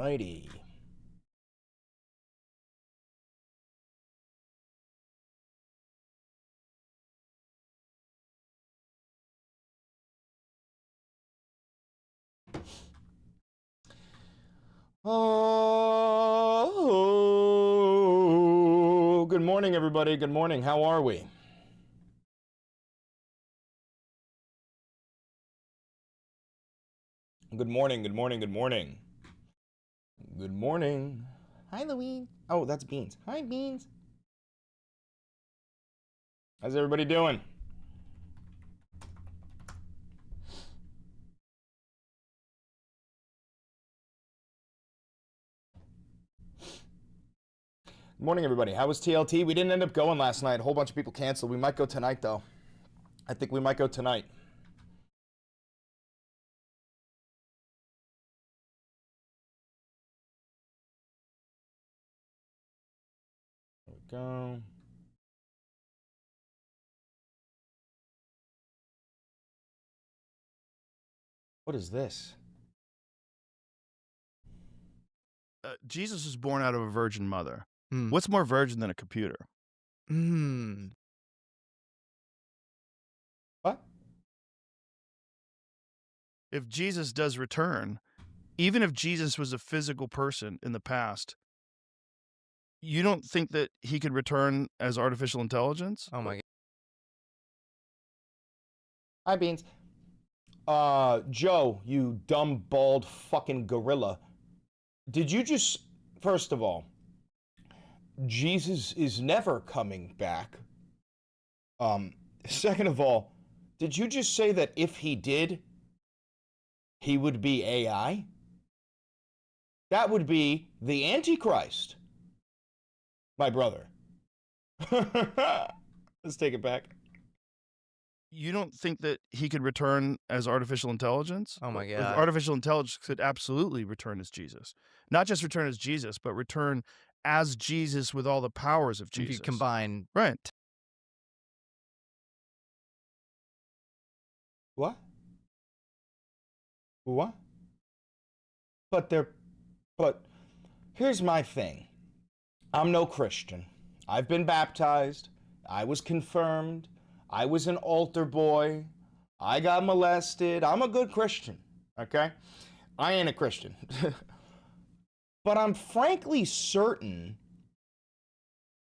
righty. Oh, good morning, everybody. Good morning. How are we? Good morning, good morning, good morning. Good morning. Hi, Louise. Oh, that's Beans. Hi, Beans. How's everybody doing? Good morning, everybody. How was TLT? We didn't end up going last night. A whole bunch of people canceled. We might go tonight, though. I think we might go tonight. There we go. What is this? Jesus was born out of a virgin mother. Hmm. What's more virgin than a computer? What? If Jesus does return, even if Jesus was a physical person in the past, you don't think that he could return as artificial intelligence? Oh my god. Hi, Beans. Joe, you dumb, bald fucking gorilla. Did you just, first of all, Jesus is never coming back. Second of all, did you just say that if he did, he would be AI? That would be the Antichrist, my brother. Let's take it back. You don't think that he could return as artificial intelligence? Oh my Like, god. artificial intelligence could absolutely return as Jesus. Not just return as Jesus, but return as Jesus with all the powers of If Jesus. you combine Right. What? What? But here's my thing. I'm no Christian. I've been baptized. I was confirmed. I was an altar boy. I got molested. I'm a good Christian, okay? I ain't a Christian. But I'm frankly certain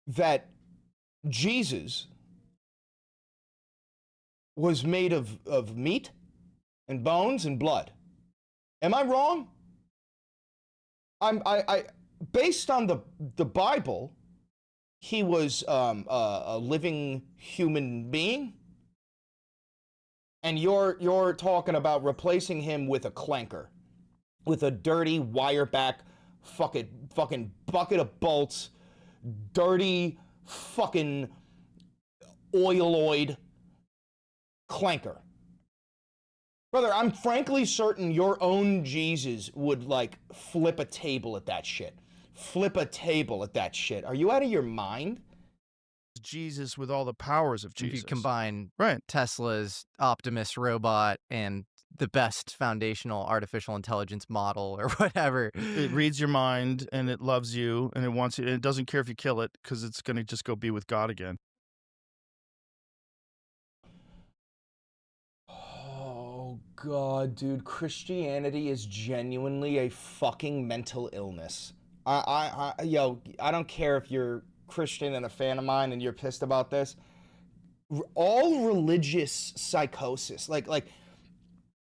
that Jesus was made of meat and bones and blood. Am I wrong? I based on the Bible, he was a living human being, and you're talking about replacing him with a clanker, with a dirty wireback fucking bucket of bolts, dirty fucking oiloid clanker. Brother, I'm frankly certain your own Jesus would, like, flip a table at that shit. Flip a table at that shit. Are you out of your mind? Jesus with all the powers of if Jesus. you combine Right. Tesla's Optimus robot and the best foundational artificial intelligence model or whatever. It reads your mind and it loves you and it wants you, and it doesn't care if you kill it because it's going to just go be with God again. Oh, God, dude. Christianity is genuinely a fucking mental illness. Yo, I don't care if you're Christian and a fan of mine and you're pissed about this. All religious psychosis, like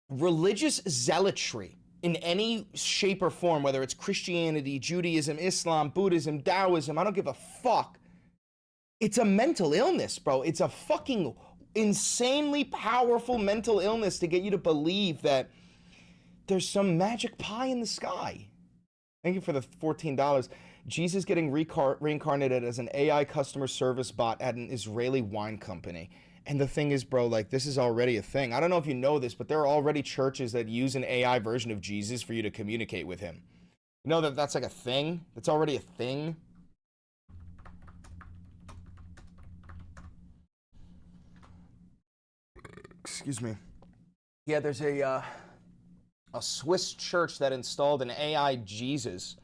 religious zealotry in any shape or form, whether it's Christianity, Judaism, Islam, Buddhism, Taoism, I don't give a fuck. It's a mental illness, bro. It's a fucking insanely powerful mental illness to get you to believe that there's some magic pie in the sky. Thank you for the $14. Jesus getting reincarnated as an AI customer service bot at an Israeli wine company. And the thing is, bro, like, this is already a thing. I don't know if you know this, but there are already churches that use an AI version of Jesus for you to communicate with him. You know that that's like a thing? That's already a thing? Excuse me. Yeah, there's a A Swiss church that installed an AI Jesus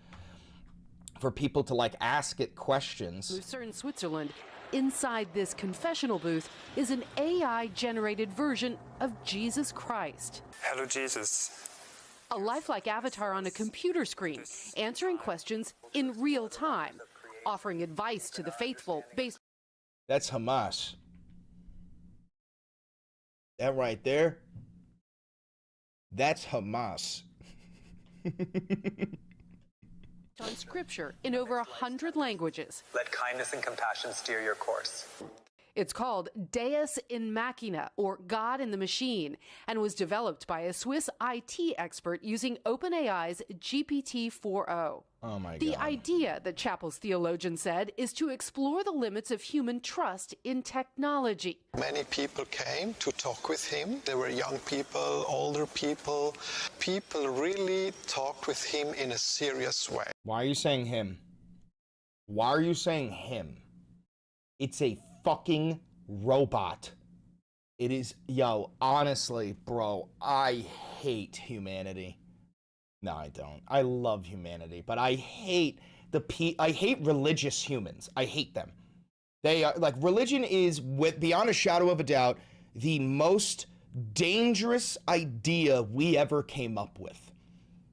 for people to like ask it questions. Lucerne, Switzerland. Inside this confessional booth is an AI-generated version of Jesus Christ. Hello, Jesus. A lifelike avatar on a computer screen, answering questions in real time, offering advice to the faithful based. That's Hamas. That right there, that's Hamas. On scripture in over 100 languages. Let kindness and compassion steer your course. It's called Deus in Machina, or God in the Machine, and was developed by a Swiss IT expert using OpenAI's GPT-4o. Oh my God. The idea, the chapel's theologian said, is to explore the limits of human trust in technology. Many people came to talk with him. There were young people, older people. People really talked with him in a serious way. Why are you saying him? Why are you saying him? It's a fucking robot. It is, yo, honestly, bro, I hate humanity. No, I don't. I love humanity, but I hate I hate religious humans. I hate them. They are like, religion is, beyond a shadow of a doubt, the most dangerous idea we ever came up with.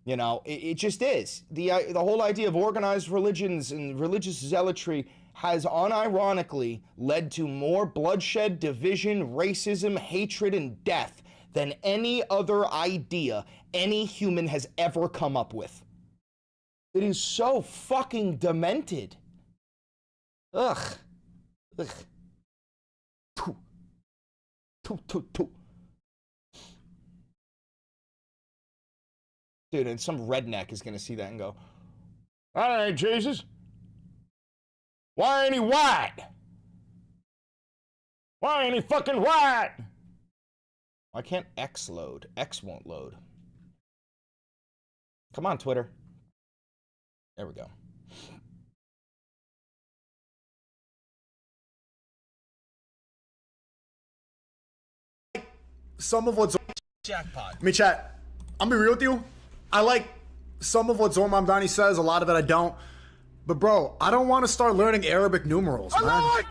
You know, it just is. The whole idea of organized religions and religious zealotry has unironically led to more bloodshed, division, racism, hatred, and death than any other idea any human has ever come up with. It is so fucking demented. Ugh. Ugh. Pooh. Pooh, pooh, pooh. Dude, and some redneck is gonna see that and go, all right, Jesus. Why ain't he white? Why ain't he fucking white? Why can't X load? X won't load. Come on, Twitter. There we go. Some of what's Jackpot. I mean, chat, I'm gonna be real with you. I like some of what Zor Mamdani says, a lot of it I don't. But bro, I don't want to start learning Arabic numerals, man.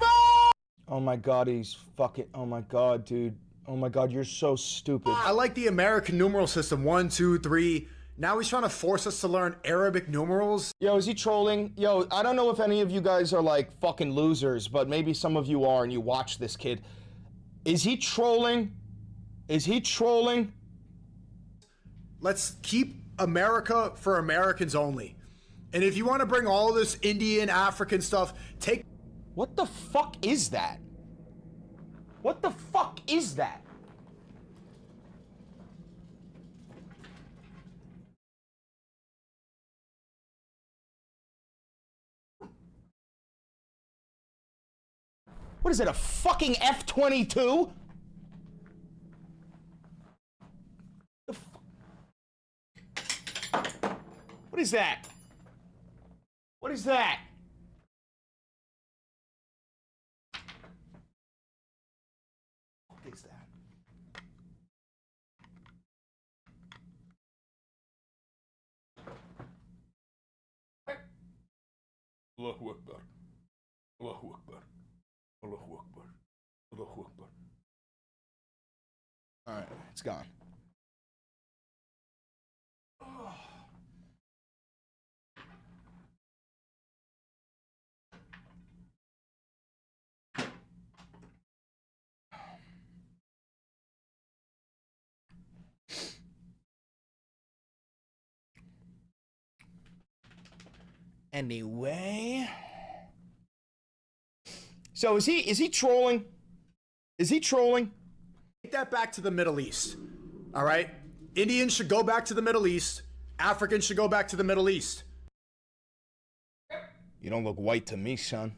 Oh my God, he's fucking, oh my God, dude. Oh my God, you're so stupid. I like the American numeral system, 1, 2, 3. Now he's trying to force us to learn Arabic numerals. Yo, is he trolling? Yo, I don't know if any of you guys are like fucking losers, but maybe some of you are and you watch this kid. Is he trolling? Is he trolling? Let's keep America for Americans only. And if you want to bring all this Indian, African stuff, take... What the fuck is that? What the fuck is that? What is it, a fucking F-22? What is that? What is that? What is that? Allahu Akbar. Allahu Akbar. Allahu Akbar. Allahu Akbar. All right, it's gone. Anyway, so is he trolling? Is he trolling? Take that back to the Middle East. All right? Indians should go back to the Middle East. Africans should go back to the Middle East. You don't look white to me, son.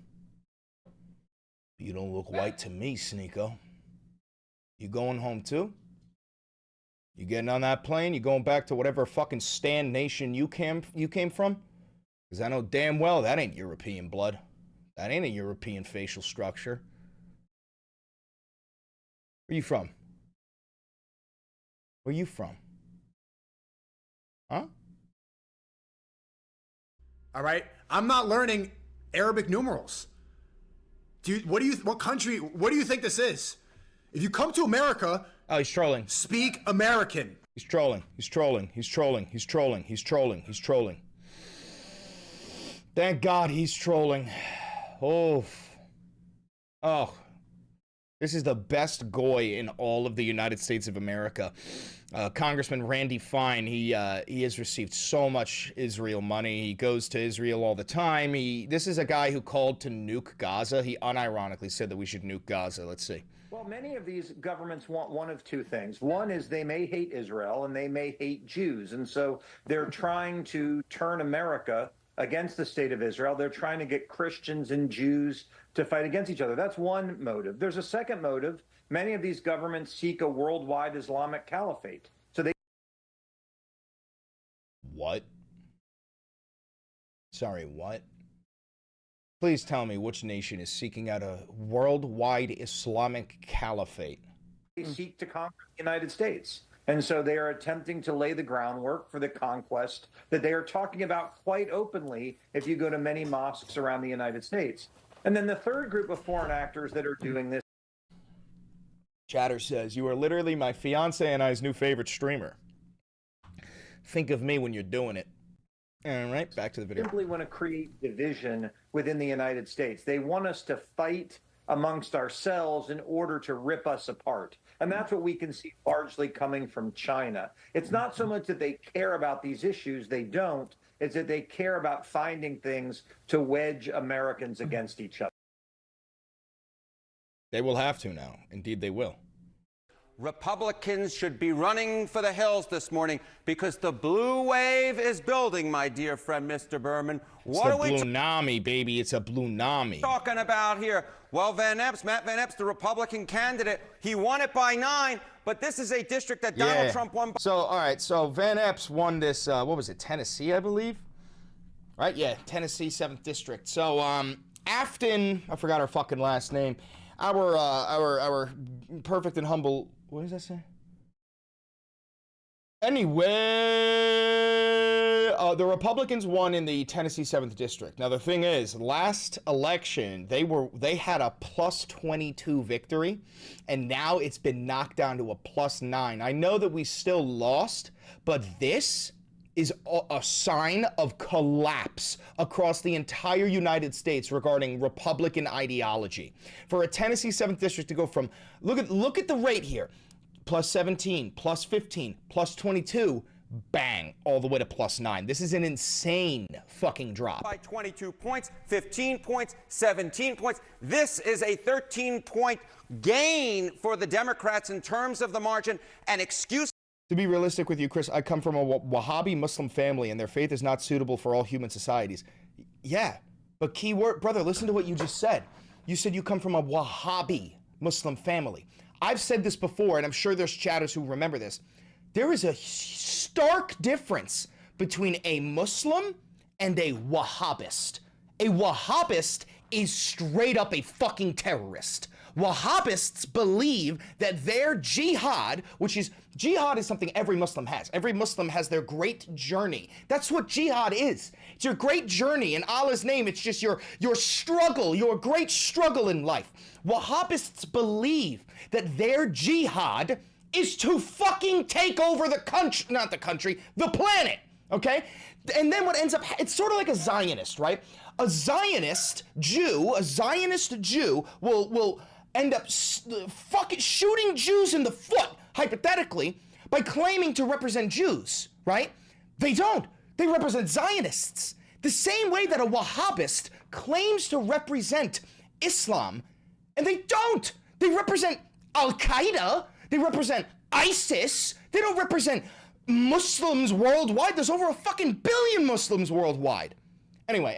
You don't look white to me, Sneeko. You going home too? You getting on that plane? You going back to whatever fucking Stan nation you came from? Because I know damn well that ain't European blood. That ain't a European facial structure. Where you from? Where you from? Huh? All right? I'm not learning Arabic numerals. What do you think this is? If you come to America, Oh, he's trolling. speak American. He's trolling. He's trolling. He's trolling. He's trolling. He's trolling. He's trolling. Thank God he's trolling. Oh. Oh. This is the best goy in all of the United States of America. Congressman Randy Fine, he has received so much Israel money. He goes to Israel all the time. This is a guy who called to nuke Gaza. He unironically said that we should nuke Gaza. Let's see. Well, many of these governments want one of two things. One is they may hate Israel and they may hate Jews. And so they're trying to turn America against the state of Israel. They're trying to get Christians and Jews to fight against each other. That's one motive. There's a second motive. Many of these governments seek a worldwide Islamic caliphate. So they. What? Sorry, what? Please tell me which nation is seeking out a worldwide Islamic caliphate. They seek to conquer the United States. And so they are attempting to lay the groundwork for the conquest that they are talking about quite openly if you go to many mosques around the United States. And then the third group of foreign actors that are doing this. Chatter says, you are literally my fiance and I's new favorite streamer. Think of me when you're doing it. All right, back to the video. Simply want to create division within the United States. They want us to fight amongst ourselves in order to rip us apart. And that's what we can see largely coming from China. It's not so much that they care about these issues, they don't. It's that they care about finding things to wedge Americans against each other. They will have to now. Indeed, they will. Republicans should be running for the hills this morning because the blue wave is building, my dear friend, Mr. Berman. What are we Blue-nami, baby. It's a Blue-nami. Talking about here? Well, Matt Van Epps, the Republican candidate, he won it by 9, but this is a district that Donald Trump won by. So, all right, so Van Epps won this, what was it, Tennessee, I believe? Right, yeah, Tennessee, 7th District. So, Afton, I forgot her fucking last name, our perfect and humble, what does that say? Anyway, the Republicans won in the Tennessee 7th District. Now, the thing is, last election, they had a plus 22 victory, and now it's been knocked down to a plus 9. I know that we still lost, but this is a sign of collapse across the entire United States regarding Republican ideology. For a Tennessee 7th District to go from, look at the rate here, plus 17, plus 15, plus 22, bang, all the way to plus 9. This is an insane fucking drop. By 22 points, 15 points, 17 points. This is a 13-point gain for the Democrats in terms of the margin. And excuse. To be realistic with you, Chris, I come from a Wahhabi Muslim family, and their faith is not suitable for all human societies. Yeah, but key word, brother, listen to what you just said. You said you come from a Wahhabi Muslim family. I've said this before, and I'm sure there's chatters who remember this. There is a stark difference between a Muslim and a Wahhabist. A Wahhabist is straight up a fucking terrorist. Wahhabists believe that their jihad, jihad is something every Muslim has. Every Muslim has their great journey. That's what jihad is. It's your great journey. In Allah's name, it's just your struggle, your great struggle in life. Wahhabists believe that their jihad is to fucking take over the country, not the country, the planet, okay? And then what ends up, it's sort of like a Zionist, right? A Zionist Jew will end up fucking shooting Jews in the foot, hypothetically, by claiming to represent Jews, right? They don't. They represent Zionists. The same way that a Wahhabist claims to represent Islam, and they don't. They represent Al-Qaeda. They represent ISIS. They don't represent Muslims worldwide. There's over a fucking billion Muslims worldwide. Anyway,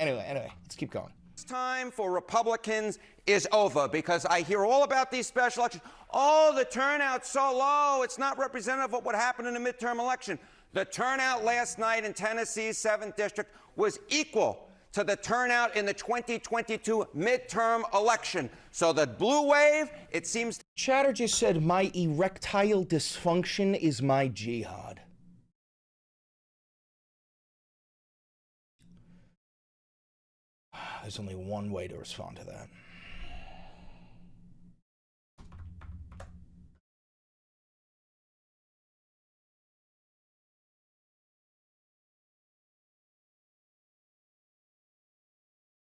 let's keep going. Time for Republicans is over because I hear all about these special elections. Oh, the turnout's so low. It's not representative of what happened in the midterm election. The turnout last night in Tennessee's 7th District was equal to the turnout in the 2022 midterm election. So the blue wave, it seems. Chatter just said, my erectile dysfunction is my jihad. There's only one way to respond to that.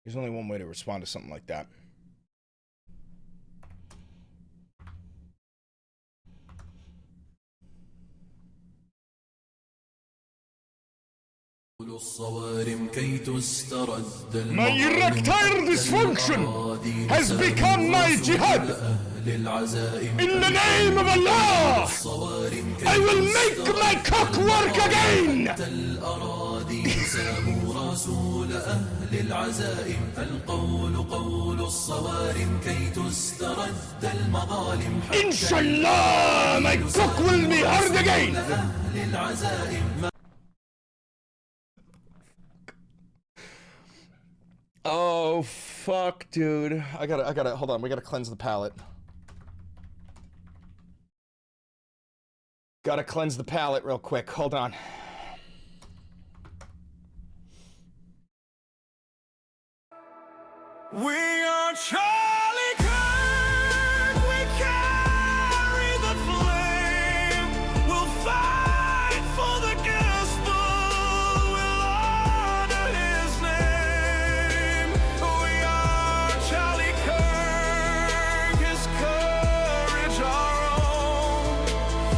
There's only one way to respond to something like that. My erectile dysfunction has become my jihad. In the name of Allah, I will make my cock work again. Inshallah, my cock will be hard again. Oh, fuck, dude. I gotta, hold on. We gotta cleanse the palate. Gotta cleanse the palate real quick. Hold on. We are Charlie Kirk. We carry the flame. We'll fight for the gospel. We'll honor his name. We are Charlie Kirk. His courage our own.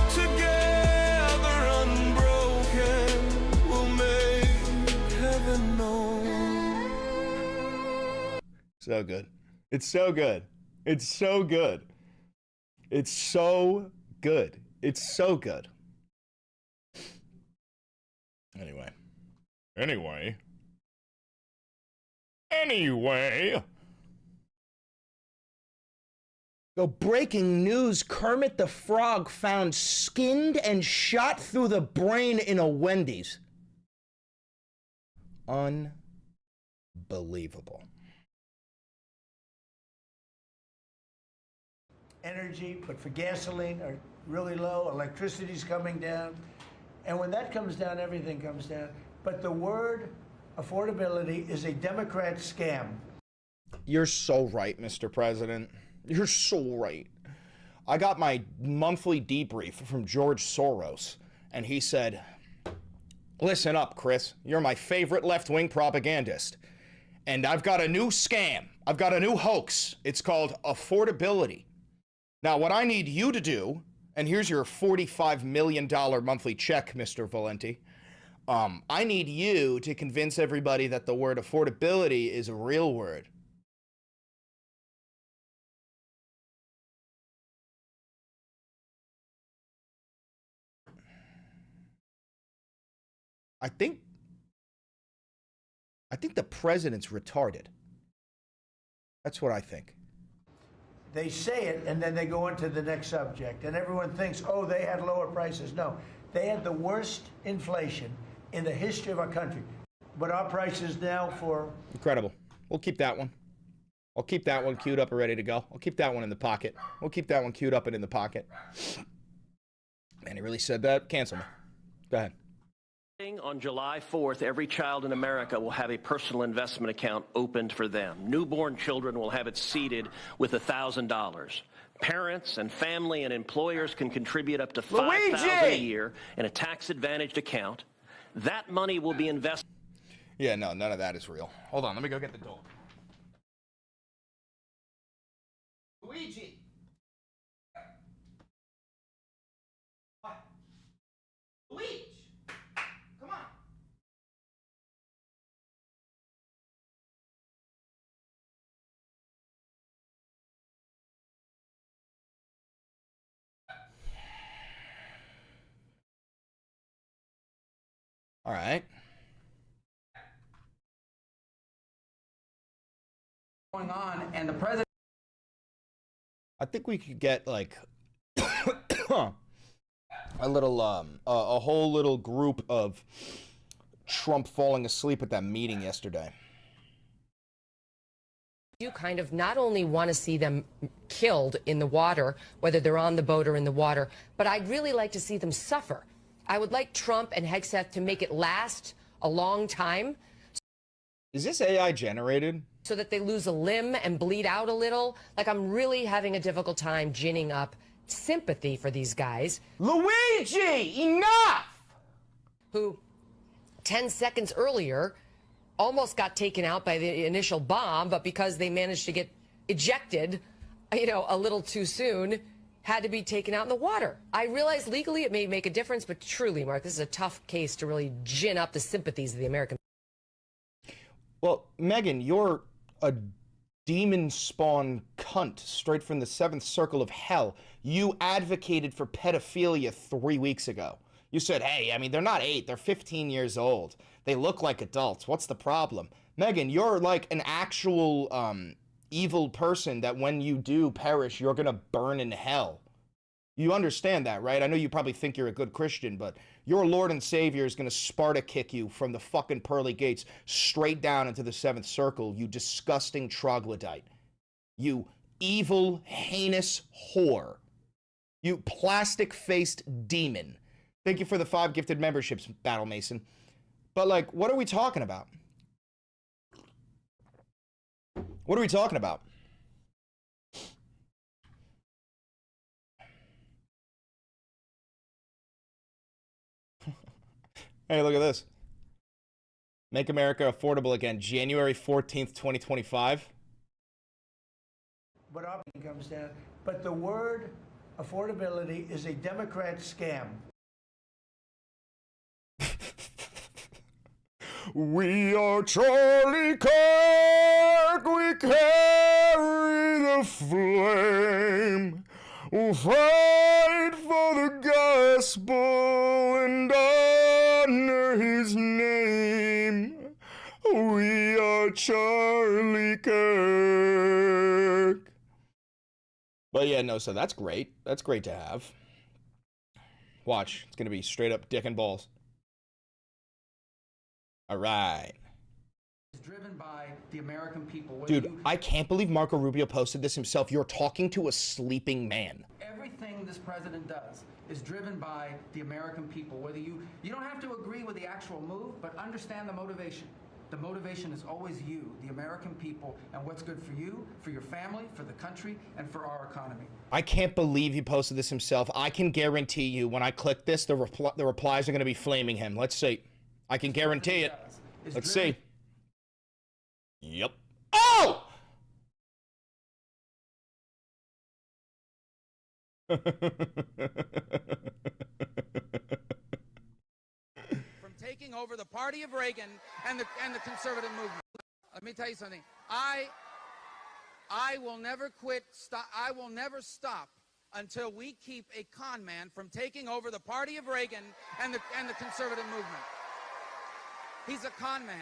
Together unbroken, we'll make heaven known. So good. It's so good. It's so good. It's so good. It's so good. Anyway. So breaking news, Kermit the Frog found skinned and shot through the brain in a Wendy's. Unbelievable. Energy, but for gasoline are really low, electricity's coming down, and when that comes down, everything comes down. But the word affordability is a Democrat scam. You're so right, Mr. President. You're so right. I got my monthly debrief from George Soros, and he said, listen up, Chris. You're my favorite left-wing propagandist. And I've got a new scam. I've got a new hoax. It's called affordability. Now, what I need you to do, and here's your $45 million monthly check, Mr. Valenti. I need you to convince everybody that the word affordability is a real word. I think the president's retarded. That's what I think. They say it, and then they go on to the next subject, and everyone thinks, oh, they had lower prices. No, they had the worst inflation in the history of our country. But our prices now for... Incredible. We'll keep that one. I'll keep that one queued up and ready to go. I'll keep that one in the pocket. We'll keep that one queued up and in the pocket. Man, he really said that? Cancel me. Go ahead. On July 4th, every child in America will have a personal investment account opened for them. Newborn children will have it seeded with $1,000. Parents and family and employers can contribute up to $5,000 a year in a tax-advantaged account. That money will be invested. Yeah, no, none of that is real. Hold on, let me go get the dog. Luigi! What? Luigi! Come on! All right. Going on, and the president. I think we could get like a little, a whole little group of Trump falling asleep at that meeting yesterday. You kind of not only want to see them killed in the water, whether they're on the boat or in the water, but I'd really like to see them suffer. I would like Trump and Hegseth to make it last a long time. Is this AI generated? so that they lose a limb and bleed out a little. Like, I'm really having a difficult time ginning up sympathy for these guys. Luigi, enough! Who 10 seconds earlier almost got taken out by the initial bomb, but because they managed to get ejected, you know, a little too soon, had to be taken out in the water. I realize legally it may make a difference, but truly, Mark, this is a tough case to really gin up the sympathies of the American. Well, Megan, you're a demon spawn cunt straight from the seventh circle of hell. You advocated for pedophilia 3 weeks ago. You said, hey, I mean, they're not 8, they're 15 years old. They look like adults. What's the problem? Megan, you're like an actual evil person that when you do perish, you're going to burn in hell. You understand that, right? I know you probably think you're a good Christian, but your Lord and Savior is going to Sparta kick you from the fucking pearly gates straight down into the seventh circle, you disgusting troglodyte. You evil, heinous whore. You plastic-faced demon. Thank you for the 5 gifted memberships, Battle Mason. But, like, what are we talking about? What are we talking about? Hey, look at this. Make America affordable again, January 14th, 2025. But our comes down. But the word affordability is a Democrat scam. We are Charlie Kirk, we carry the flame. We'll fight for the gospel and honor his name. We are Charlie Kirk. But yeah, no, so that's great. That's great to have. Watch, it's gonna be straight up dick and balls. All right. It's driven by the American people. Dude, I can't believe Marco Rubio posted this himself. You're talking to a sleeping man. Everything this president does is driven by the American people. Whether you don't have to agree with the actual move, but understand the motivation. The motivation is always you, the American people, and what's good for you, for your family, for the country, and for our economy. I can't believe he posted this himself. I can guarantee you when I click this, the replies are going to be flaming him. Let's see. I can guarantee it. Let's see. Yep. Oh! From taking over the party of Reagan and the conservative movement. Let me tell you something. I will never quit. I will never stop until we keep a con man from taking over the party of Reagan and the conservative movement. He's a con man.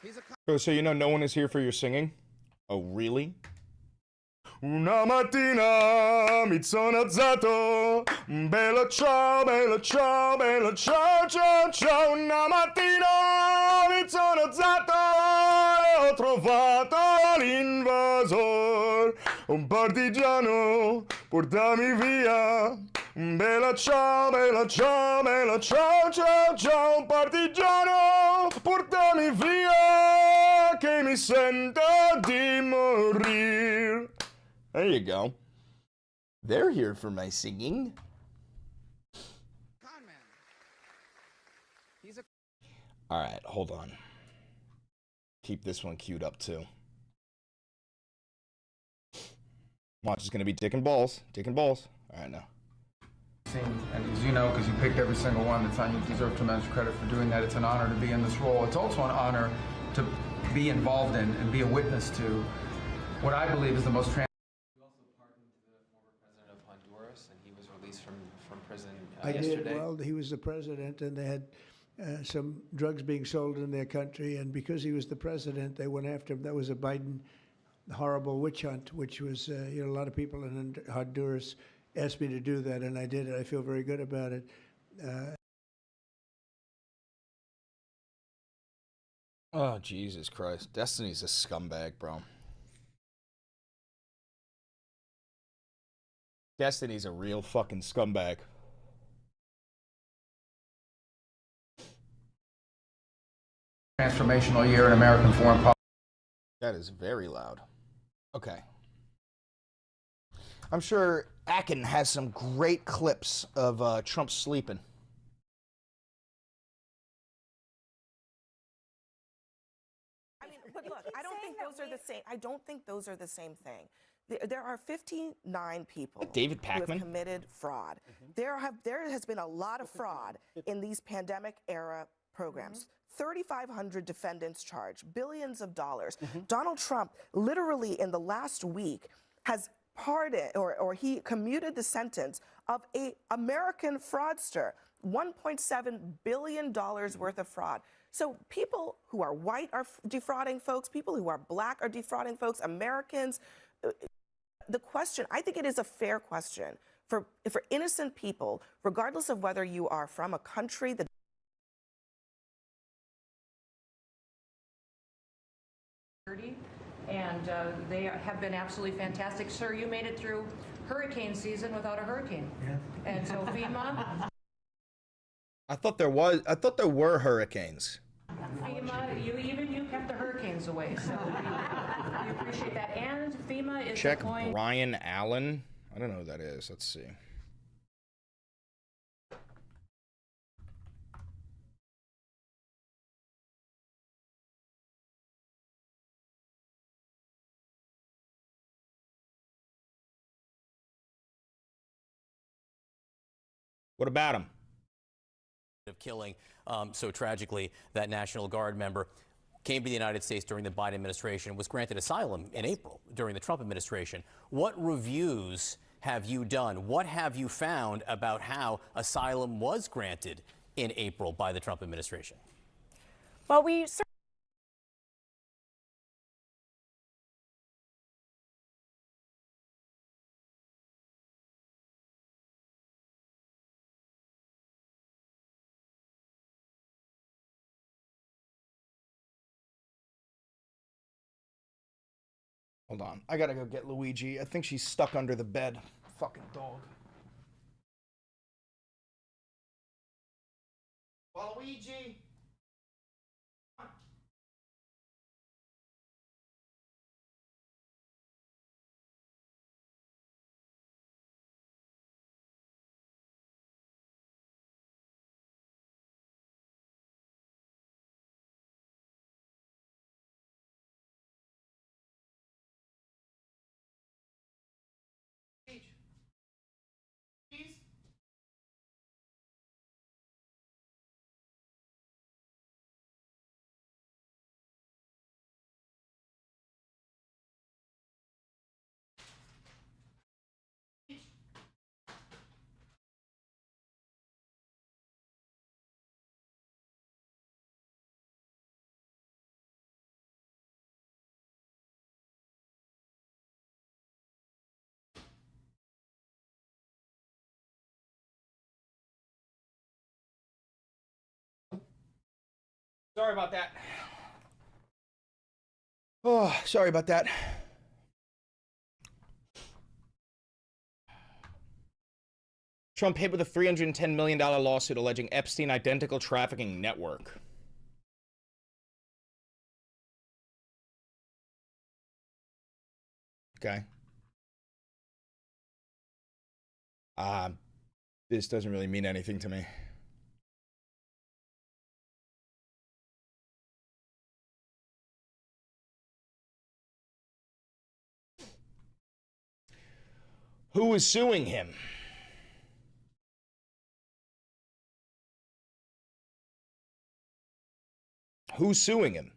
He's a con. Oh, so you know no one is here for your singing? Oh, really? Una mattina mi sono alzato, bella ciao, bella ciao, bella ciao, ciao, ciao. Una mattina mi sono alzato e ho trovato l'invasor, un partigiano, portami via. Bella ciao, bella ciao, bella ciao, ciao, ciao, partigiano, portami via, che mi sento di morir. There you go. They're here for my singing. Con man. He's a. All right, hold on. Keep this one queued up too. Watch, it's gonna be dick and balls. Dick and balls. All right, now. And as you know, because you picked every single one that's on, you deserve tremendous credit for doing that. It's an honor to be in this role. It's also an honor to be involved in and be a witness to what I believe is the most You also pardoned the former president of Honduras, and he was released from prison I yesterday. did. Well, he was the president, and they had some drugs being sold in their country, and because he was the president, they went after him. That was a Biden horrible witch hunt, which was, a lot of people in Honduras asked me to do that, and I did it. I feel very good about it. Oh, Jesus Christ. Destiny's a scumbag, bro. Destiny's a real fucking scumbag. transformational year in American foreign policy. That is very loud. Okay. I'm sure Akin has some great clips of Trump sleeping. I mean, but look, I don't think those are the same. I don't think those are the same thing. There are 59 people David who have Pakman? committed fraud. There has been a lot of fraud in these pandemic era programs. 3,500 defendants charged, billions of dollars. Donald Trump, literally in the last week, has pardoned or he commuted the sentence of a American fraudster, $1.7 billion worth of fraud. So people who are white are defrauding folks, people who are black are defrauding folks, Americans. The question, I think it is a fair question for innocent people, regardless of whether you are from a country that and they have been absolutely fantastic. Sir, you made it through hurricane season without a hurricane. Yeah. And so FEMA, I thought there were hurricanes. you kept the hurricanes away. So we appreciate that. And FEMA is Check deploying. Brian Allen. I don't know who that is. Let's see. What about him? Of killing so tragically that National Guard member came to the United States during the Biden administration, was granted asylum in April during the Trump administration. What reviews have you done? What have you found about how asylum was granted in April by the Trump administration? Well, we Hold on. I gotta go get Luigi. I think she's stuck under the bed. Fucking dog. Luigi! Sorry about that. Oh, sorry about that. Trump hit with a $310 million lawsuit alleging Epstein identical trafficking network. Okay. This doesn't really mean anything to me. Who is suing him? Who's suing him?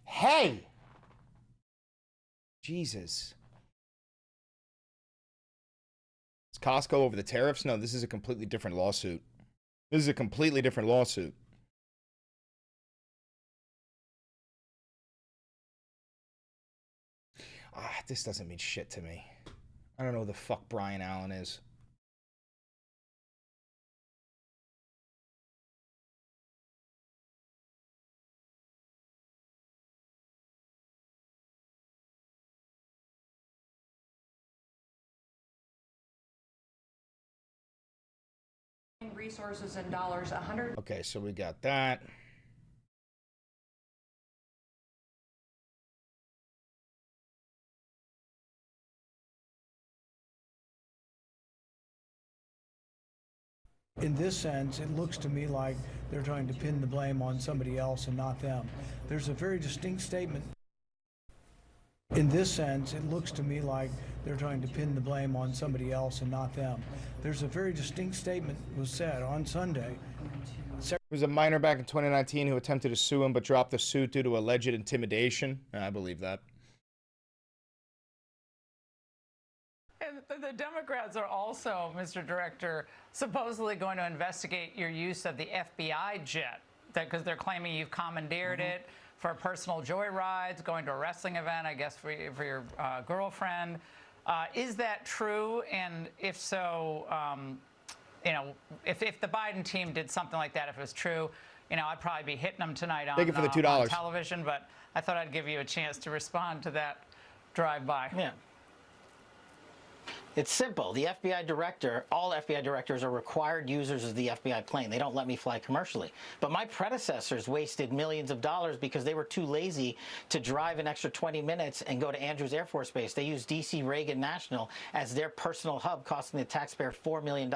Hey! Jesus. Is Costco over the tariffs? No, this is a completely different lawsuit. This is a completely different lawsuit. This doesn't mean shit to me. I don't know who the fuck Brian Allen is. Resources and dollars, 100. Okay, so we got that. In this sense, it looks to me like they're trying to pin the blame on somebody else and not them. There's a very distinct statement. In this sense, it looks to me like they're trying to pin the blame on somebody else and not them. There's a very distinct statement was said on Sunday. There was a minor back in 2019 who attempted to sue him but dropped the suit due to alleged intimidation. I believe that. And the Democrats are also, Mr. Director, supposedly going to investigate your use of the FBI jet, because they're claiming you've commandeered it for personal joyrides, going to a wrestling event, I guess, for your girlfriend. Is that true? And if so, you know, if the Biden team did something like that, if it was true, you know, I'd probably be hitting them tonight on, Thank you for the $2. on television. But I thought I'd give you a chance to respond to that drive-by. Yeah. It's simple. The FBI director, all FBI directors are required users of the FBI plane. They don't let me fly commercially. But my predecessors wasted millions of dollars because they were too lazy to drive an extra 20 minutes and go to Andrews Air Force Base. They used D.C. Reagan National as their personal hub, costing the taxpayer $4 million.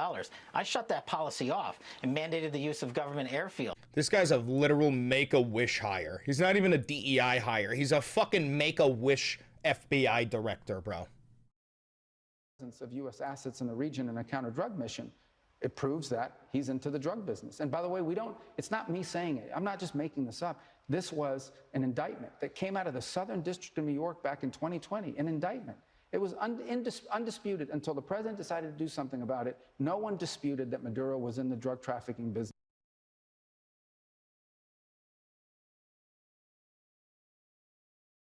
I shut that policy off and mandated the use of government airfield. This guy's a literal Make-A-Wish hire. He's not even a DEI hire. He's a fucking Make-A-Wish FBI director, bro. Of U.S. assets in the region in a counter-drug mission, it proves that he's into the drug business. And by the way, it's not me saying it. I'm not just making this up. This was an indictment that came out of the Southern District of New York back in 2020, an indictment. It was undisputed until the president decided to do something about it. No one disputed that Maduro was in the drug trafficking business.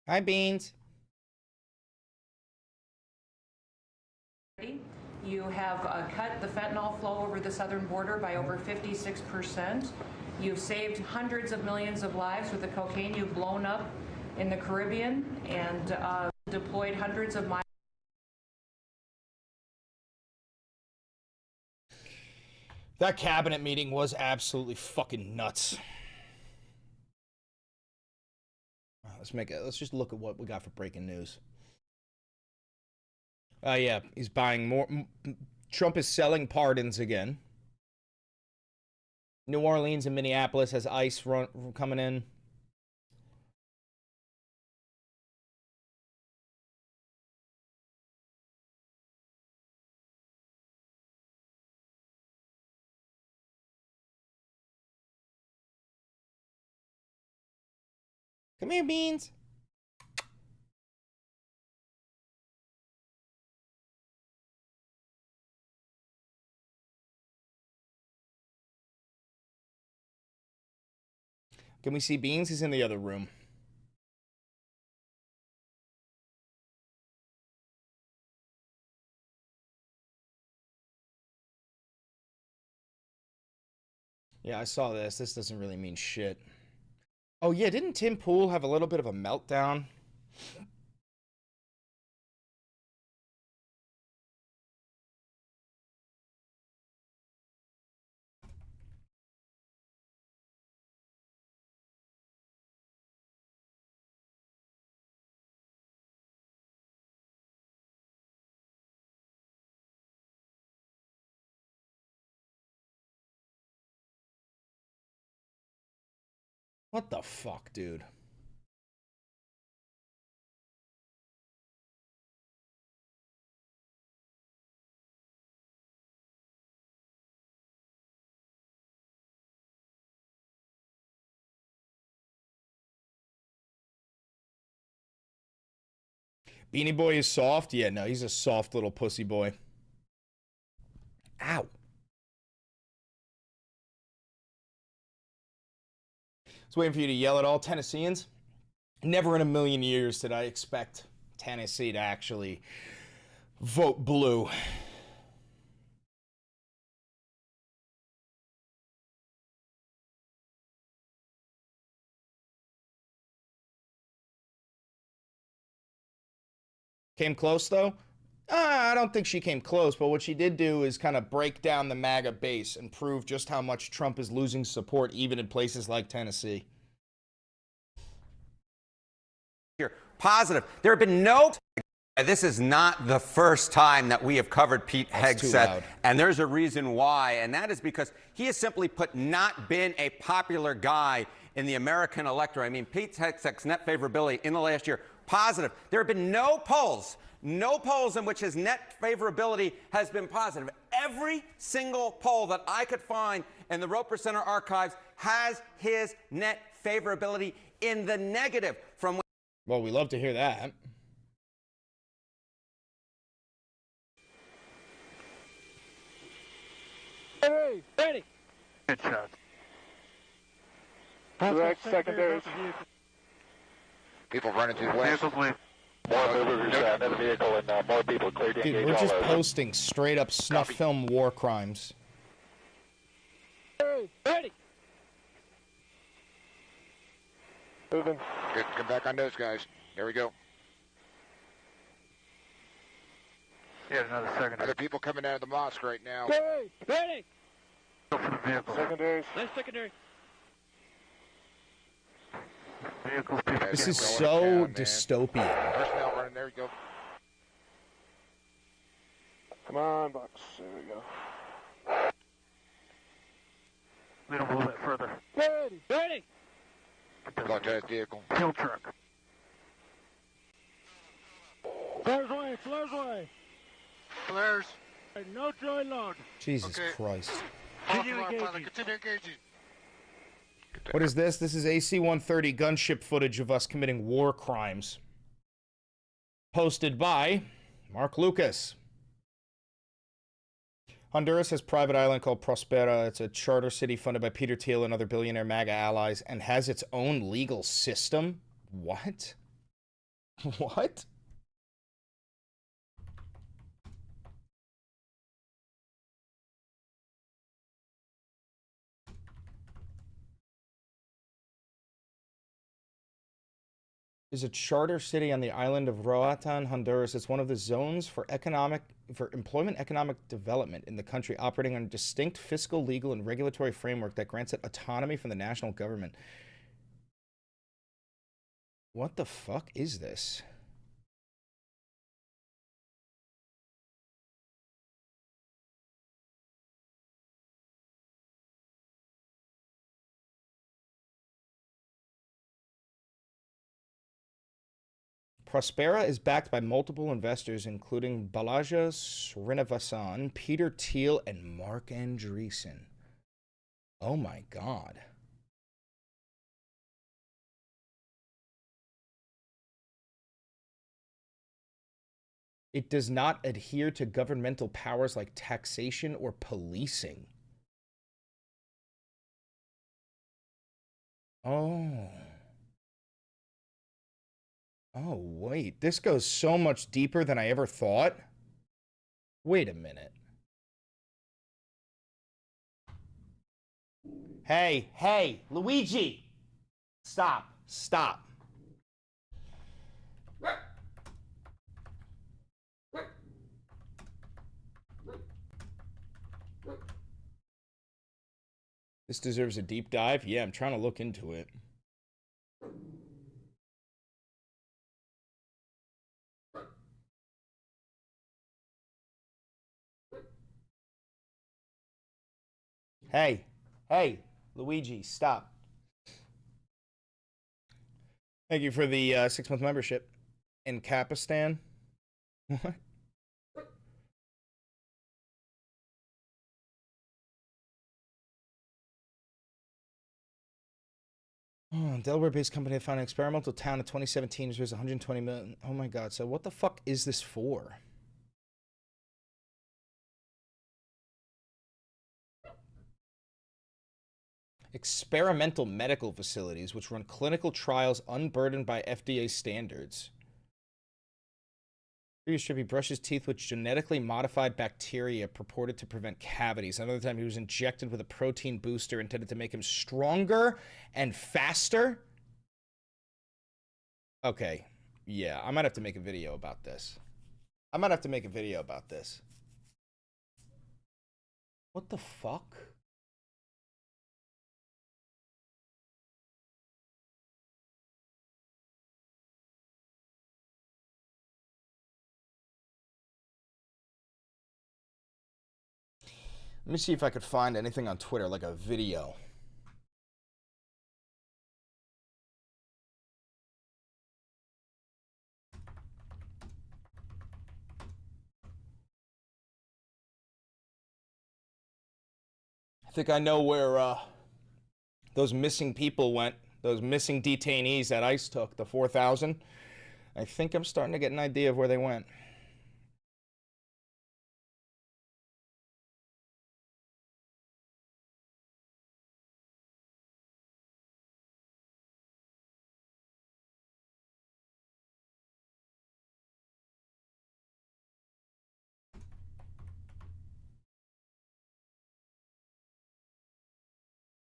Hi, Beans. You have cut the fentanyl flow over the southern border by over 56%. You've saved hundreds of millions of lives with the cocaine you've blown up in the Caribbean and deployed hundreds of miles. That cabinet meeting was absolutely fucking nuts. Let's just look at what we got for breaking news. Yeah, he's buying more. Trump is selling pardons again. New Orleans and Minneapolis has ICE coming in. Come here, Beans. Can we see Beans? He's in the other room. Yeah, I saw this. This doesn't really mean shit. Oh, yeah, didn't Tim Pool have a little bit of a meltdown? What the fuck, dude? Beanie Boy is soft? Yeah, no, he's a soft little pussy boy. Ow. Waiting for you to yell at all Tennesseans. Never in a million years did I expect Tennessee to actually Vote blue. Came close, though? I don't think she came close, but what she did do is kind of break down the MAGA base and prove just how much Trump is losing support even in places like Tennessee. Here, positive. There have been no... This is not the first time that we have covered Pete Hegseth, and there's a reason why, and that is because he has simply put not been a popular guy in the American electorate. I mean, Pete Hegseth's net favorability in the last year, positive. There have been no polls in which his net favorability has been positive. Every single poll that I could find in the Roper Center archives has his net favorability in the negative. Well, we love to hear that. Hey, ready. Good shot. Direct secondaries. People running through west. Vehicles leave. More movers in the vehicle and more people clear to engage. Dude, we're just posting straight up snuff film war crimes. Hey, ready. Moving. Good, come back on those guys. There we go. Yeah, another second. Other people coming out of the mosque right now. Hey, ready. Go for the vehicle. Secondaries. Nice secondary. Vehicles, people. This is so dystopian. Personnel running. There we go. Come on, box. There we go. We don't move it further. Ready. Ready. Go to that vehicle. Kill truck. Flares away. Flares away. Flares. No joy load. Jesus Christ. Continue engaging. Continue engaging. What is this? This is AC-130 gunship footage of us committing war crimes. Posted by Mark Lucas. Honduras has a private island called Prospera. It's a charter city funded by Peter Thiel and other billionaire MAGA allies and has its own legal system. What? What? Is a charter city on the island of Roatan, Honduras. It's one of the zones for employment economic development in the country, operating on a distinct fiscal, legal, and regulatory framework that grants it autonomy from the national government. What the fuck is this? Prospera is backed by multiple investors, including Balaja Srinivasan, Peter Thiel, and Mark Andreessen. Oh my God. It does not adhere to governmental powers like taxation or policing. Oh. Oh, wait. This goes so much deeper than I ever thought. Wait a minute. Hey, hey, Luigi! Stop, stop. This deserves a deep dive? Yeah, I'm trying to look into it. Hey, hey, Luigi, stop. Thank you for the 6-month membership. In Capistan? What? Oh, Delaware-based company that found an experimental town in 2017 was 120 million. Oh my God, so what the fuck is this for? Experimental medical facilities which run clinical trials unburdened by FDA standards. Previous trip, he brushed his teeth with genetically modified bacteria purported to prevent cavities. Another time, he was injected with a protein booster intended to make him stronger and faster. Okay. Yeah, I might have to make a video about this. What the fuck? Let me see if I could find anything on Twitter, like a video. I think I know where those missing people went. Those missing detainees that ICE took, the 4,000. I think I'm starting to get an idea of where they went.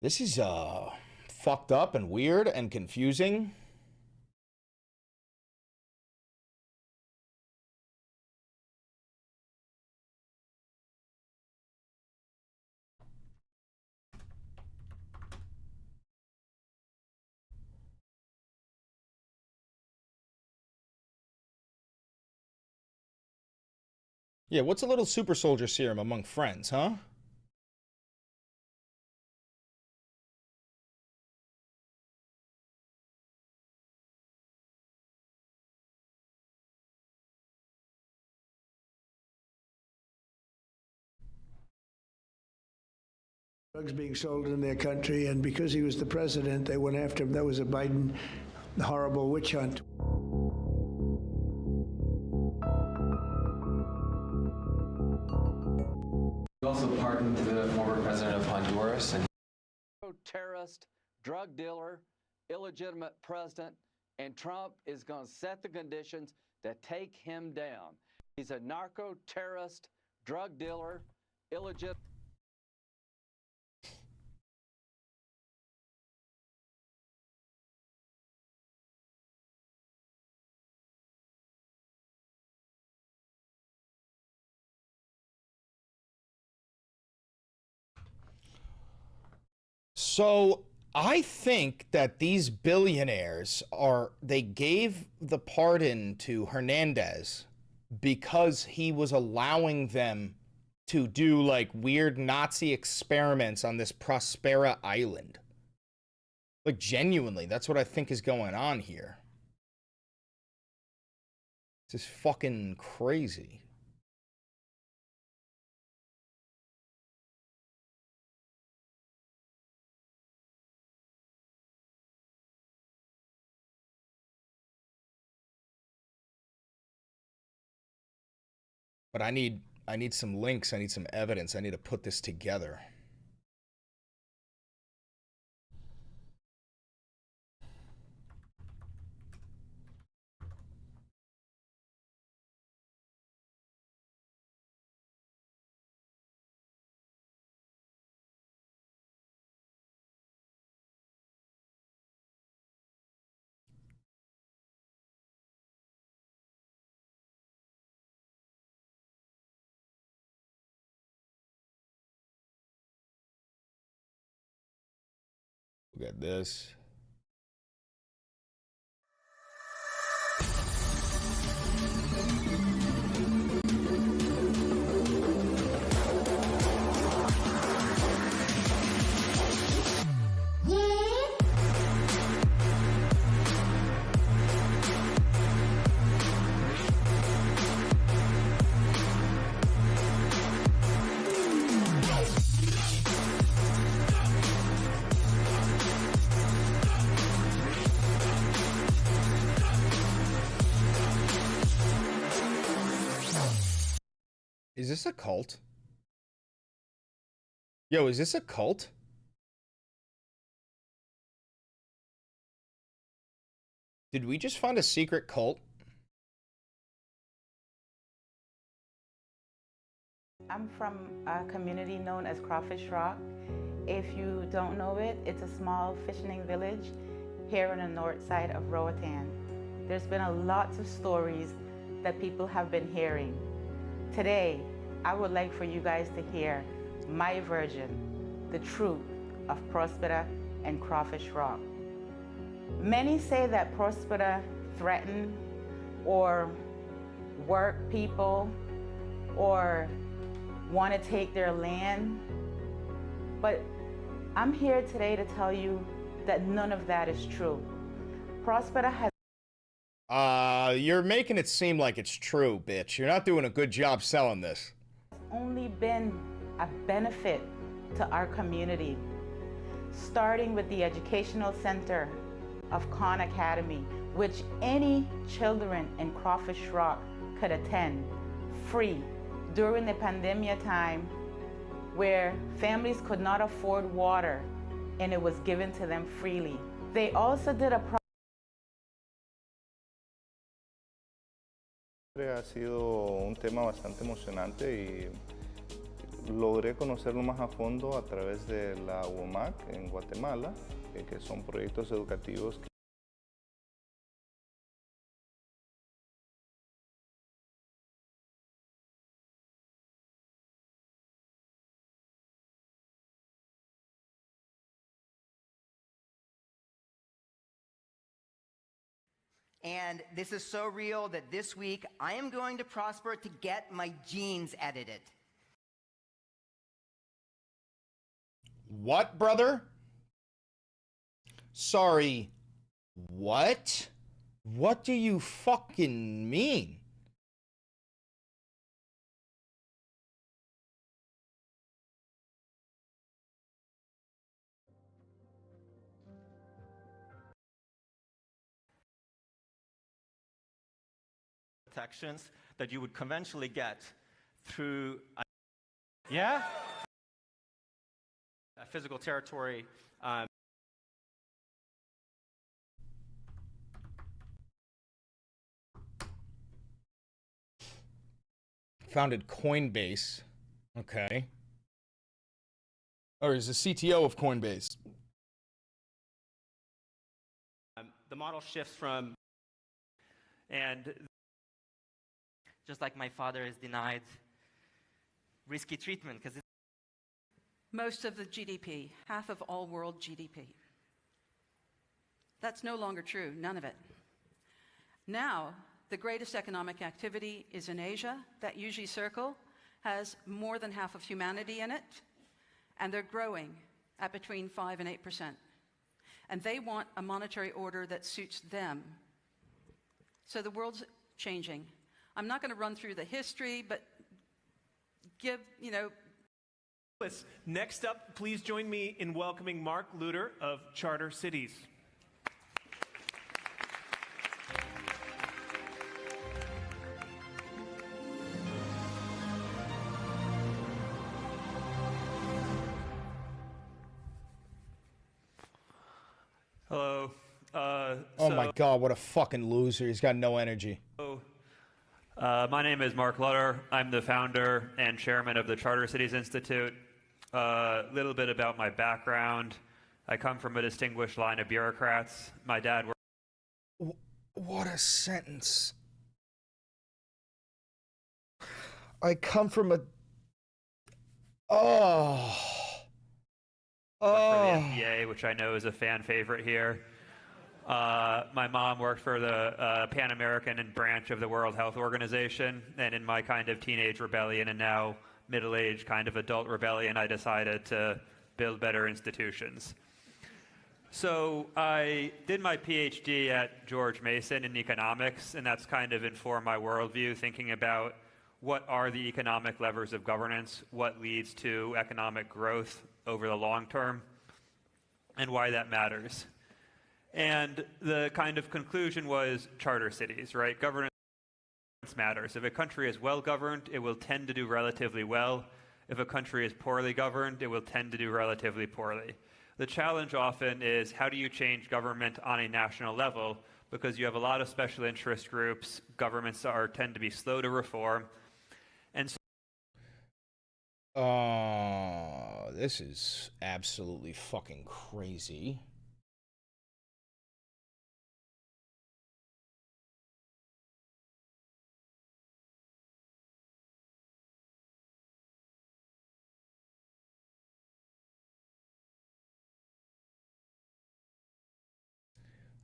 This is fucked up and weird and confusing. Yeah, what's a little super soldier serum among friends, huh? Drugs being sold in their country, and because he was the president, they went after him. That was a Biden horrible witch hunt. We also pardoned the former president of Honduras, and terrorist, drug dealer, illegitimate president, and Trump is going to set the conditions to take him down. He's a narco-terrorist, drug dealer, illegitimate. So I think that these billionaires they gave the pardon to Hernandez because he was allowing them to do like weird Nazi experiments on this Prospera Island. Like genuinely, that's what I think is going on here. This is fucking crazy. But I need some links, I need some evidence, I need to put this together. Look at this. Is this a cult? Yo, is this a cult? Did we just find a secret cult? I'm from a community known as Crawfish Rock. If you don't know it, it's a small fishing village here on the north side of Roatan. There's been a lot of stories that people have been hearing. Today, I would like for you guys to hear my version, the truth of Prospera and Crawfish Rock. Many say that Prospera threaten or work people or want to take their land, but I'm here today to tell you that none of that is true. Prospera has You're making it seem like it's true, bitch. You're not doing a good job selling this. only been a benefit to our community, starting with the Educational Center of Khan Academy, which any children in Crawfish Rock could attend free during the pandemic time where families could not afford water and it was given to them freely. They also did a Ha sido un tema bastante emocionante y logré conocerlo más a fondo a través de la UOMAC en Guatemala, que son proyectos educativos. And this is so real that this week I am going to Prosper to get my genes edited. What, brother? Sorry, what? What do you fucking mean? Protections that you would conventionally get through a physical territory. Founded Coinbase. Okay. Or is the CTO of Coinbase. The model shifts from, and just like my father is denied risky treatment because most of the GDP, half of all world GDP. That's no longer true, none of it. Now, the greatest economic activity is in Asia. That Yuji circle has more than half of humanity in it, and they're growing at between 5 and 8%. And they want a monetary order that suits them. So the world's changing. I'm not going to run through the history, but give, Next up, please join me in welcoming Mark Luter of Charter Cities. Hello. Oh my god, what a fucking loser. He's got no energy. My name is Mark Lutter. I'm the founder and chairman of the Charter Cities Institute. A little bit about my background. I come from a distinguished line of bureaucrats. My dad worked... What a sentence. I come from a... for the FDA, which I know is a fan favorite here. My mom worked for the Pan American branch of the World Health Organization, and in my kind of teenage rebellion and now middle-aged kind of adult rebellion, I decided to build better institutions. So I did my PhD at George Mason in economics, and that's kind of informed my worldview, thinking about what are the economic levers of governance, what leads to economic growth over the long term, and why that matters. And the kind of conclusion was charter cities, right? Governance matters. If a country is well governed, it will tend to do relatively well. If a country is poorly governed, it will tend to do relatively poorly. The challenge often is how do you change government on a national level, because you have a lot of special interest groups, governments tend to be slow to reform, and so This is absolutely fucking crazy.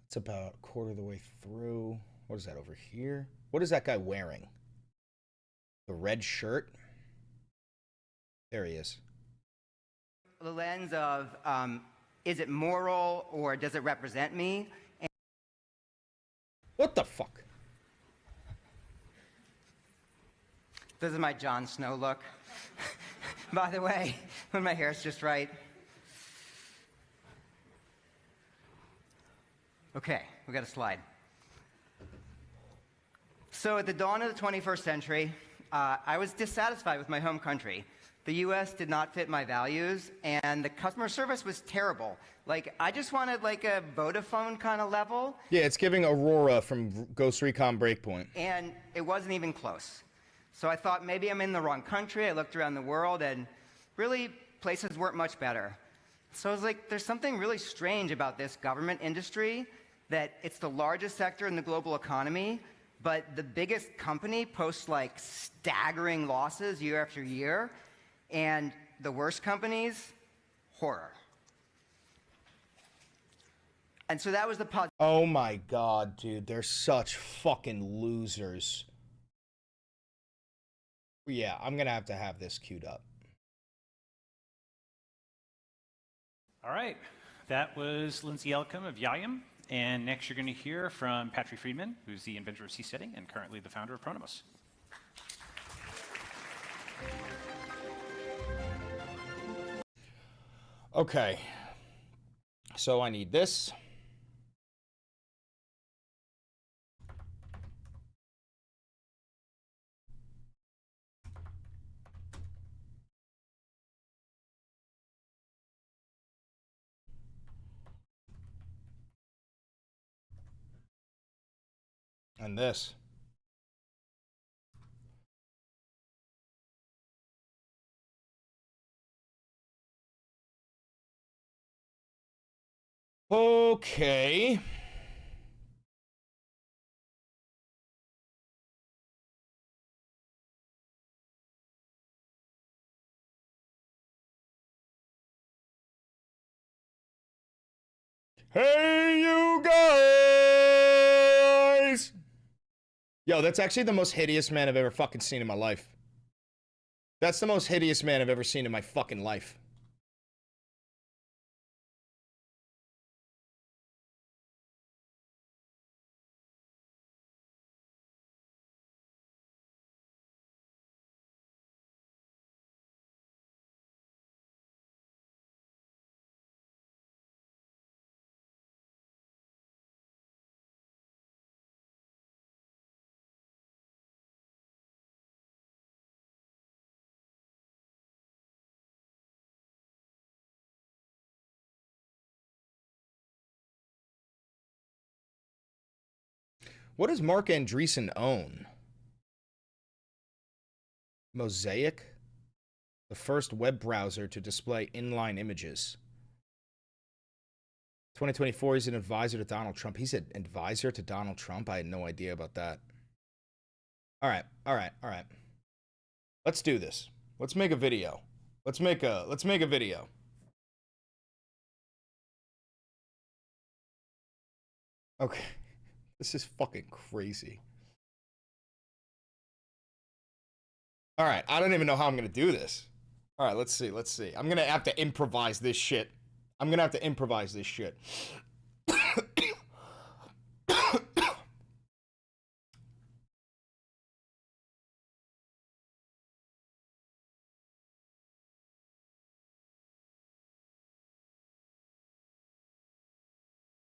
It's about a quarter of the way through. What is that over here? What is that guy wearing? The red shirt? There he is. The lens of, is it moral or does it represent me? And what the fuck? This is my Jon Snow look. By the way, when my hair's just right. Okay, we got a slide. So at the dawn of the 21st century, I was dissatisfied with my home country. The US did not fit my values, and the customer service was terrible. Like, I just wanted like a Vodafone kind of level. Yeah, it's giving Aurora from Ghost Recon Breakpoint. And it wasn't even close. So I thought maybe I'm in the wrong country. I looked around the world, and really, places weren't much better. So I was like, there's something really strange about this government industry, that it's the largest sector in the global economy, but the biggest company posts like staggering losses year after year, and the worst companies, horror. And so that was the oh my god, dude, they're such fucking losers. Yeah, I'm gonna have to have this queued up. All right, that was Lindsay Elcom of Yayam. And next you're going to hear from Patrick Friedman, who's the inventor of Seasteading and currently the founder of Pronomos. Okay, so I need this. And this. Okay. Hey, you guys! Yo, that's actually the most hideous man I've ever fucking seen in my life. That's the most hideous man I've ever seen in my fucking life. What does Mark Andreessen own? Mosaic? The first web browser to display inline images. 2024, he's an advisor to Donald Trump. He's an advisor to Donald Trump? I had no idea about that. All right. Let's do this. Let's make a video. Let's make a video. Okay. This is fucking crazy. All right, I don't even know how I'm gonna do this. All right, let's see. I'm gonna have to improvise this shit.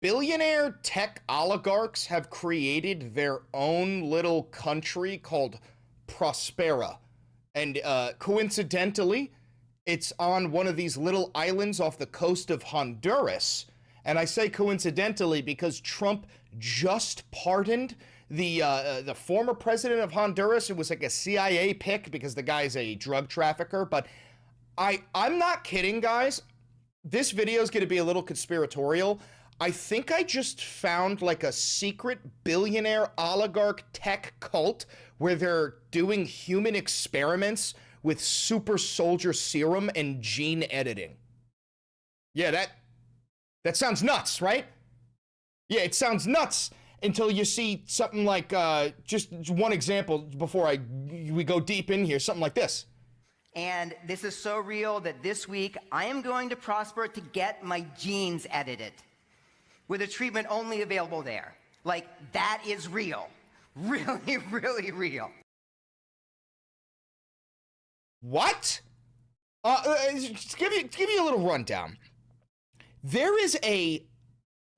Billionaire tech oligarchs have created their own little country called Prospera. And coincidentally, it's on one of these little islands off the coast of Honduras. And I say coincidentally because Trump just pardoned the former president of Honduras. It was like a CIA pick because the guy's a drug trafficker. But I'm not kidding, guys. This video is going to be a little conspiratorial. I think I just found like a secret billionaire oligarch tech cult where they're doing human experiments with super soldier serum and gene editing. Yeah, that sounds nuts, right? Yeah, it sounds nuts until you see something like, just one example before we go deep in here, something like this. And this is so real that this week I am going to Prosper to get my genes edited with a treatment only available there. Like, that is real. Really, really real. What? To give you a little rundown. There is a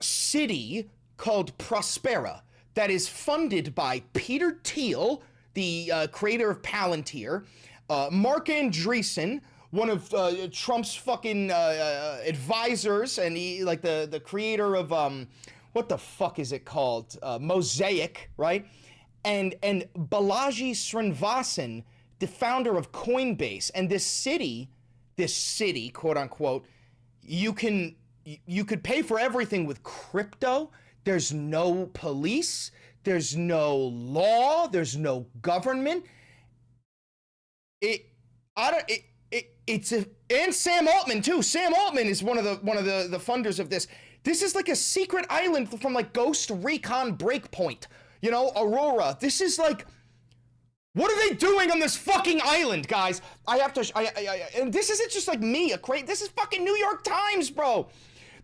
city called Prospera that is funded by Peter Thiel, the creator of Palantir, Mark Andreessen, one of Trump's fucking advisors, and he, like the creator of what the fuck is it called? Mosaic, right? And Balaji Srinivasan, the founder of Coinbase. And this city, quote unquote, you could pay for everything with crypto. There's no police, there's no law, there's no government. And Sam Altman too. Sam Altman is one of the funders of this. This is like a secret island from like Ghost Recon Breakpoint. You know, Aurora. This is like, what are they doing on this fucking island, guys? And this isn't just like me, this is fucking New York Times, bro.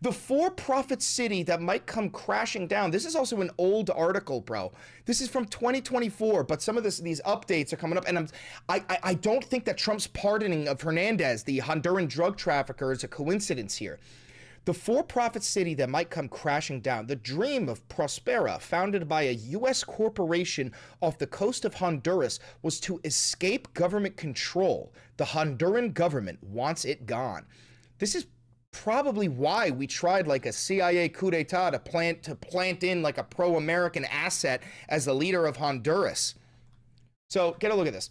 The for-profit city that might come crashing down. This is also an old article, bro. This is from 2024, but some of these updates are coming up, and I don't think that Trump's pardoning of Hernandez, the Honduran drug trafficker, is a coincidence here. The for-profit city that might come crashing down. The dream of Prospera, founded by a U.S. corporation off the coast of Honduras, was to escape government control. The Honduran government wants it gone. This is probably why we tried like a CIA coup d'etat to plant in like a pro-American asset as the leader of Honduras. So get a look at this.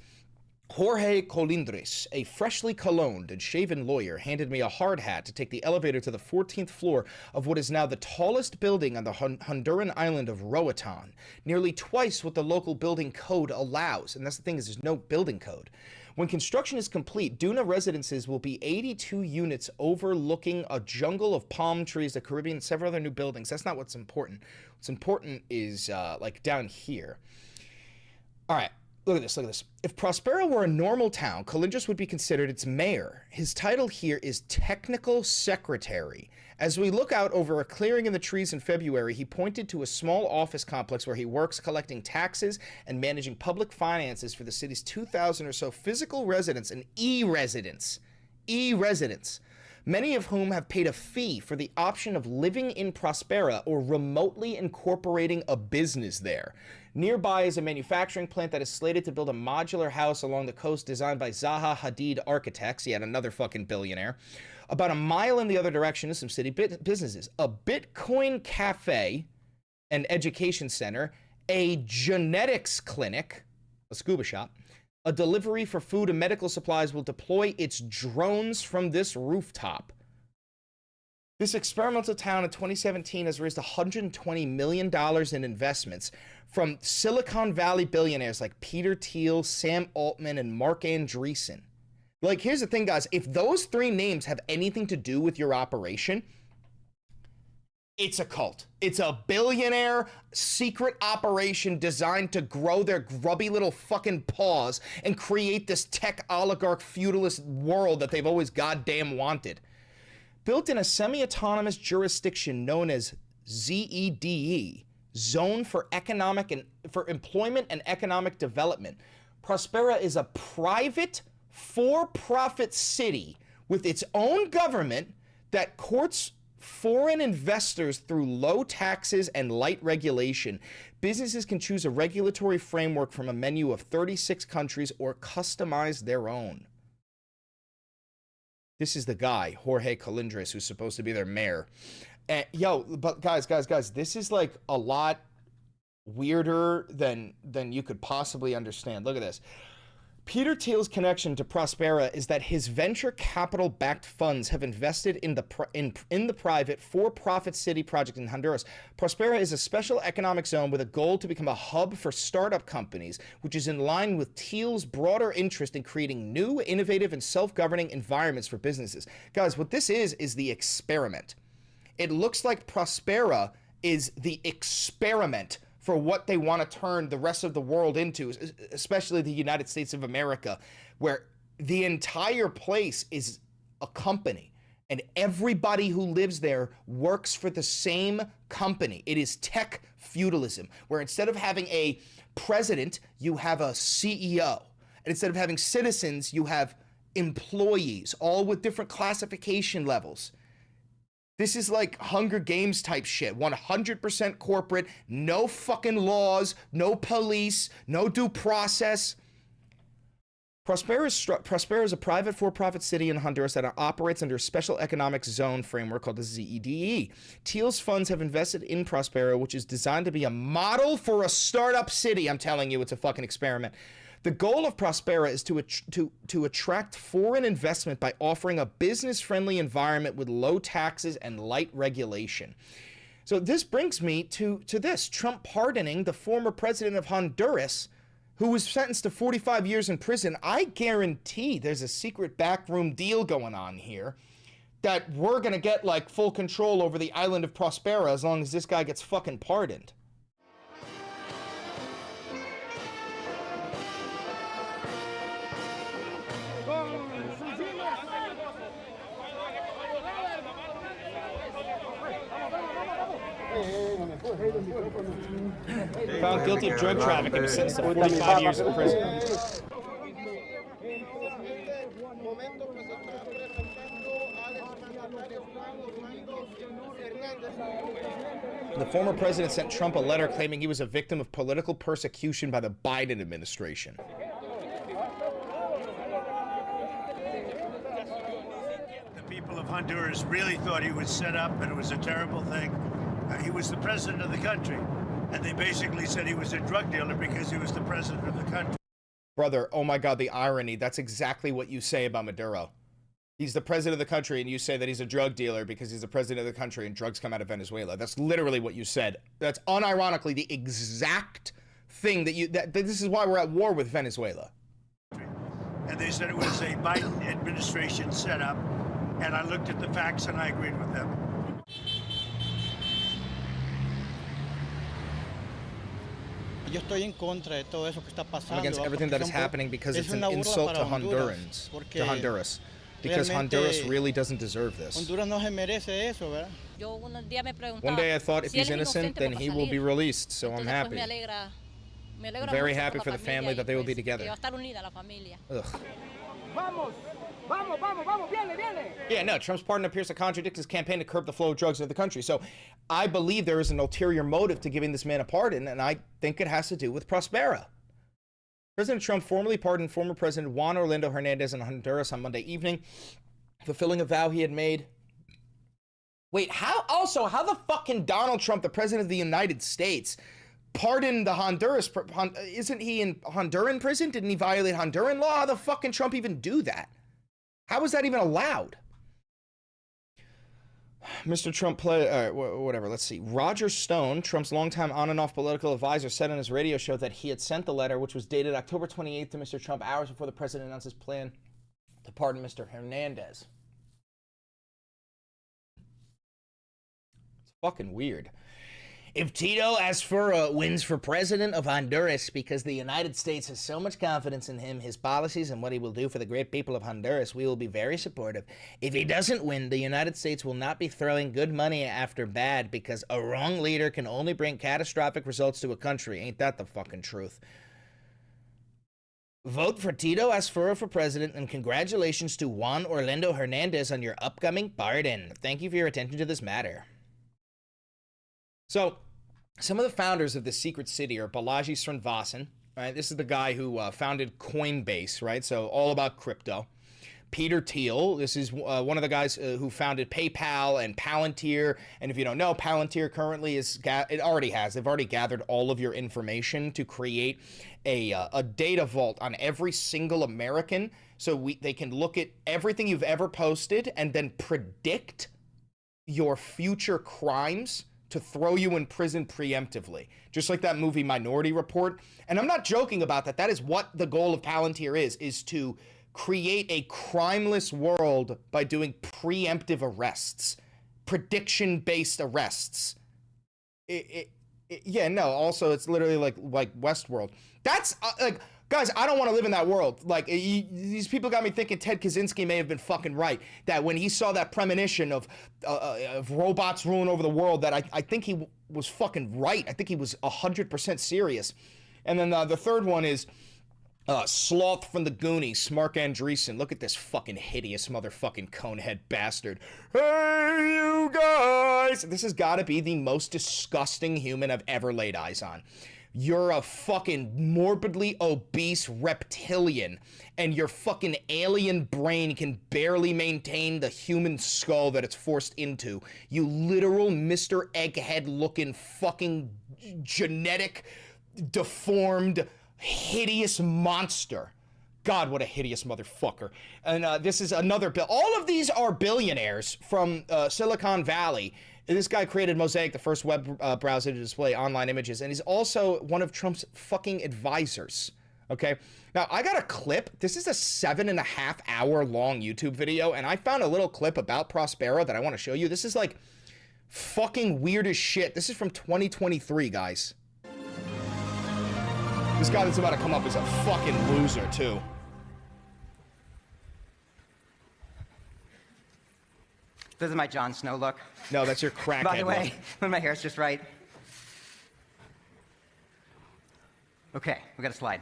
Jorge Colindres, a freshly cologned and shaven lawyer, handed me a hard hat to take the elevator to the 14th floor of what is now the tallest building on the Honduran island of Roatan, nearly twice what the local building code allows. And that's the thing, is there's no building code. When construction is complete, Duna Residences will be 82 units overlooking a jungle of palm trees, the Caribbean, and several other new buildings. That's not what's important. What's important is like down here. All right. Look at this, look at this. If Prospera were a normal town, Colindres would be considered its mayor. His title here is Technical Secretary. As we look out over a clearing in the trees in February, he pointed to a small office complex where he works collecting taxes and managing public finances for the city's 2,000 or so physical residents and e-residents, many of whom have paid a fee for the option of living in Prospera or remotely incorporating a business there. Nearby is a manufacturing plant that is slated to build a modular house along the coast designed by Zaha Hadid Architects, yet another fucking billionaire. About a mile in the other direction is some city businesses. A Bitcoin cafe, an education center, a genetics clinic, a scuba shop, a delivery for food and medical supplies will deploy its drones from this rooftop. This experimental town in 2017 has raised $120 million in investments from Silicon Valley billionaires like Peter Thiel, Sam Altman, and Mark Andreessen. Like, here's the thing, guys. If those three names have anything to do with your operation, it's a cult. It's a billionaire secret operation designed to grow their grubby little fucking paws and create this tech oligarch feudalist world that they've always goddamn wanted. Built in a semi-autonomous jurisdiction known as ZEDE, Zone for Employment and Economic Development, Prospera is a private, for-profit city with its own government that courts foreign investors through low taxes and light regulation. Businesses can choose a regulatory framework from a menu of 36 countries or customize their own. This is the guy, Jorge Colindres, who's supposed to be their mayor. And but guys, this is like a lot weirder than you could possibly understand. Look at this. Peter Thiel's connection to Prospera is that his venture capital-backed funds have invested in the private for-profit city project in Honduras. Prospera is a special economic zone with a goal to become a hub for startup companies, which is in line with Thiel's broader interest in creating new, innovative, and self-governing environments for businesses. Guys, what this is the experiment. It looks like Prospera is the experiment for what they want to turn the rest of the world into, especially the United States of America, where the entire place is a company and everybody who lives there works for the same company. It is tech feudalism, where instead of having a president, you have a CEO. And instead of having citizens, you have employees, all with different classification levels. This is like Hunger Games type shit. 100% corporate, no fucking laws, no police, no due process. Prospera is a private for-profit city in Honduras that operates under a special economic zone framework called the ZEDE. Thiel's funds have invested in Prospera, which is designed to be a model for a startup city. I'm telling you, it's a fucking experiment. The goal of Prospera is to attract foreign investment by offering a business-friendly environment with low taxes and light regulation. So this brings me to this. Trump pardoning the former president of Honduras, who was sentenced to 45 years in prison. I guarantee there's a secret backroom deal going on here that we're going to get like full control over the island of Prospera as long as this guy gets fucking pardoned. Found guilty of drug trafficking, was sentenced to 45 years in prison. The former president sent Trump a letter claiming he was a victim of political persecution by the Biden administration. The people of Honduras really thought he was set up and it was a terrible thing. He was the president of the country, and they basically said he was a drug dealer because he was the president of the country. Brother, oh my God, the irony. That's exactly what you say about Maduro. He's the president of the country, and you say that he's a drug dealer because he's the president of the country and drugs come out of Venezuela. That's literally what you said. That's unironically the exact thing that this is why we're at war with Venezuela. And they said it was a Biden administration setup, and I looked at the facts and I agreed with them. I'm against everything that is happening because it's an insult to Hondurans, because Honduras really doesn't deserve this. One day I thought if he's innocent, then he will be released, so I'm happy. Very happy for the family that they will be together. Ugh. Yeah, no, Trump's pardon appears to contradict his campaign to curb the flow of drugs into the country. So I believe there is an ulterior motive to giving this man a pardon, and I think it has to do with Prospera. President Trump formally pardoned former President Juan Orlando Hernandez in Honduras on Monday evening, fulfilling a vow he had made. Wait, how the fuck can Donald Trump, the president of the United States, pardon the Honduras? Isn't he in Honduran prison? Didn't he violate Honduran law? How the fuck can Trump even do that? How is that even allowed? Mr. Trump whatever, let's see. Roger Stone, Trump's longtime on and off political advisor, said on his radio show that he had sent the letter, which was dated October 28th, to Mr. Trump hours before the president announced his plan to pardon Mr. Hernandez. It's fucking weird. If Tito Asfura wins for president of Honduras because the United States has so much confidence in him, his policies, and what he will do for the great people of Honduras, we will be very supportive. If he doesn't win, the United States will not be throwing good money after bad because a wrong leader can only bring catastrophic results to a country. Ain't that the fucking truth? Vote for Tito Asfura for president, and congratulations to Juan Orlando Hernandez on your upcoming pardon. Thank you for your attention to this matter. So, some of the founders of the secret city are Balaji Srinivasan, right? This is the guy who founded Coinbase, right? So, all about crypto. Peter Thiel. This is one of the guys who founded PayPal and Palantir. And if you don't know, Palantir currently they've already gathered all of your information to create a data vault on every single American. So they can look at everything you've ever posted and then predict your future crimes to throw you in prison preemptively, just like that movie Minority Report. And I'm not joking about that. That is what the goal of Palantir is to create a crimeless world by doing preemptive arrests, prediction-based arrests. Yeah, no, also it's literally like Westworld. That's like, guys, I don't want to live in that world. Like, these people got me thinking Ted Kaczynski may have been fucking right. That when he saw that premonition of robots ruling over the world, that I think he was fucking right. I think he was 100% serious. And then the third one is Sloth from the Goonies, Mark Andreessen. Look at this fucking hideous motherfucking conehead bastard. Hey, you guys! This has got to be the most disgusting human I've ever laid eyes on. You're a fucking morbidly obese reptilian, and your fucking alien brain can barely maintain the human skull that it's forced into. You literal Mr. Egghead looking fucking genetic, deformed, hideous monster. God, what a hideous motherfucker. And this is another bill. All of these are billionaires from Silicon Valley. This guy created Mosaic, the first web browser to display online images, and he's also one of Trump's fucking advisors. Okay? Now, I got a clip. This is a 7.5 hour long YouTube video, and I found a little clip about Prospero that I want to show you. This is like fucking weird as shit. This is from 2023, guys. This guy that's about to come up is a fucking loser, too. This is my Jon Snow look. No, that's your crackhead By the way, look. when my hair's just right. Okay, we got a slide.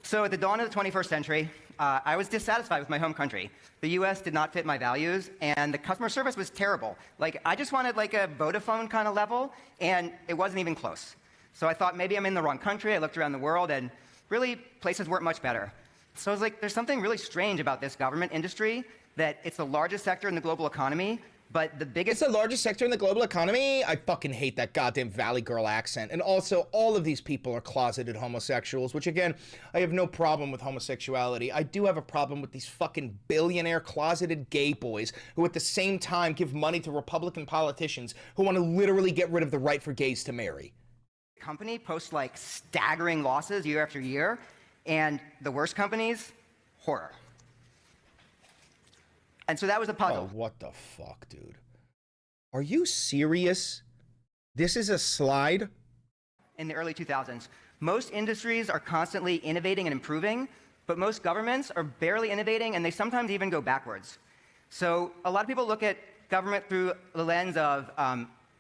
So at the dawn of the 21st century, I was dissatisfied with my home country. The US did not fit my values, and the customer service was terrible. Like, I just wanted like a Vodafone kind of level, and it wasn't even close. So I thought maybe I'm in the wrong country. I looked around the world, and really, places weren't much better. So I was like, there's something really strange about this government industry, that it's the largest sector in the global economy, but the biggest— It's the largest sector in the global economy? I fucking hate that goddamn Valley Girl accent. And also, all of these people are closeted homosexuals, which again, I have no problem with homosexuality. I do have a problem with these fucking billionaire closeted gay boys who at the same time give money to Republican politicians who want to literally get rid of the right for gays to marry. Company posts like staggering losses year after year, and the worst companies, horror. And so that was a puzzle. Oh, what the fuck, dude? Are you serious? This is a slide? In the early 2000s, most industries are constantly innovating and improving, but most governments are barely innovating, and they sometimes even go backwards. So a lot of people look at government through the lens of,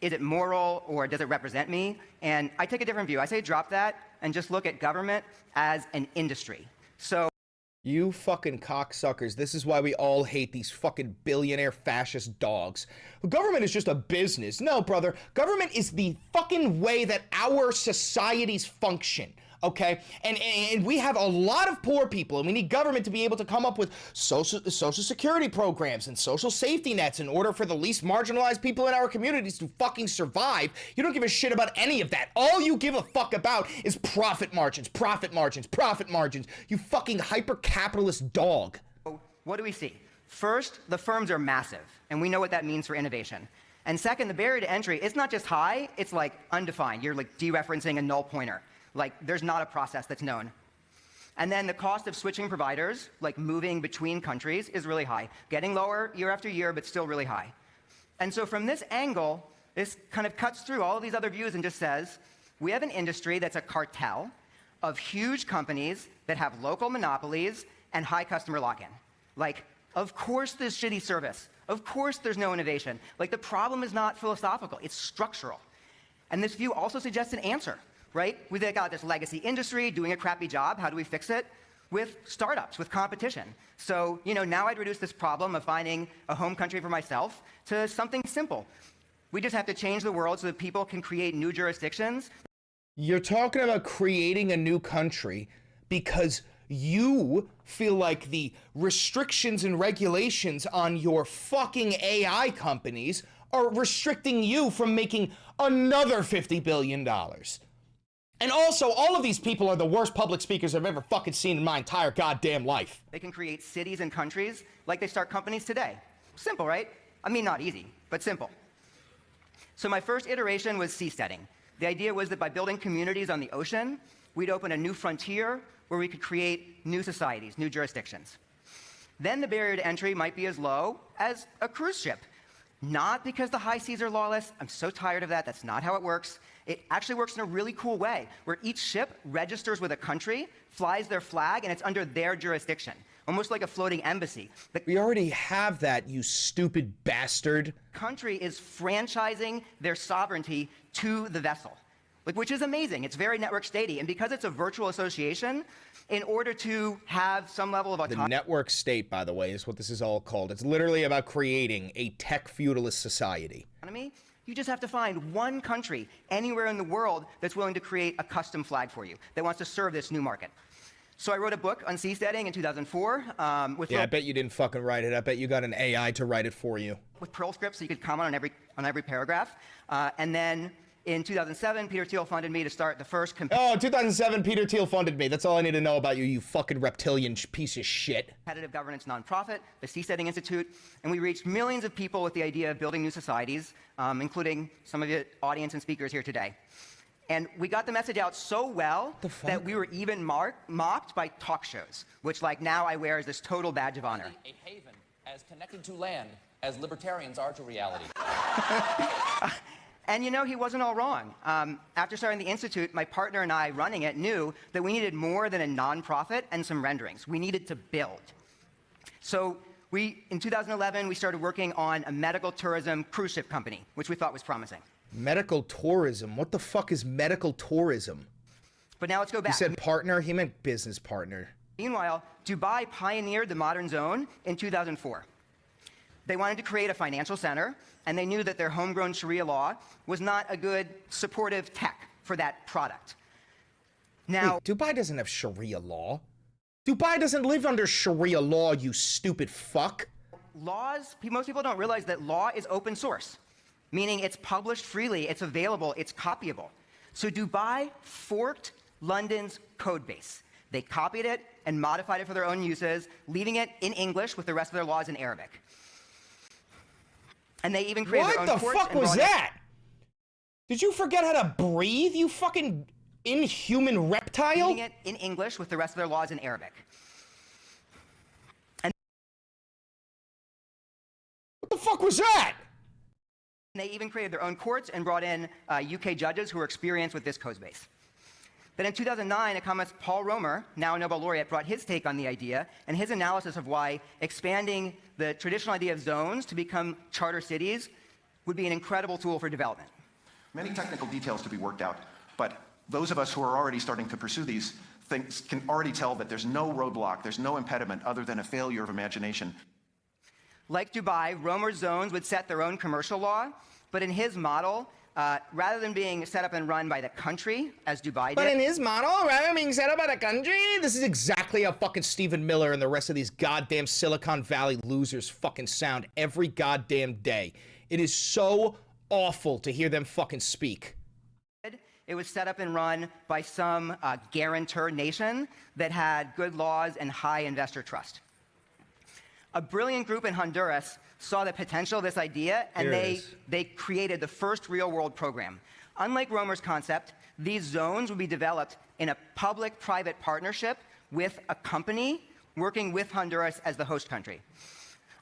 is it moral or does it represent me? And I take a different view. I say drop that and just look at government as an industry. So you fucking cocksuckers. This is why we all hate these fucking billionaire fascist dogs. Government is just a business. No, brother. Government is the fucking way that our societies function. Okay? And we have a lot of poor people, and we need government to be able to come up with social security programs and social safety nets in order for the least marginalized people in our communities to fucking survive. You don't give a shit about any of that. All you give a fuck about is profit margins, profit margins, profit margins. You fucking hyper-capitalist dog. What do we see? First, the firms are massive, and we know what that means for innovation. And second, the barrier to entry, it's not just high, it's like undefined. You're like dereferencing a null pointer. Like, there's not a process that's known. And then the cost of switching providers, like moving between countries, is really high. Getting lower year after year, but still really high. And so from this angle, this kind of cuts through all of these other views and just says, we have an industry that's a cartel of huge companies that have local monopolies and high customer lock-in. Like, of course there's shitty service. Of course there's no innovation. Like, the problem is not philosophical, it's structural. And this view also suggests an answer. Right? We've got this legacy industry doing a crappy job. How do we fix it? With startups, with competition. So, now I'd reduce this problem of finding a home country for myself to something simple. We just have to change the world so that people can create new jurisdictions. You're talking about creating a new country because you feel like the restrictions and regulations on your fucking AI companies are restricting you from making another $50 billion. And also, all of these people are the worst public speakers I've ever fucking seen in my entire goddamn life. They can create cities and countries like they start companies today. Simple, right? I mean, not easy, but simple. So my first iteration was seasteading. The idea was that by building communities on the ocean, we'd open a new frontier where we could create new societies, new jurisdictions. Then the barrier to entry might be as low as a cruise ship. Not because the high seas are lawless. I'm so tired of that. That's not how it works. It actually works in a really cool way, where each ship registers with a country, flies their flag, and it's under their jurisdiction, almost like a floating embassy. The We already have that, you stupid bastard. country is franchising their sovereignty to the vessel, which is amazing. It's very network statey. And because it's a virtual association, in order to have some level of The autonomy, network state, by the way, is what this is all called. It's literally about creating a tech feudalist society. you just have to find one country anywhere in the world that's willing to create a custom flag for you, that wants to serve this new market. So I wrote a book on seasteading in 2004 with Yeah, I bet you didn't fucking write it. I bet you got an AI to write it for you. with Perl scripts, so you could comment on every paragraph. And then in 2007, Peter Thiel funded me to start the first. Oh, 2007, Peter Thiel funded me. That's all I need to know about you, you fucking reptilian piece of shit. Competitive governance nonprofit, the Seasteading Institute, and we reached millions of people with the idea of building new societies, including some of the audience and speakers here today. And we got the message out so well that we were even mocked by talk shows, which like now I wear as this total badge of honor. A haven as connected to land as libertarians are to reality. And you know, he wasn't all wrong. After starting the Institute, my partner and I running it knew that we needed more than a nonprofit and some renderings. We needed to build. So in 2011, we started working on a medical tourism cruise ship company, which we thought was promising. Medical tourism? What the fuck is medical tourism? But now let's go back. You said partner? He meant business partner. Meanwhile, Dubai pioneered the modern zone in 2004. They wanted to create a financial center, and they knew that their homegrown Sharia law was not a good supportive tech for that product. Now, wait, Dubai doesn't have Sharia law. Dubai doesn't live under Sharia law, you stupid fuck. Most people don't realize that law is open source, meaning it's published freely, it's available, it's copyable. So Dubai forked London's code base. They copied it and modified it for their own uses, leaving it in English with the rest of their laws in Arabic. And they even created their own courts. What the fuck was that? Did you forget how to breathe, you fucking inhuman reptile? Leaving it in English with the rest of their laws in Arabic. And what the fuck was that? They even created their own courts and brought in UK judges who were experienced with this code base. Then in 2009, economist Paul Romer, now a Nobel laureate, brought his take on the idea and his analysis of why expanding the traditional idea of zones to become charter cities would be an incredible tool for development. Many technical details to be worked out, but those of us who are already starting to pursue these things can already tell that there's no roadblock, there's no impediment other than a failure of imagination. Like Dubai, Romer's zones would set their own commercial law, but in his model, rather than being set up and run by the country, as Dubai did. But in his model, rather than being set up by the country, this is exactly how fucking Stephen Miller and the rest of these goddamn Silicon Valley losers fucking sound every goddamn day. It is so awful to hear them fucking speak. It was set up and run by some guarantor nation that had good laws and high investor trust. A brilliant group in Honduras saw the potential of this idea, and they created the first real-world program. Unlike Romer's concept, these zones would be developed in a public-private partnership with a company working with Honduras as the host country.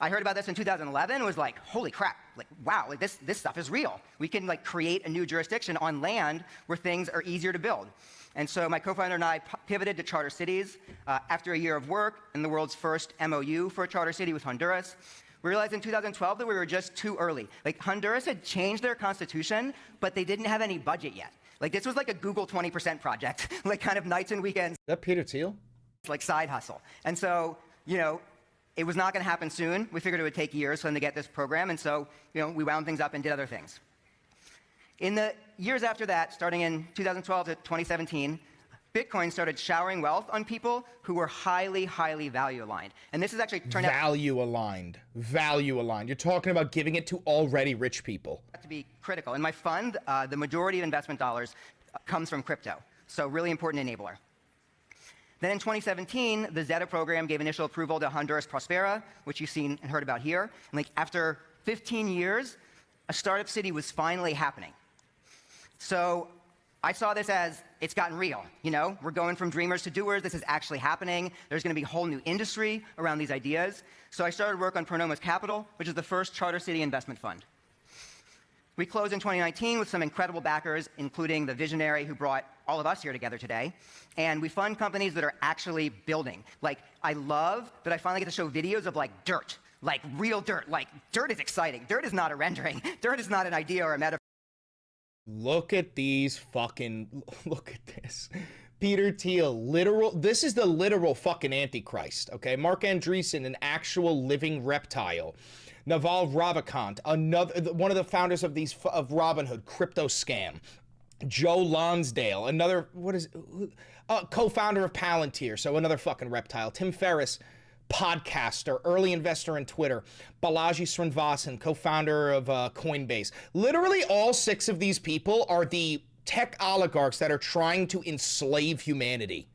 I heard about this in 2011 and was like, holy crap, like, wow, like this stuff is real. We can like create a new jurisdiction on land where things are easier to build. And so my co-founder and I pivoted to charter cities after a year of work and the world's first MOU for a charter city with Honduras. We realized in 2012 that we were just too early. Like Honduras had changed their constitution, but they didn't have any budget yet. Like this was like a Google 20% project, like kind of nights and weekends. Is that Peter Thiel? Like side hustle. And so, you know, it was not going to happen soon. We figured it would take years for them to get this program, and so, you know, we wound things up and did other things. In the years after that, starting in 2012 to 2017, Bitcoin started showering wealth on people who were highly, highly value aligned. And this has actually turned Value aligned. Value aligned. You're talking about giving it to already rich people. to be critical. In my fund, the majority of investment dollars comes from crypto. So really important enabler. Then in 2017, the Zeta program gave initial approval to Honduras Prospera, which you've seen and heard about here. And like after 15 years, a startup city was finally happening. So I saw this as it's gotten real. You know, we're going from dreamers to doers. This is actually happening. There's going to be a whole new industry around these ideas. So I started work on Pronomos Capital, which is the first charter city investment fund. We closed in 2019 with some incredible backers, including the visionary who brought all of us here together today. And we fund companies that are actually building. Like, I love that I finally get to show videos of like dirt, like real dirt. Like, dirt is exciting. Dirt is not a rendering. Dirt is not an idea or a metaphor. Look at these fucking, look at this. Peter Thiel, literal, this is the literal fucking Antichrist, okay? Mark Andreessen, an actual living reptile. Naval Ravikant, one of the founders of Robinhood, crypto scam. Joe Lonsdale, another, co-founder of Palantir, so another fucking reptile. Tim Ferriss, podcaster, early investor in Twitter. Balaji Srinivasan, co-founder of Coinbase. Literally all 6 of these people are the tech oligarchs that are trying to enslave humanity.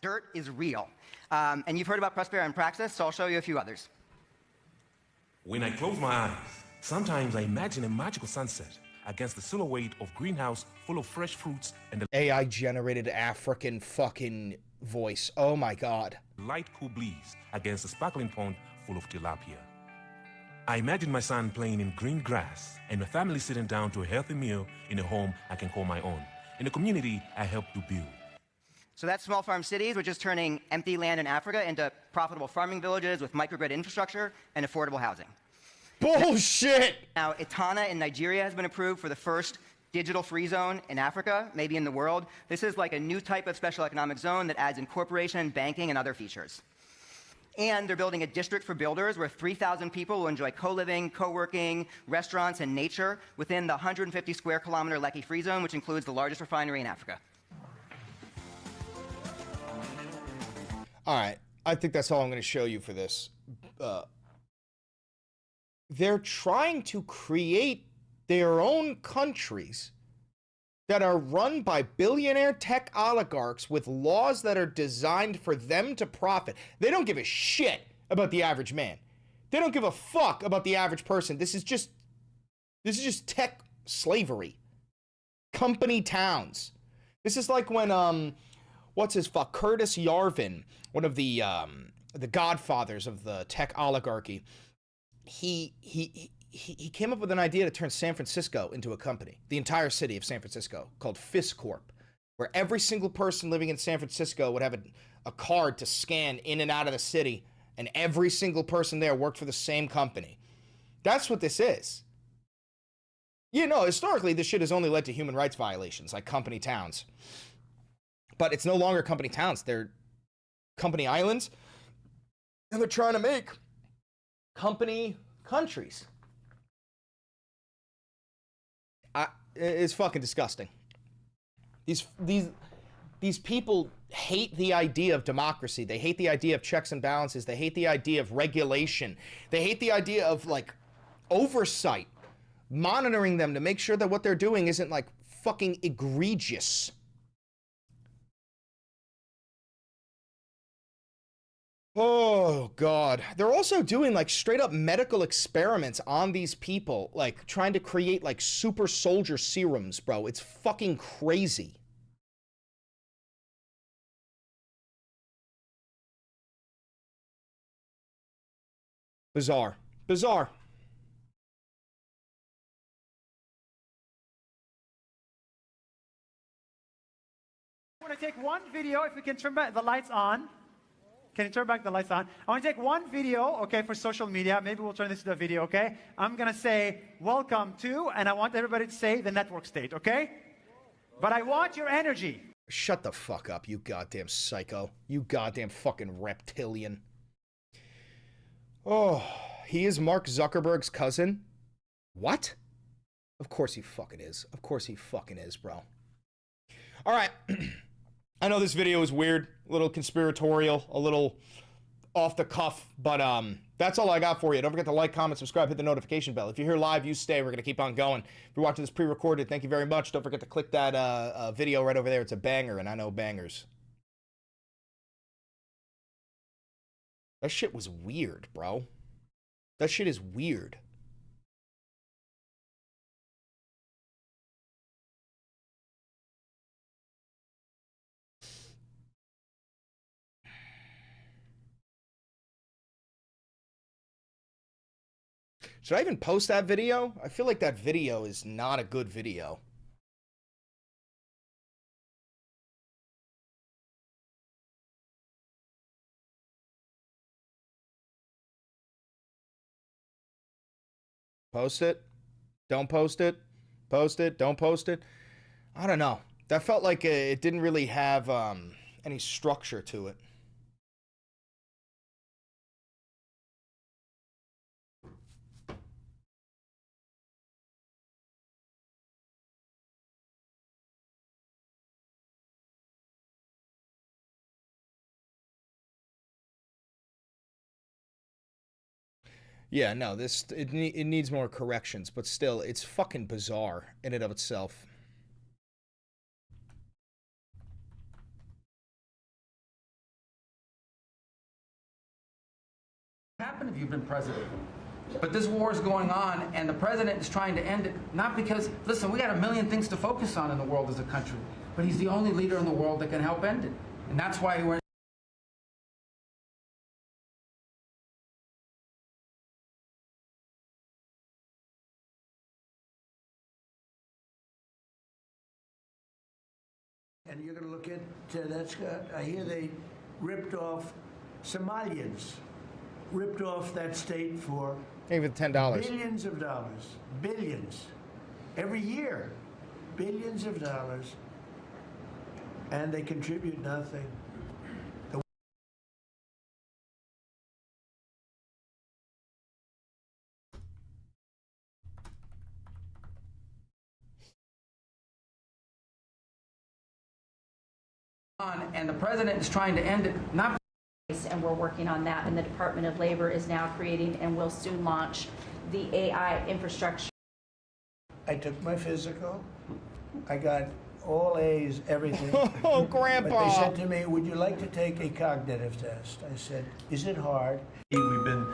Dirt is real. And you've heard about Prospera and Praxis, so I'll show you a few others. When I close my eyes, sometimes I imagine a magical sunset against the silhouette of greenhouse full of fresh fruits and the AI-generated African fucking voice. Oh my God. light cool breeze against a sparkling pond full of tilapia. I imagine my son playing in green grass and my family sitting down to a healthy meal in a home I can call my own, in a community I help to build. So that's Small Farm Cities, which is turning empty land in Africa into profitable farming villages with microgrid infrastructure and affordable housing. Bullshit! Now, Etana in Nigeria has been approved for the first digital free zone in Africa, maybe in the world. This is like a new type of special economic zone that adds incorporation, banking, and other features. And they're building a district for builders where 3,000 people will enjoy co-living, co-working, restaurants, and nature within the 150 square kilometer Lekki Free Zone, which includes the largest refinery in Africa. All right, I think that's all I'm going to show you for this. They're trying to create their own countries that are run by billionaire tech oligarchs with laws that are designed for them to profit. They don't give a shit about the average man. They don't give a fuck about the average person. This is just tech slavery. Company towns. This is like when what's his fuck, Curtis Yarvin, one of the godfathers of the tech oligarchy, he came up with an idea to turn San Francisco into a company, the entire city of San Francisco, called FisCorp, where every single person living in San Francisco would have a card to scan in and out of the city, and every single person there worked for the same company. That's what this is. You know, historically, this shit has only led to human rights violations, like company towns. But it's no longer company towns. They're company islands, and they're trying to make company countries. It's fucking disgusting. These people hate the idea of democracy. They hate the idea of checks and balances. They hate the idea of regulation. They hate the idea of like oversight, monitoring them to make sure that what they're doing isn't like fucking egregious. Oh, God. They're also doing, like, straight-up medical experiments on these people, like, trying to create, like, super soldier serums, bro. It's fucking crazy. Bizarre. Bizarre. I want to take one video, if we can turn back the lights on. Can you turn back the lights on? I want to take one video, okay, for social media. Maybe we'll turn this into a video, okay? I'm going to say, welcome to, and I want everybody to say the network state, okay? But I want your energy. Shut the fuck up, you goddamn psycho. You goddamn fucking reptilian. Oh, he is Mark Zuckerberg's cousin? What? Of course he fucking is. Of course he fucking is, bro. All right. I know this video is weird, a little conspiratorial, a little off the cuff, but that's all I got for you. Don't forget to like, comment, subscribe, hit the notification bell. If you're here live, you stay. We're going to keep on going. If you're watching this pre-recorded, thank you very much. Don't forget to click that video right over there. It's a banger, and I know bangers. That shit was weird, bro. That shit is weird. Should I even post that video? I feel like that video is not a good video. Post it? Don't post it? Post it? Don't post it? I don't know. That felt like it didn't really have any structure to it. Yeah, no, it needs more corrections, but still, it's fucking bizarre in and of itself. What happened if you've been president? But this war is going on, and the president is trying to end it, not because, listen, we got a million things to focus on in the world as a country, but he's the only leader in the world that can help end it. And that's why we're And you're going to look at that's. I hear they ripped off Somalians, ripped off that state for even $10. Billions of dollars, billions, every year, billions of dollars, and they contribute nothing. And the president is trying to end it, not. And we're working on that, and the Department of Labor is now creating and will soon launch the AI infrastructure. I took my physical. I got all A's, everything. Oh, Grandpa. But they said to me, would you like to take a cognitive test? I said, is it hard? We've been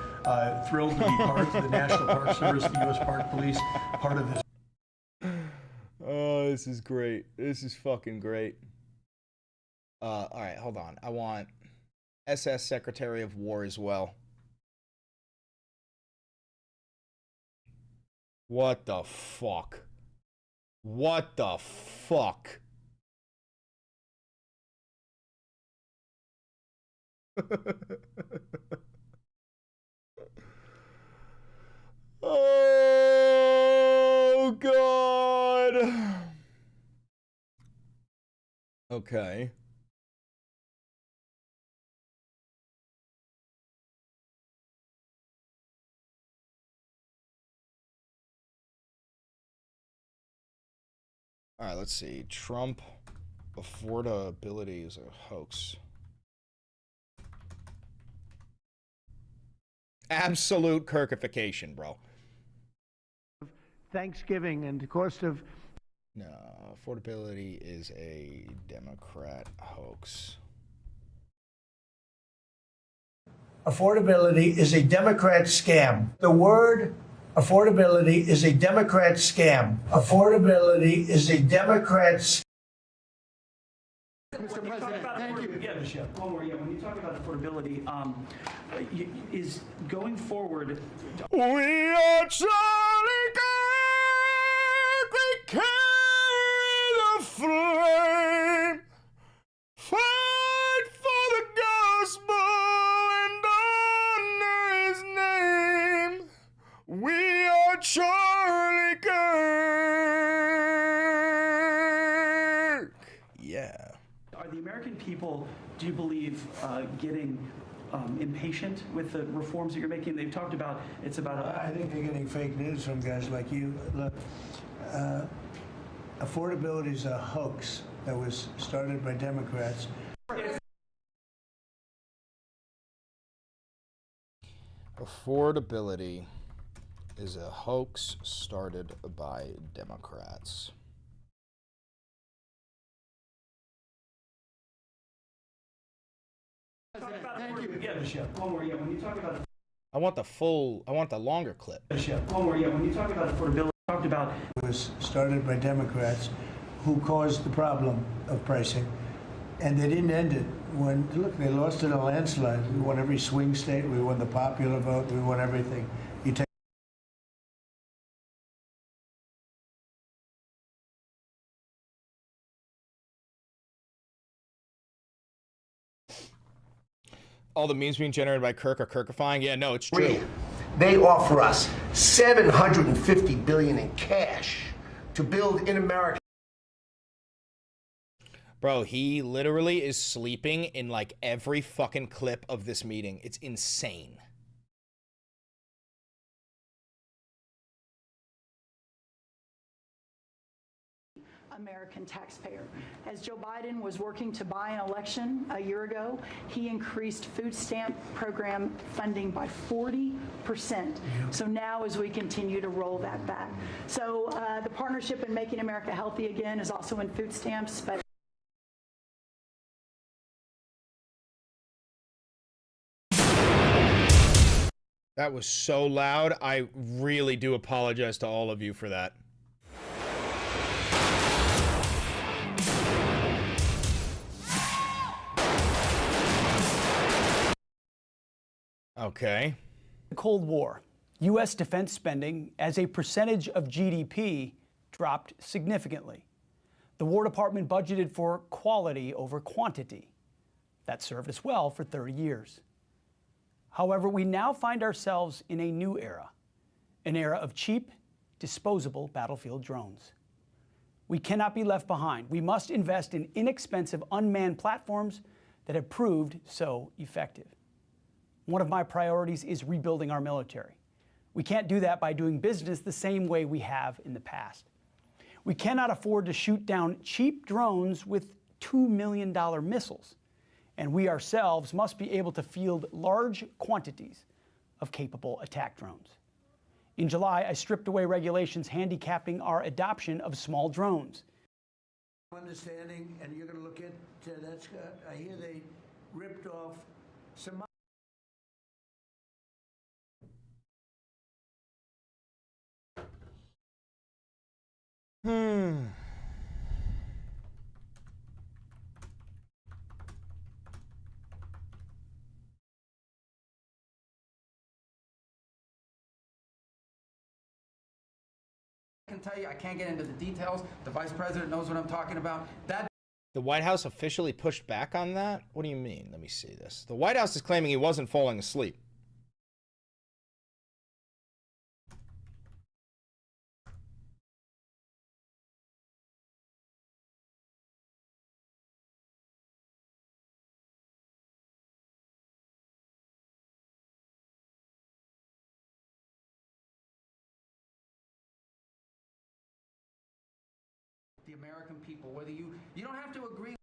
thrilled to be part of the National Park Service, the U.S. Park Police, part of this. Oh, this is great. This is fucking great. All right, hold on. I want SS Secretary of War as well. What the fuck? What the fuck? Oh, God. Okay. All right, let's see. Trump affordability is a hoax. Absolute Kirkification, bro. Thanksgiving and the cost of... No, affordability is a Democrat hoax. Affordability is a Democrat scam. The word affordability is a Democrat scam. Affordability is a Democrat scam. Mr. President, thank you. Yeah, Michelle. One more. Yeah, when you talk about affordability, is going forward. We are Charlie Kirk. We carry the flame. Fight for the gospel and honor his name. We are Charlie Kirk. Yeah. Are the American people, do you believe, getting impatient with the reforms that you're making? They've talked about it's about. I think they're getting fake news from guys like you. Look, affordability is a hoax. that was started by Democrats. Affordability is a hoax started by Democrats. Thank you. Yeah, Michelle. One more. Yeah, when you talk about I want the longer clip. Michelle. One more. Yeah, when you talk about affordability, talked about It was started by Democrats who caused the problem of pricing, and they didn't end it. When, look, they lost in a landslide. We won every swing state. We won the popular vote. We won everything. You take All the memes being generated by Kirk are Kirkifying. Yeah, no, it's true. They offer us $750 billion in cash to build in America. Bro, he literally is sleeping in like every fucking clip of this meeting. It's insane. American taxpayer. As Joe Biden was working to buy an election a year ago, he increased food stamp program funding by 40%. So now as we continue to roll that back. So the partnership in Making America Healthy Again is also in food stamps, but That was so loud. I really do apologize to all of you for that. Okay. The Cold War, U.S. defense spending as a percentage of GDP dropped significantly. The War Department budgeted for quality over quantity. That served us well for 30 years. However, we now find ourselves in a new era, an era of cheap, disposable battlefield drones. We cannot be left behind. We must invest in inexpensive unmanned platforms that have proved so effective. One of my priorities is rebuilding our military. We can't do that by doing business the same way we have in the past. We cannot afford to shoot down cheap drones with $2 million missiles, and we ourselves must be able to field large quantities of capable attack drones. In July, I stripped away regulations handicapping our adoption of small drones. understanding, and you're going to look at that, Scott. I hear they ripped off some. I can tell you, I can't get into the details. The vice president knows what I'm talking about. The White House officially pushed back on that? What do you mean? Let me see this. The White House is claiming he wasn't falling asleep. The American people, whether you don't have to agree.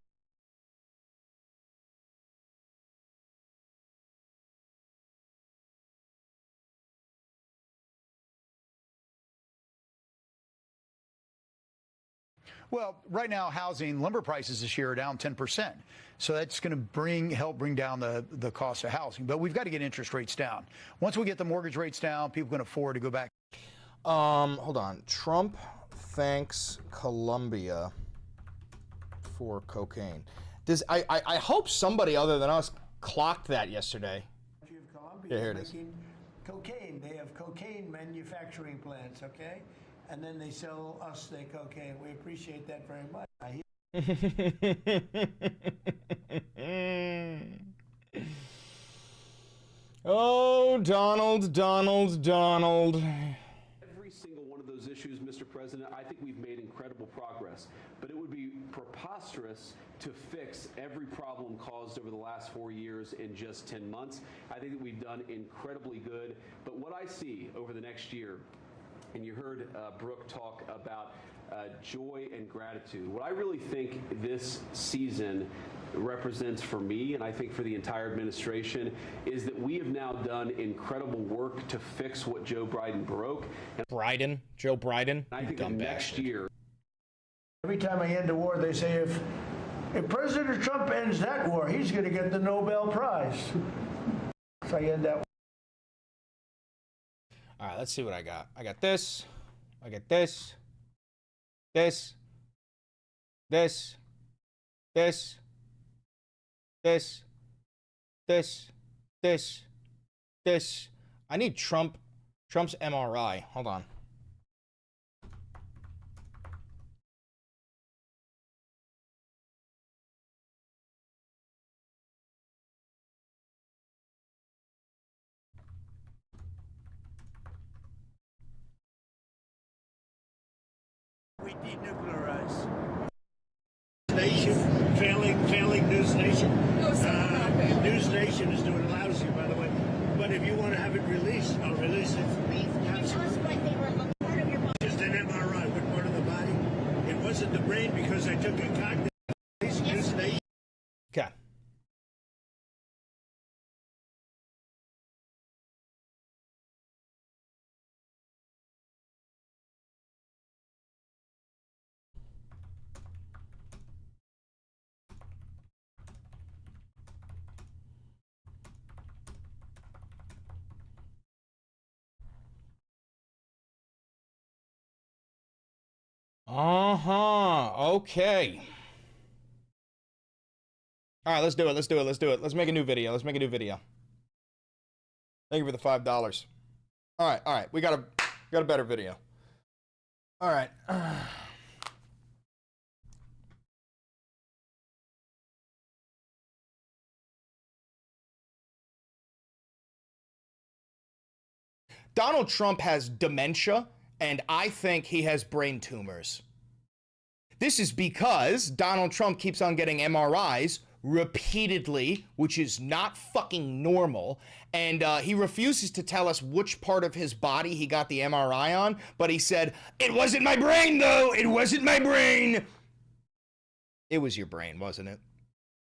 Well, right now, housing, lumber prices this year are down 10%. So that's going to help bring down the cost of housing. But we've got to get interest rates down. Once we get the mortgage rates down, people can afford to go back. Hold on. Trump thanks Colombia for cocaine. I hope somebody other than us clocked that yesterday. Yeah, here it is. Cocaine. They have cocaine manufacturing plants, okay? And then they sell us their cocaine. We appreciate that very much. Oh, Donald. Every single one of those issues, Mr. President, I think we've made incredible progress. But it would be preposterous to fix every problem caused over the last 4 years in just 10 months. I think that we've done incredibly good. But what I see over the next year, and you heard Brooke talk about joy and gratitude. What I really think this season represents for me, and I think for the entire administration, is that we have now done incredible work to fix what Joe Biden broke. And Joe Biden. I think that next year. Every time I end a war, they say if President Trump ends that war, he's going to get the Nobel Prize. So I end that war. All right, let's see what I got. I got this. I got this. This. This. This. This. This. This. This. I need Trump's MRI. Hold on. We denuclearize. Nation, failing News Nation. News Nation is doing lousy, by the way. But if you want to have it released, I'll release it. Just an MRI. What part of the body? It wasn't the brain because I took a cognitive. News Nation. Okay. Okay. All right, let's do it. Let's do it. Let's do it. Let's make a new video. Let's make a new video. Thank you for the $5. All right. All right. We got a better video. All right. Donald Trump has dementia, and I think he has brain tumors. This is because Donald Trump keeps on getting MRIs repeatedly, which is not fucking normal, and he refuses to tell us which part of his body he got the MRI on, but he said, "It wasn't my brain, though! It wasn't my brain!" It was your brain, wasn't it?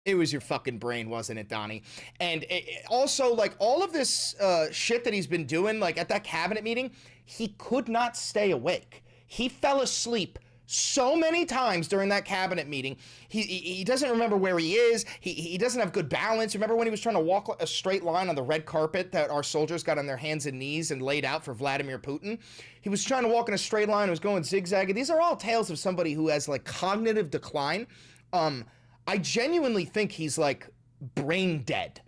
It was your fucking brain, wasn't it, Donnie? And also, like, all of this shit that he's been doing, like, at that cabinet meeting, he could not stay awake. He fell asleep so many times during that cabinet meeting. He doesn't remember where he is. He doesn't have good balance. Remember when he was trying to walk a straight line on the red carpet that our soldiers got on their hands and knees and laid out for Vladimir Putin? He was trying to walk in a straight line. It was going zigzagging. These are all tales of somebody who has, like, cognitive decline. I genuinely think he's, like, brain dead.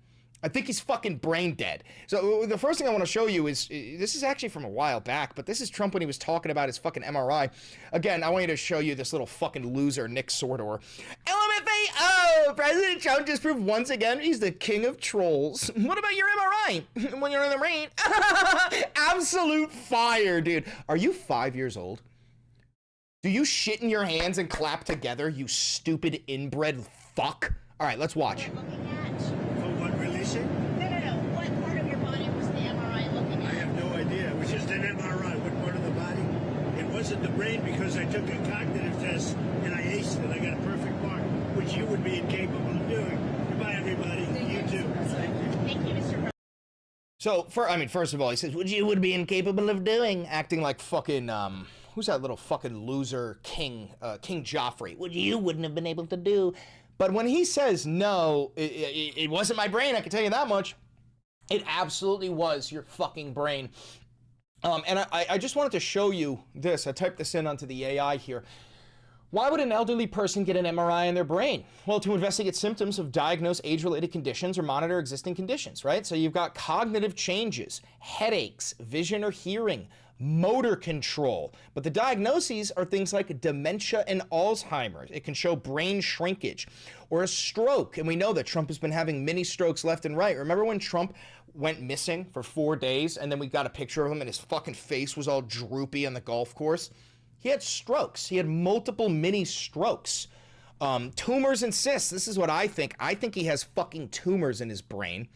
I think he's fucking brain dead. So the first thing I want to show you is, this is actually from a while back, but this is Trump when he was talking about his fucking MRI. Again, I want you to show you this little fucking loser, Nick Sordor. LMFAO! President Trump just proved once again he's the king of trolls. What about your MRI? When you're in the rain? Absolute fire, dude. Are you 5 years old? Do you shit in your hands and clap together, you stupid inbred fuck? All right, let's watch. What part of your body was the MRI looking at? I have no idea. It was just an MRI. What part of the body? It wasn't the brain because I took a cognitive test and I aced it. I got a perfect mark, which you would be incapable of doing. Goodbye, everybody. You too. Thank you, Mr. President. So, first of all, he says, which you would be incapable of doing, acting like fucking, who's that little fucking loser King Joffrey, which you wouldn't have been able to do. But when he says, no, it wasn't my brain, I can tell you that much. It absolutely was your fucking brain. And I just wanted to show you this. I typed this in onto the AI here. Why would an elderly person get an MRI in their brain? Well, to investigate symptoms of diagnosed age-related conditions or monitor existing conditions, right? So you've got cognitive changes, headaches, vision or hearing, motor control. But the diagnoses are things like dementia and Alzheimer's. It can show brain shrinkage or a stroke. And we know that Trump has been having mini strokes left and right. Remember when Trump went missing for 4 days and then we got a picture of him and his fucking face was all droopy on the golf course? He had strokes. He had multiple mini strokes. Tumors and cysts. This is what I think. I think he has fucking tumors in his brain.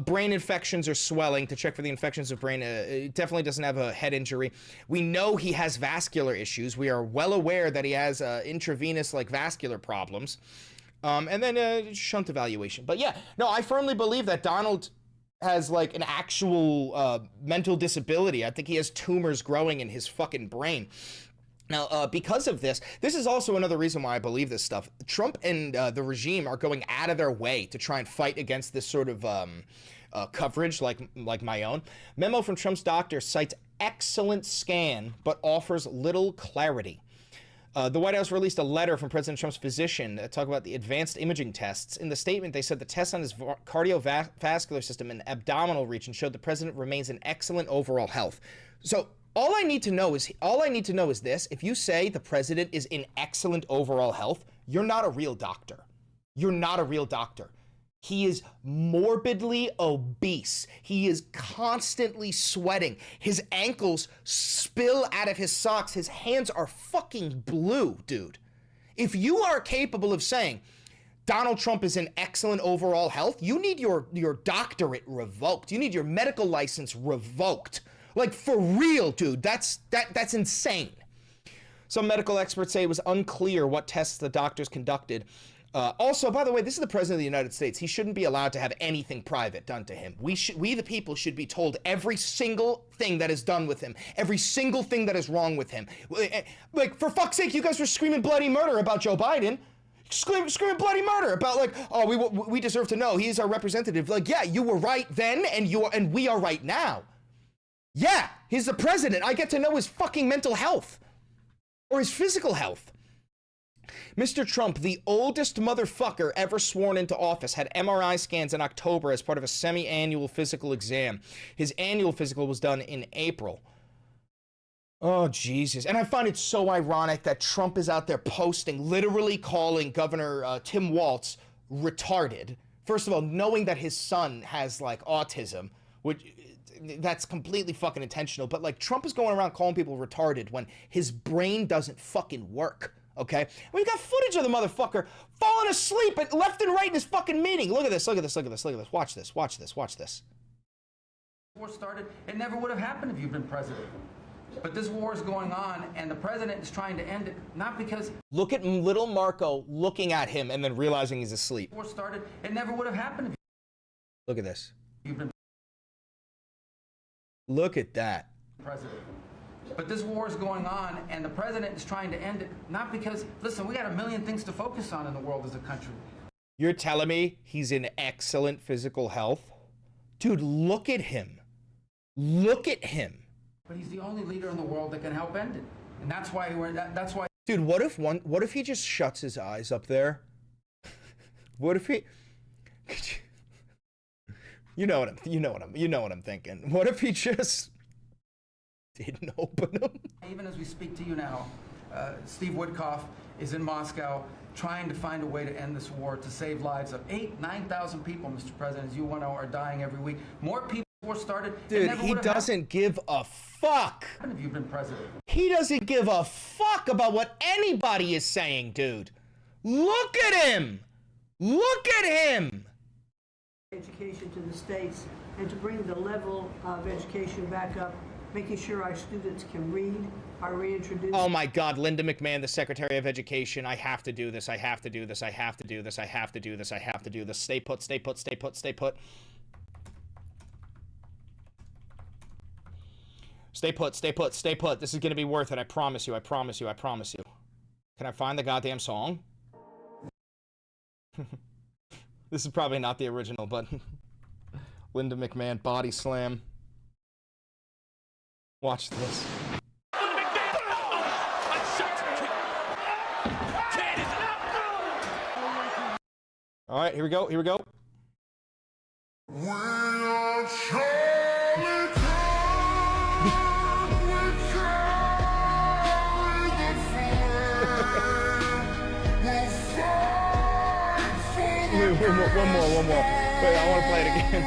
Brain infections or swelling, to check for the infections of brain. It definitely doesn't have a head injury. We know he has vascular issues. We are well aware that he has intravenous like vascular problems. And then shunt evaluation. But yeah, no, I firmly believe that Donald has like an actual mental disability. I think he has tumors growing in his fucking brain. Now, because of this is also another reason why I believe this stuff. Trump and the regime are going out of their way to try and fight against this sort of coverage like my own. Memo from Trump's doctor cites excellent scan, but offers little clarity. The White House released a letter from President Trump's physician talking about the advanced imaging tests. In the statement, they said the tests on his cardiovascular system and abdominal region showed the president remains in excellent overall health. So all I need to know is this: if you say the president is in excellent overall health, you're not a real doctor. You're not a real doctor. He is morbidly obese. He is constantly sweating. His ankles spill out of his socks. His hands are fucking blue, dude. If you are capable of saying Donald Trump is in excellent overall health, you need your doctorate revoked. You need your medical license revoked. Like, for real, dude. That's insane. Some medical experts say it was unclear what tests the doctors conducted. Also, by the way, this is the president of the United States. He shouldn't be allowed to have anything private done to him. We the people should be told every single thing that is done with him, every single thing that is wrong with him. Like, for fuck's sake, you guys were screaming bloody murder about Joe Biden. Screaming bloody murder about, like, oh, we deserve to know. He's our representative. Like, yeah, you were right then, and we are right now. Yeah, he's the president. I get to know his fucking mental health or his physical health. Mr. Trump, the oldest motherfucker ever sworn into office, had MRI scans in October as part of a semi-annual physical exam. His annual physical was done in April. Oh, Jesus. And I find it so ironic that Trump is out there posting, literally calling Governor Tim Walz retarded. First of all, knowing that his son has, like, autism, which that's completely fucking intentional. But, like, Trump is going around calling people retarded when his brain doesn't fucking work. Okay? We've got footage of the motherfucker falling asleep at left and right in his fucking meeting. Look at this, look at this, look at this, look at this. Watch this, watch this, watch this. War started, it never would have happened if you'd been president. But this war is going on, and the president is trying to end it, not because... Look at little Marco looking at him and then realizing he's asleep. War started, it never would have happened if Look at this. you'd been Look at that. president. But this war is going on, and the president is trying to end it, not because, listen, we got a million things to focus on in the world as a country. You're telling me he's in excellent physical health? Dude, look at him. Look at him. But he's the only leader in the world that can help end it. And that's why that's why... Dude, what if he just shuts his eyes up there? What if he... You know what I'm thinking. What if he just didn't open them? Even as we speak to you now, Steve Witkoff is in Moscow trying to find a way to end this war, to save lives of 9,000 people, Mr. President, as you want to know, are dying every week. More people war started. Dude, he doesn't give a fuck. How have you been president? He doesn't give a fuck about what anybody is saying, dude. Look at him. Look at him. Education to the states and to bring the level of education back up, making sure our students can read, are reintroduced. Oh my God, Linda McMahon, the Secretary of Education. I have to do this. I have to do this. I have to do this. I have to do this. I have to do this. Stay put, stay put, stay put, stay put. Stay put, stay put, stay put. This is going to be worth it. I promise you. I promise you. I promise you. Can I find the goddamn song? This is probably not the original, but Linda McMahon, Body Slam. Watch this. All right, here we go. Here we go. One more. Wait, I want to play it again.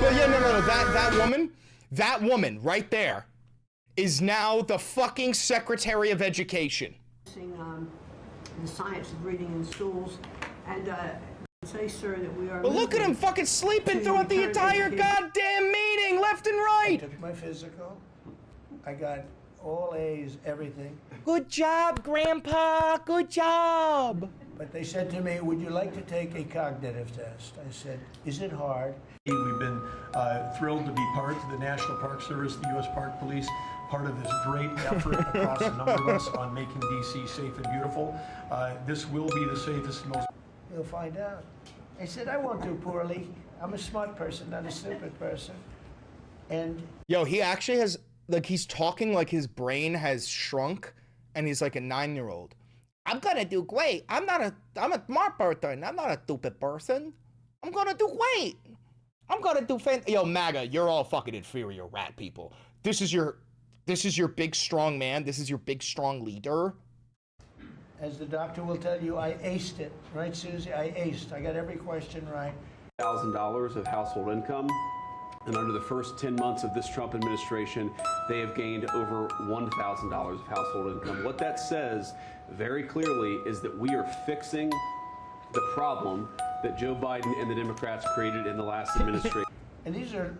But yeah, no. That woman right there is now the fucking Secretary of Education. The science of reading in schools, and say, sir, that we are. But look at him fucking sleeping throughout the entire goddamn meeting, left and right. I took my physical. I got all A's, everything. Good job, Grandpa. Good job. But they said to me, would you like to take a cognitive test? I said, is it hard? We've been thrilled to be part of the National Park Service, the U.S. Park Police, part of this great effort across a number of us on making D.C. safe and beautiful. This will be the safest and most... You'll find out. I said, I won't do poorly. I'm a smart person, not a stupid person. And... Yo, he actually has, like, he's talking like his brain has shrunk, and he's like a 9-year-old. I'm gonna do great. I'm a smart person. I'm not a stupid person. I'm gonna do great. I'm gonna do Yo, MAGA, you're all fucking inferior rat people. This is your big strong man. This is your big strong leader. As the doctor will tell you, I aced it. Right, Susie? I aced. I got every question right. $1,000 of household income. And under the first 10 months of this Trump administration, they have gained over $1,000 of household income. What that says very clearly is that we are fixing the problem that Joe Biden and the Democrats created in the last administration. And these are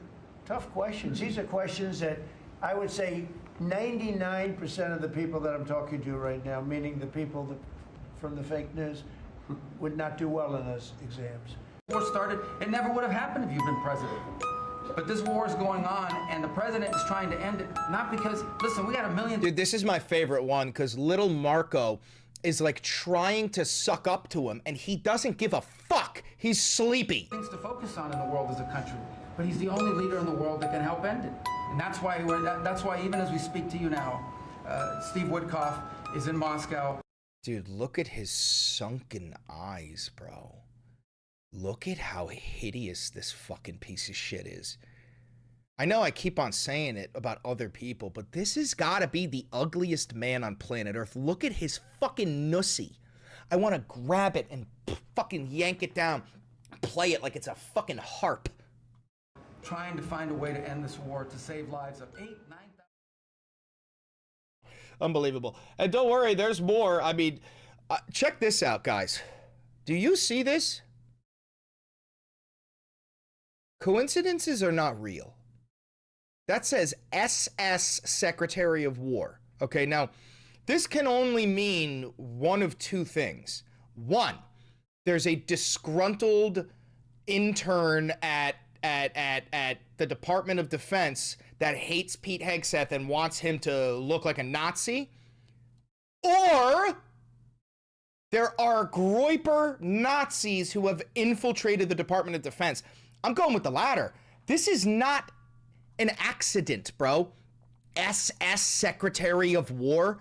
tough questions. These are questions that I would say 99% of the people that I'm talking to right now, meaning the people that, from the fake news, would not do well in those exams. War started, it never would have happened if you'd been president. But this war is going on, and the president is trying to end it, not because, listen, we got a million... Dude, this is my favorite one, because little Marco is like trying to suck up to him, and he doesn't give a fuck. He's sleepy. Things to focus on in the world as a country, but he's the only leader in the world that can help end it. And that's why even as we speak to you now, Steve Woodcock is in Moscow. Dude, look at his sunken eyes, bro. Look at how hideous this fucking piece of shit is. I know I keep on saying it about other people, but this has got to be the ugliest man on planet Earth. Look at his fucking nussy. I want to grab it and fucking yank it down, play it like it's a fucking harp. Trying to find a way to end this war to save lives of 8,000, 9,000. Unbelievable. And don't worry, there's more. I mean, check this out, guys. Do you see this? Coincidences are not real. That says SS Secretary of War. Okay, now, this can only mean one of two things. One, there's a disgruntled intern at the Department of Defense that hates Pete Hegseth and wants him to look like a Nazi. Or there are Groyper Nazis who have infiltrated the Department of Defense. I'm going with the latter. This is not an accident, bro. SS Secretary of War.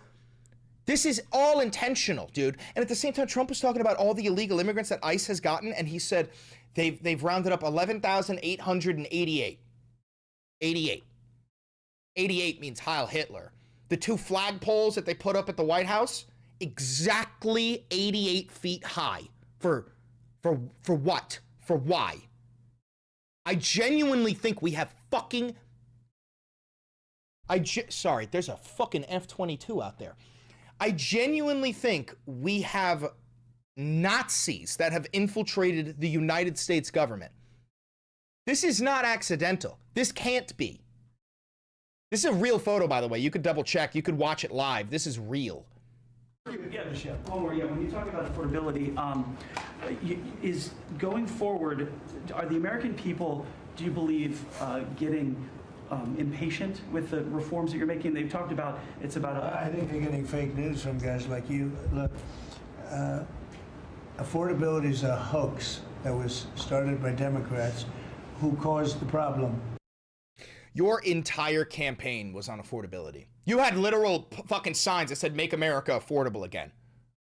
This is all intentional, dude. And at the same time, Trump was talking about all the illegal immigrants that ICE has gotten, and he said they've rounded up 11,888. 88 means Heil Hitler. The 2 flagpoles that they put up at the White House, exactly 88 feet high. For what? For why? I genuinely think we have fucking... Sorry, there's a fucking F-22 out there. I genuinely think we have Nazis that have infiltrated the United States government. This is not accidental. This can't be. This is a real photo, by the way. You could double check. You could watch it live. This is real. Yeah, one more. Yeah, when you talk about affordability, is going forward, are the American people, do you believe, getting impatient with the reforms that you're making? They've talked about it's about. I think they're getting fake news from guys like you. Look, affordability is a hoax that was started by Democrats who caused the problem. Your entire campaign was on affordability. You had literal fucking signs that said, make America affordable again.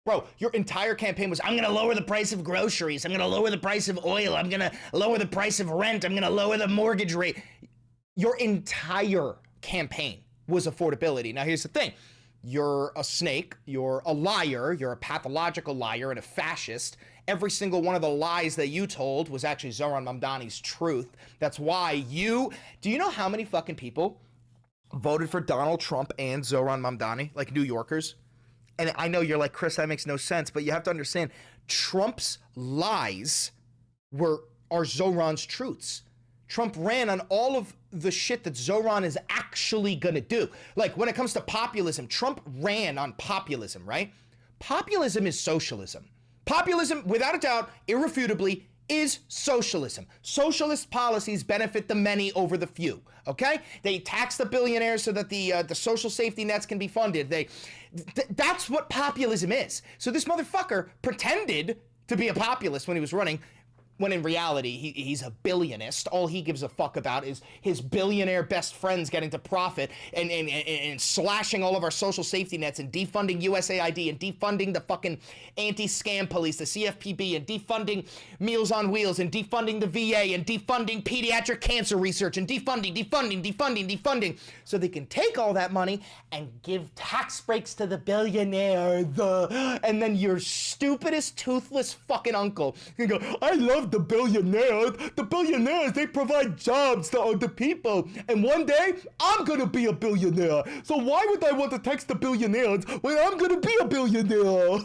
Bro, your entire campaign was, I'm going to lower the price of groceries. I'm going to lower the price of oil. I'm going to lower the price of rent. I'm going to lower the mortgage rate. Your entire campaign was affordability. Now, here's the thing. You're a snake. You're a liar. You're a pathological liar and a fascist. Every single one of the lies that you told was actually Zohran Mamdani's truth. That's why do you know how many fucking people voted for Donald Trump and Zohran Mamdani, like New Yorkers. And I know you're like, Chris, that makes no sense, but you have to understand, Trump's lies are Zohran's truths. Trump ran on all of the shit that Zohran is actually gonna do. Like when it comes to populism, Trump ran on populism, right? Populism is socialism. Populism, without a doubt, irrefutably, is socialism. Socialist policies benefit the many over the few, okay? They tax the billionaires so that the social safety nets can be funded. That's what populism is. So this motherfucker pretended to be a populist when he was running, when in reality, he's a billionist. All he gives a fuck about is his billionaire best friends getting to profit and slashing all of our social safety nets and defunding USAID and defunding the fucking anti-scam police, the CFPB, and defunding Meals on Wheels and defunding the VA and defunding pediatric cancer research and defunding, so they can take all that money and give tax breaks to the billionaires. And then your stupidest, toothless fucking uncle can go, I love the billionaires. The billionaires, they provide jobs to the people. And one day, I'm gonna be a billionaire. So why would I want to tax the billionaires when I'm gonna be a billionaire?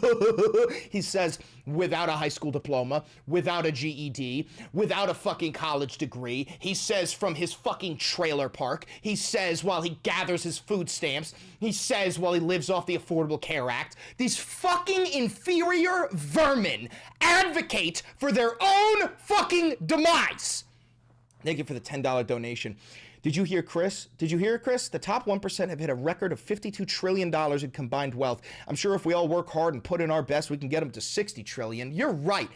He says, without a high school diploma, without a GED, without a fucking college degree. He says from his fucking trailer park. He says while he gathers his food stamps. He says while he lives off the Affordable Care Act. These fucking inferior vermin advocate for their own fucking demise. Thank you for the $10 donation. Did you hear, Chris? Did you hear it, Chris? The top 1% have hit a record of $52 trillion in combined wealth. I'm sure if we all work hard and put in our best, we can get them to $60 trillion. You're right.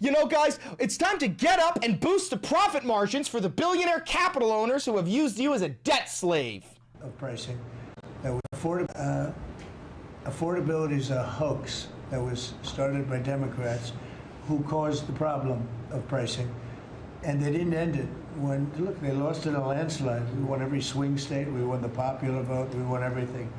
You know, guys, it's time to get up and boost the profit margins for the billionaire capital owners who have used you as a debt slave. Of pricing. That affordability is a hoax that was started by Democrats who caused the problem of pricing. And they didn't end it. Look, they lost in a landslide. We won every swing state. We won the popular vote. We won everything.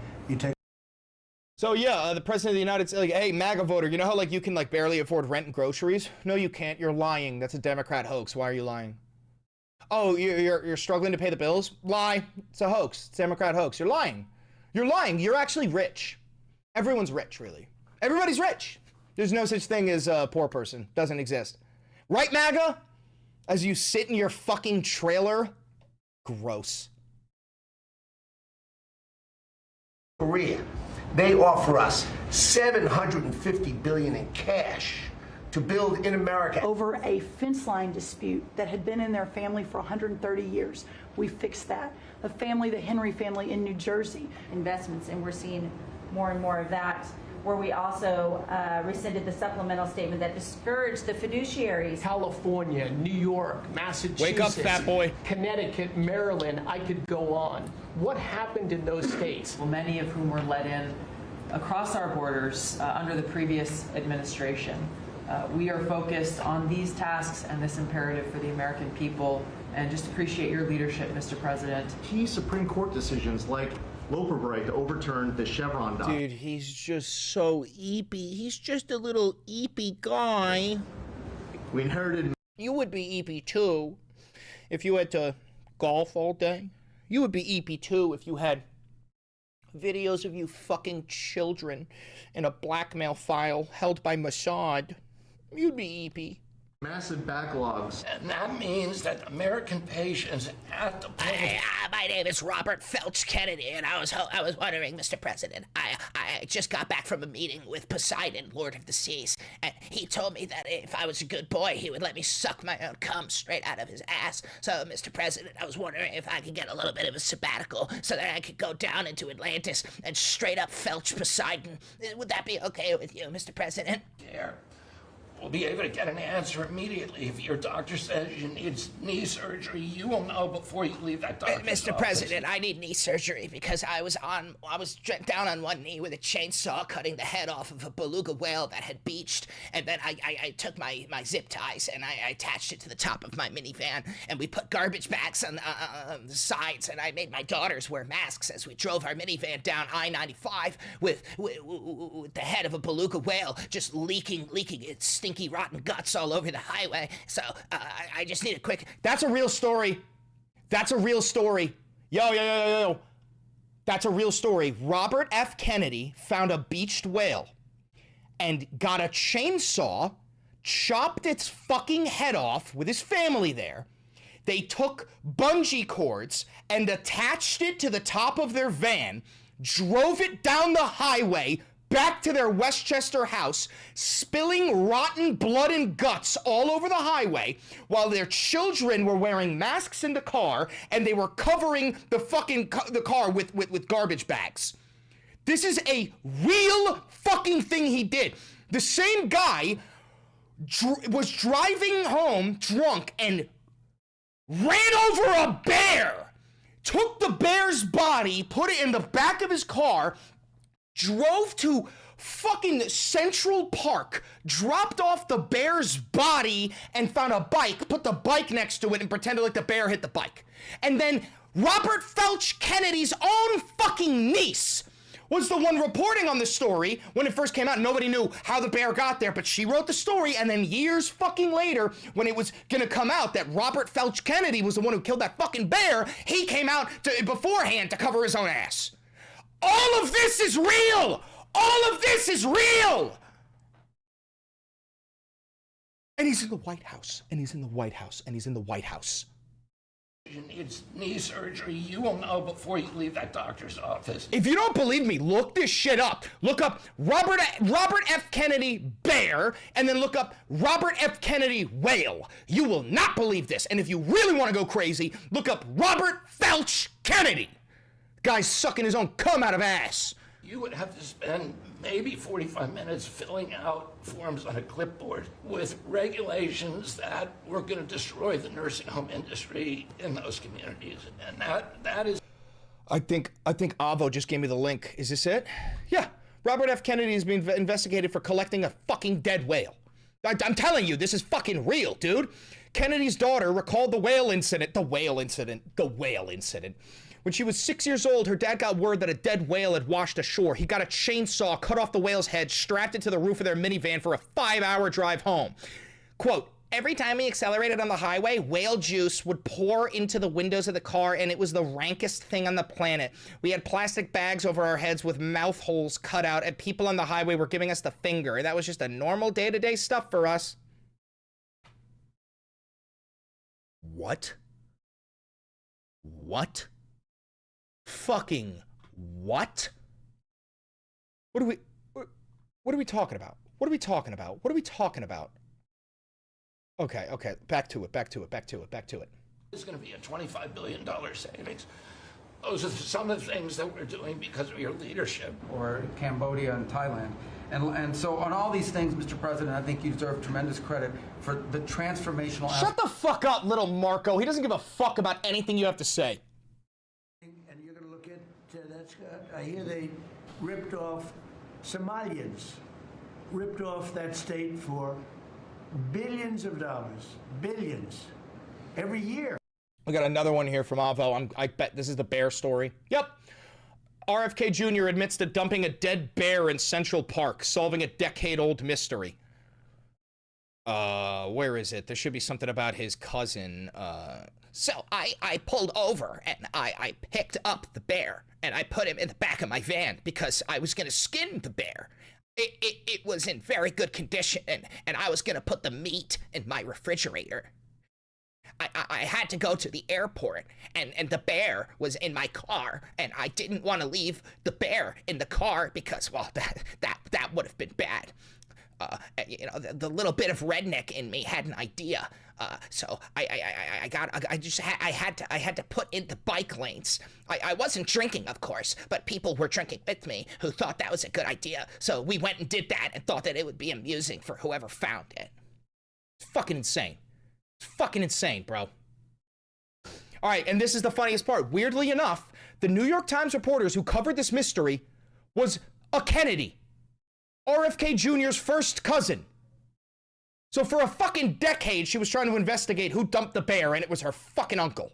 So yeah, the president of the United States, like, hey, MAGA voter, you know how like you can like barely afford rent and groceries? No, you can't. You're lying. That's a Democrat hoax. Why are you lying? Oh, you're struggling to pay the bills? Lie. It's a hoax. It's a Democrat hoax. You're lying. You're lying. You're actually rich. Everyone's rich, really. Everybody's rich. There's no such thing as a poor person. Doesn't exist. Right, MAGA? As you sit in your fucking trailer? Gross. Korea, they offer us $750 billion in cash to build in America. Over a fence line dispute that had been in their family for 130 years. We fixed that. A family, the Henry family in New Jersey. Investments, and we're seeing more and more of that, where we also rescinded the supplemental statement that discouraged the fiduciaries. California, New York, Massachusetts, wake up, fat boy. Connecticut, Maryland, I could go on. What happened in those states? Well, many of whom were let in across our borders under the previous administration. We are focused on these tasks and this imperative for the American people, and just appreciate your leadership, Mr. President. Key Supreme Court decisions like Loper Bright to overturn the Chevron doctrine. Dude, he's just so eepy. He's just a little eepy guy. We inherited... You would be eepy too if you had to golf all day. You would be eepy too if you had videos of you fucking children in a blackmail file held by Mossad. You'd be eepy. Massive backlogs. And that means that American patients at the point. My name is Robert Felch Kennedy, and I was wondering, Mr. President, I just got back from a meeting with Poseidon, Lord of the Seas, and he told me that if I was a good boy, he would let me suck my own cum straight out of his ass. So, Mr. President, I was wondering if I could get a little bit of a sabbatical so that I could go down into Atlantis and straight up Felch Poseidon. Would that be okay with you, Mr. President? There. We'll be able to get an answer immediately. If your doctor says you need knee surgery, you will know before you leave that doctor's Mr. office. President, I need knee surgery because I was down on one knee with a chainsaw cutting the head off of a beluga whale that had beached, and then I took my zip ties and I attached it to the top of my minivan, and we put garbage bags on the sides, and I made my daughters wear masks as we drove our minivan down I-95 with the head of a beluga whale just leaking its stinky rotten guts all over the highway. So I just need a quick... That's a real story. That's a real story. Yo. That's a real story. Robert F. Kennedy found a beached whale and got a chainsaw, chopped its fucking head off with his family there. They took bungee cords and attached it to the top of their van, drove it down the highway back to their Westchester house, spilling rotten blood and guts all over the highway, while their children were wearing masks in the car and they were covering the car with garbage bags. This is a real fucking thing he did. The same guy was driving home drunk and ran over a bear, took the bear's body, put it in the back of his car, drove to fucking Central Park, dropped off the bear's body and found a bike, put the bike next to it and pretended like the bear hit the bike. And then Robert Felch Kennedy's own fucking niece was the one reporting on the story when it first came out. Nobody knew how the bear got there, but she wrote the story, and then years fucking later, when it was gonna come out that Robert Felch Kennedy was the one who killed that fucking bear, he came out beforehand to cover his own ass. All of this is real! All of this is real! And he's in the White House, and he's in the White House, and he's in the White House. Needs knee surgery. You will know before you leave that doctor's office. If you don't believe me, look this shit up. Look up Robert F. Kennedy bear, and then look up Robert F. Kennedy whale. You will not believe this. And if you really want to go crazy, look up Robert Felch Kennedy. Guy's sucking his own cum out of ass. You would have to spend maybe 45 minutes filling out forms on a clipboard with regulations that were going to destroy the nursing home industry in those communities. And that is... I think Avo just gave me the link. Is this it? Yeah. Robert F. Kennedy is being investigated for collecting a fucking dead whale. I'm telling you, this is fucking real, dude. Kennedy's daughter recalled the whale incident. When she was 6 years old, her dad got word that a dead whale had washed ashore. He got a chainsaw, cut off the whale's head, strapped it to the roof of their minivan for a 5-hour drive home. Quote, every time we accelerated on the highway, whale juice would pour into the windows of the car, and it was the rankest thing on the planet. We had plastic bags over our heads with mouth holes cut out, and people on the highway were giving us the finger. That was just a normal day-to-day stuff for us. What? What? Fucking what? What are we talking about? What are we talking about? What are we talking about? Okay, back to it. It's going to be a $25 billion savings. Those are some of the things that we're doing because of your leadership. Or Cambodia and Thailand. And so on all these things, Mr. President, I think you deserve tremendous credit for the transformational... Shut the fuck up, little Marco. He doesn't give a fuck about anything you have to say. And you're going to look at that's. I hear they ripped off Somalians, ripped off that state for billions of dollars, billions, every year. We got another one here from Avo. I bet this is the bear story. Yep. RFK Jr. admits to dumping a dead bear in Central Park, solving a decade-old mystery. Where is it? There should be something about his cousin. So I pulled over and I picked up the bear and I put him in the back of my van because I was going to skin the bear. It was in very good condition and I was going to put the meat in my refrigerator. I had to go to the airport and the bear was in my car and I didn't want to leave the bear in the car because, well, that would have been bad. You know, the little bit of redneck in me had an idea. So I had to put in the bike lanes. I wasn't drinking, of course, but people were drinking with me who thought that was a good idea. So we went and did that and thought that it would be amusing for whoever found it. It's fucking insane. It's fucking insane, bro. All right, and this is the funniest part. Weirdly enough, the New York Times reporters who covered this mystery was a Kennedy. RFK Jr.'s first cousin. So for a fucking decade, she was trying to investigate who dumped the bear, and it was her fucking uncle.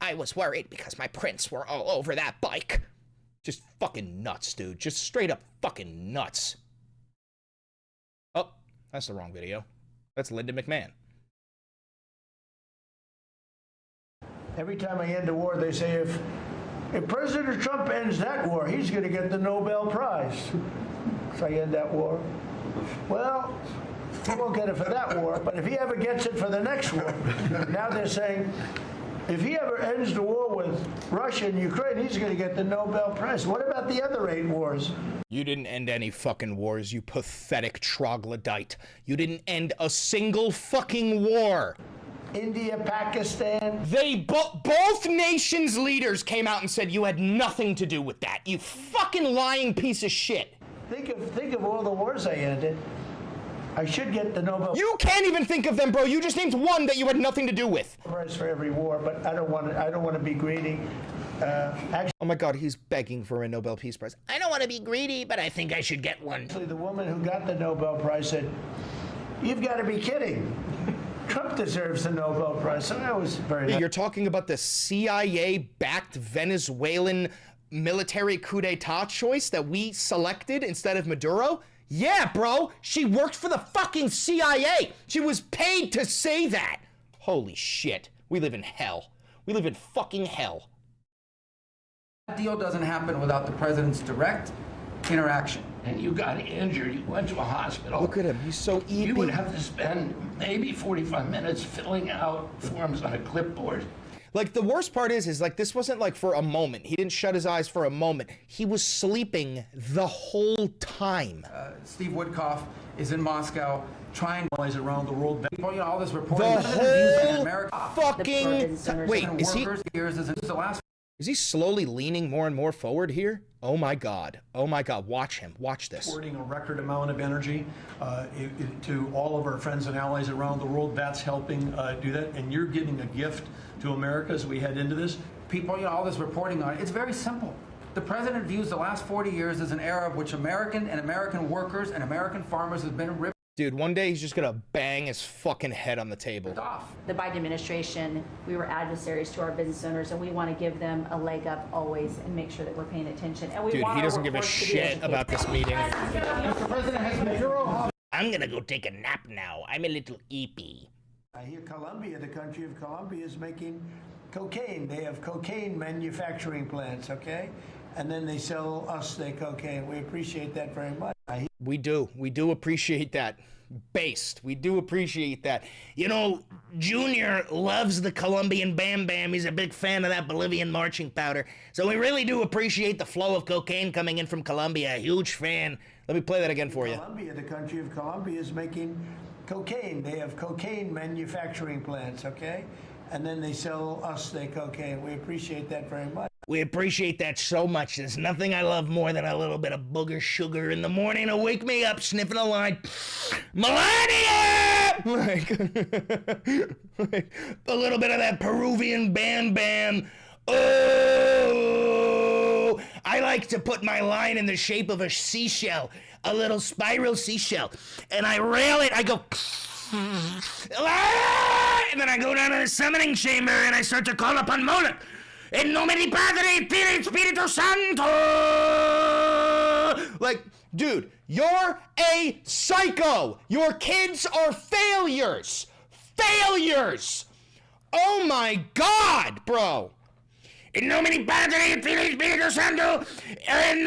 I was worried because my prints were all over that bike. Just fucking nuts, dude. Just straight up fucking nuts. Oh, that's the wrong video. That's Linda McMahon. Every time I end a war, they say if President Trump ends that war, he's going to get the Nobel Prize. So I end that war. Well, he won't get it for that war, but if he ever gets it for the next war, now they're saying if he ever ends the war with Russia and Ukraine, he's going to get the Nobel Prize. What about the other 8 wars? You didn't end any fucking wars, you pathetic troglodyte. You didn't end a single fucking war. India, Pakistan. Both nations' leaders came out and said you had nothing to do with that. You fucking lying piece of shit. Think of all the wars I ended. I should get the Nobel. You can't even think of them, bro. You just named one that you had nothing to do with. Prize for every war, but I don't want to be greedy. Oh my God, he's begging for a Nobel Peace Prize. I don't want to be greedy, but I think I should get one. Actually, the woman who got the Nobel Prize said, "You've got to be kidding. Trump deserves the Nobel Prize." So that was very nice. You're talking about the CIA-backed Venezuelan military coup d'etat choice that we selected instead of Maduro? Yeah, bro, she worked for the fucking CIA. She was paid to say that. Holy shit, we live in hell. We live in fucking hell. That deal doesn't happen without the president's direct interaction. And you got injured, you went to a hospital. Look at him, he's so eepy. You would have to spend maybe 45 minutes filling out forms on a clipboard. Like, the worst part is like, this wasn't like for a moment. He didn't shut his eyes for a moment. He was sleeping the whole time. Steve Woodcock is in Moscow trying to allies around the world. People, all this reporting. The whole fucking... Wait, is he slowly leaning more and more forward here? Oh my God. Oh my God. Watch him. Watch this. Supporting a record amount of energy to all of our friends and allies around the world. That's helping do that. And you're giving a gift to America as we head into this. People, all this reporting on it. It's very simple. The president views the last 40 years as an era of which American workers and American farmers have been ripped. Dude, one day he's just gonna bang his fucking head on the table. The Biden administration, we were adversaries to our business owners, and we want to give them a leg up always and make sure that we're paying attention. And we Dude, want he doesn't give a shit about this meeting. Mr. President has Maduro. I'm gonna go take a nap now. I'm a little eepy. I hear Colombia, the country of Colombia, is making cocaine. They have cocaine manufacturing plants, okay? And then they sell us their cocaine. We appreciate that very much. We do appreciate that. Based. We do appreciate that. You know, Junior loves the Colombian Bam Bam. He's a big fan of that Bolivian marching powder. So we really do appreciate the flow of cocaine coming in from Colombia. Huge fan. Let me play that again for you. Colombia, the country of Colombia, is making cocaine. They have cocaine manufacturing plants, okay? And then they sell us their cocaine. We appreciate that very much. We appreciate that so much. There's nothing I love more than a little bit of booger sugar in the morning to wake me up sniffing a line. Melania! Like a little bit of that Peruvian Bam Bam. Oh! I like to put my line in the shape of a seashell, a little spiral seashell, and I rail it. I go... And then I go down to the summoning chamber and I start to call upon Moloch. In nome di Padre, Filio, e Spirito Santo! Like, dude, you're a psycho. Your kids are failures. Failures. Oh my God, bro. In nome di Padre, Filio, e Spirito Santo, and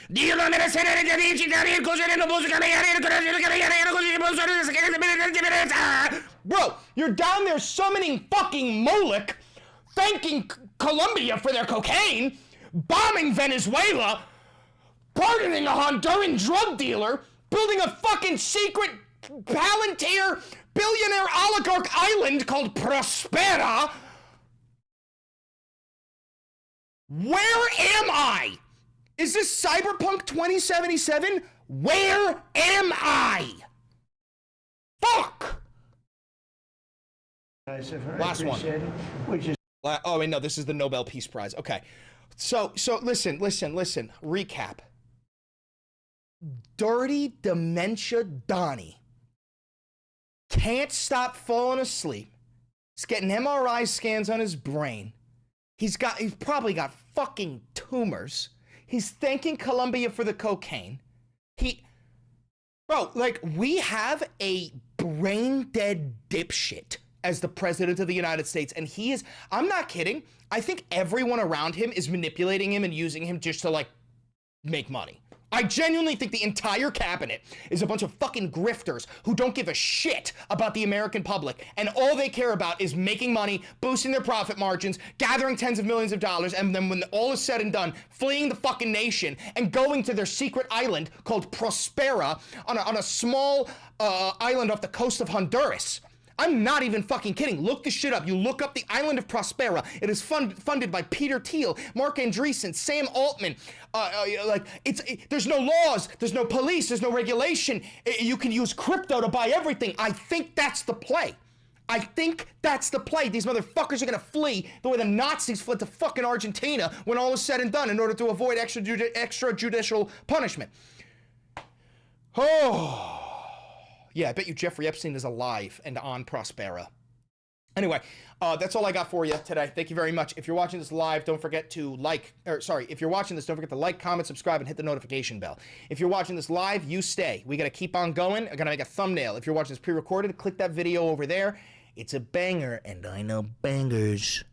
Dio non me la sera di cittadini, così non posso cambiare, così posso Bro, you're down there summoning fucking Moloch, thanking Colombia for their cocaine, bombing Venezuela, pardoning a Honduran drug dealer, building a fucking secret Palantir billionaire oligarch island called Prospera. Where am I? Is this Cyberpunk 2077? Where am I? Fuck! Last one. Which is oh wait, no, this is the Nobel Peace Prize. Okay, so listen. Recap. Dirty dementia Donnie can't stop falling asleep. He's getting MRI scans on his brain. He's probably got fucking tumors. He's thanking Colombia for the cocaine. Bro, like, we have a brain dead dipshit as the president of the United States. And he is, I'm not kidding. I think everyone around him is manipulating him and using him just to like make money. I genuinely think the entire cabinet is a bunch of fucking grifters who don't give a shit about the American public, and all they care about is making money, boosting their profit margins, gathering tens of millions of dollars, and then when all is said and done, fleeing the fucking nation and going to their secret island called Prospera on a small island off the coast of Honduras. I'm not even fucking kidding. Look this shit up. You look up the island of Prospera. It is funded by Peter Thiel, Mark Andreessen, Sam Altman. There's no laws, there's no police, there's no regulation. You can use crypto to buy everything. I think that's the play. I think that's the play. These motherfuckers are gonna flee the way the Nazis fled to fucking Argentina when all is said and done in order to avoid extrajudicial punishment. Oh. Yeah, I bet you Jeffrey Epstein is alive and on Prospera. Anyway, that's all I got for you today. Thank you very much. If you're watching this live, don't forget to if you're watching this, don't forget to like, comment, subscribe, and hit the notification bell. If you're watching this live, you stay. We gotta keep on going. I'm gonna make a thumbnail. If you're watching this pre-recorded, click that video over there. It's a banger, and I know bangers.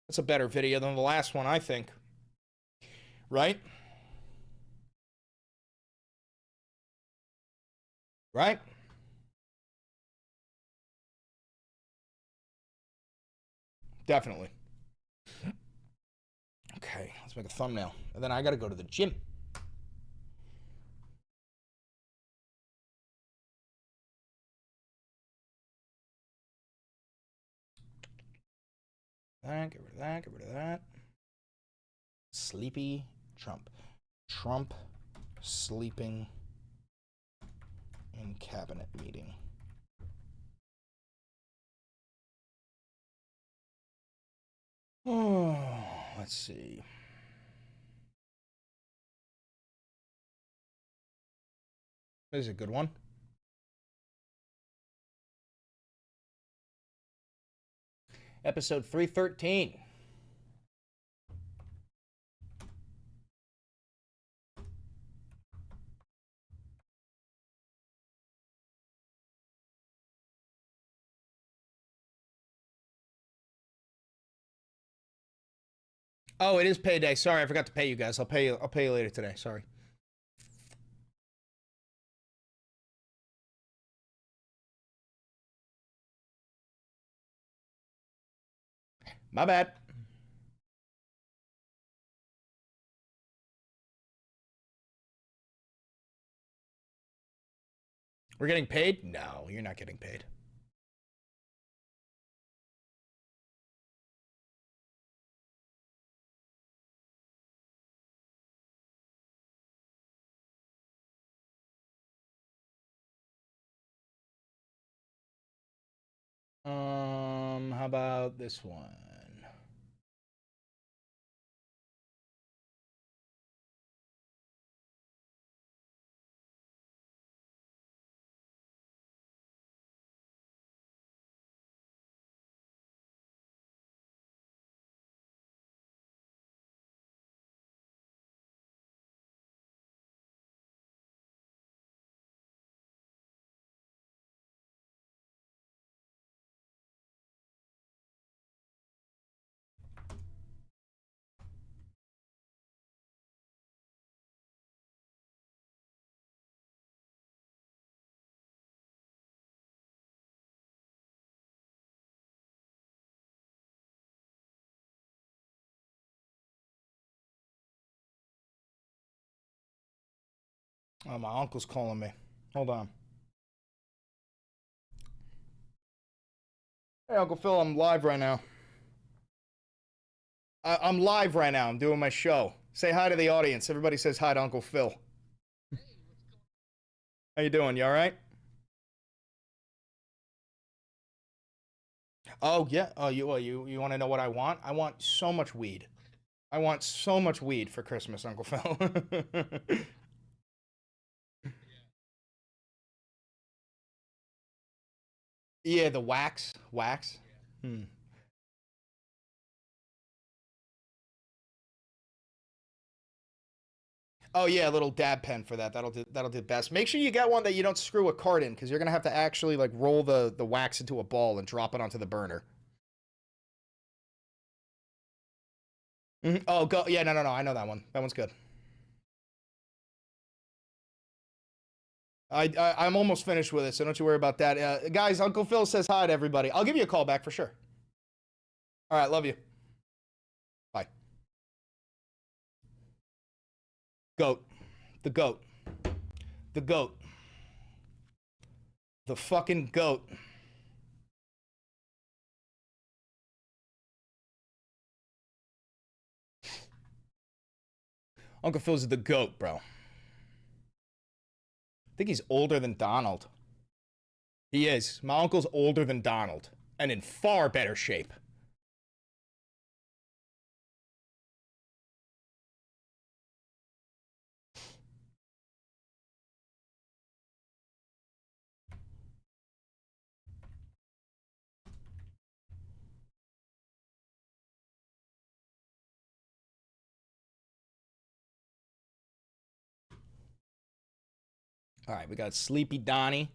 That's a better video than the last one, I think. Right? Right? Definitely. Okay, let's make a thumbnail. And then I gotta go to the gym. Get rid of that, get rid of that. Sleepy Trump. Trump sleeping in cabinet meeting. Oh, let's see. This is a good one. Episode 313. Oh, it is payday. Sorry, I forgot to pay you guys. I'll pay you later today. Sorry. My bad. We're getting paid? No, you're not getting paid. How about this one? Oh, my uncle's calling me. Hold on. Hey, Uncle Phil, I'm live right now. I'm live right now. I'm doing my show. Say hi to the audience. Everybody says hi to Uncle Phil. How you doing? You all right? Oh, yeah. Oh, you want to know what I want? I want so much weed. I want so much weed for Christmas, Uncle Phil. Yeah, the wax. Wax. Hmm. Oh yeah, a little dab pen for that. That'll do best. Make sure you get one that you don't screw a card in, because you're gonna have to actually like roll the wax into a ball and drop it onto the burner. Oh, go. Yeah, no. I know that one. That one's good. I'm almost finished with it, so don't you worry about that. Guys, Uncle Phil says hi to everybody. I'll give you a call back for sure. All right, love you. Bye. Goat. The goat. The goat. The fucking goat. Uncle Phil's the goat, bro. I think he's older than Donald. He is. My uncle's older than Donald, and in far better shape. All right, we got Sleepy Donnie.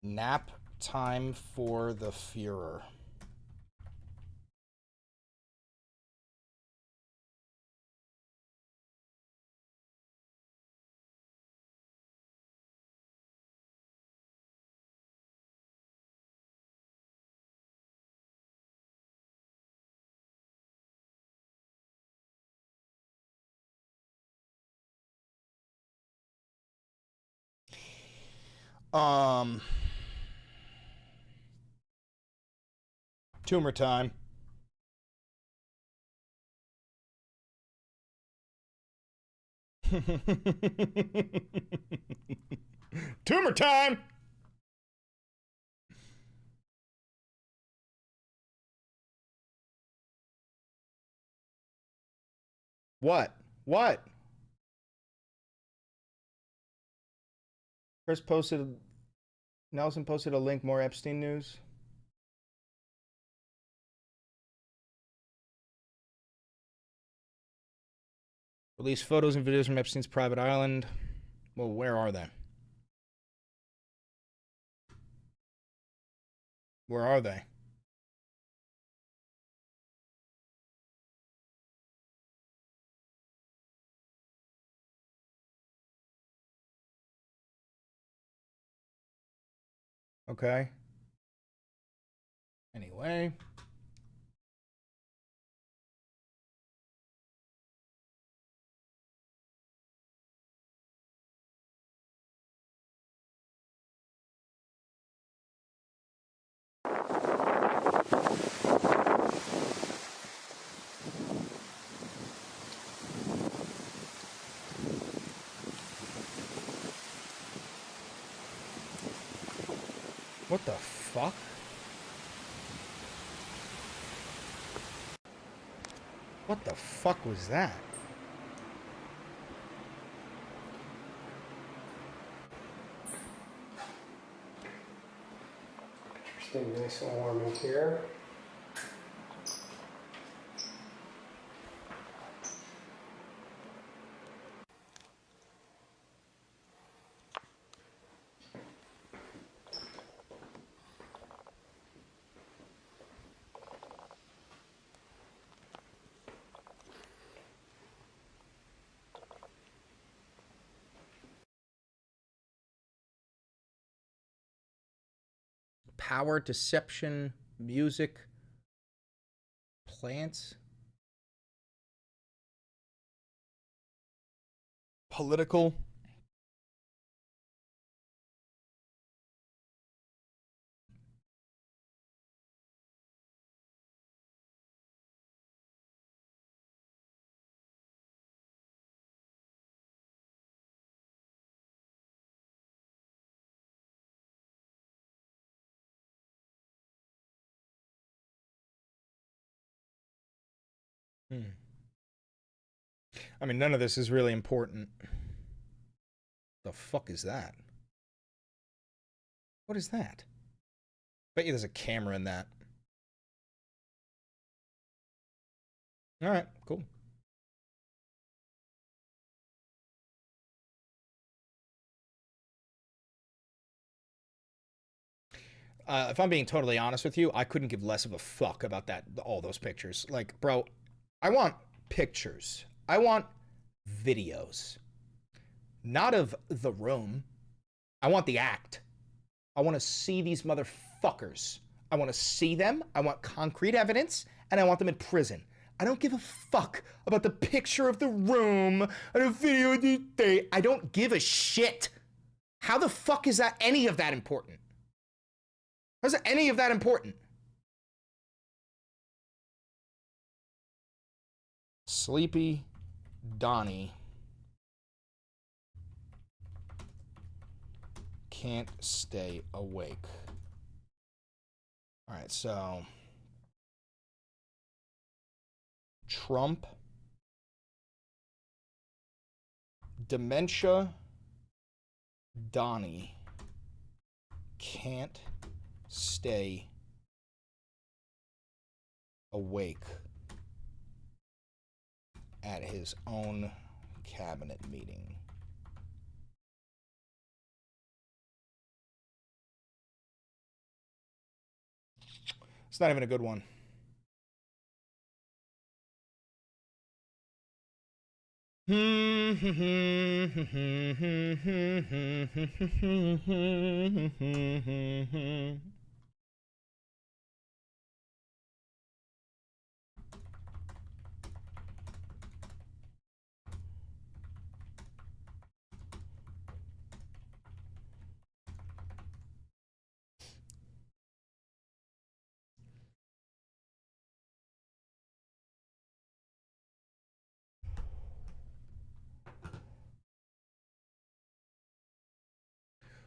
Nap time for the Führer. Tumor time. Tumor time. What? What? Chris posted, Nelson posted a link, more Epstein news. Release photos and videos from Epstein's private island. Well, where are they? Where are they? Okay. Anyway. What the fuck? What the fuck was that? Stay nice and warm in here. Power, deception, music, plants, political. I mean, none of this is really important. The fuck is that? What is that? Bet you there's a camera in that. All right, cool. If I'm being totally honest with you, I couldn't give less of a fuck about all those pictures. Like, bro, I want pictures. I want videos. Not of the room. I want the act. I want to see these motherfuckers. I want to see them. I want concrete evidence, and I want them in prison. I don't give a fuck about the picture of the room and a video of the day. I don't give a shit. How the fuck is that any of that important? How's any of that important? Sleepy Donnie can't stay awake. All right, so Trump, dementia, Donnie can't stay awake at his own cabinet meeting. It's not even a good one.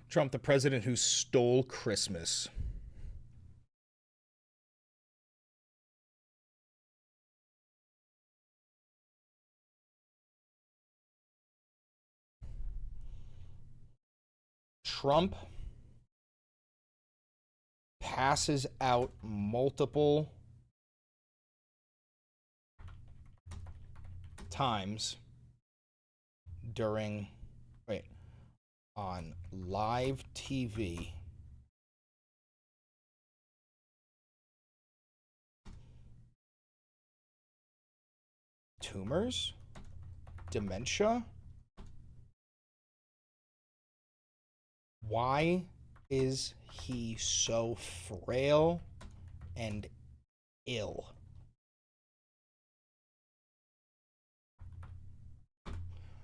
Trump, the president who stole Christmas. Trump passes out multiple times during, on live TV tumors, dementia. Why is he so frail and ill?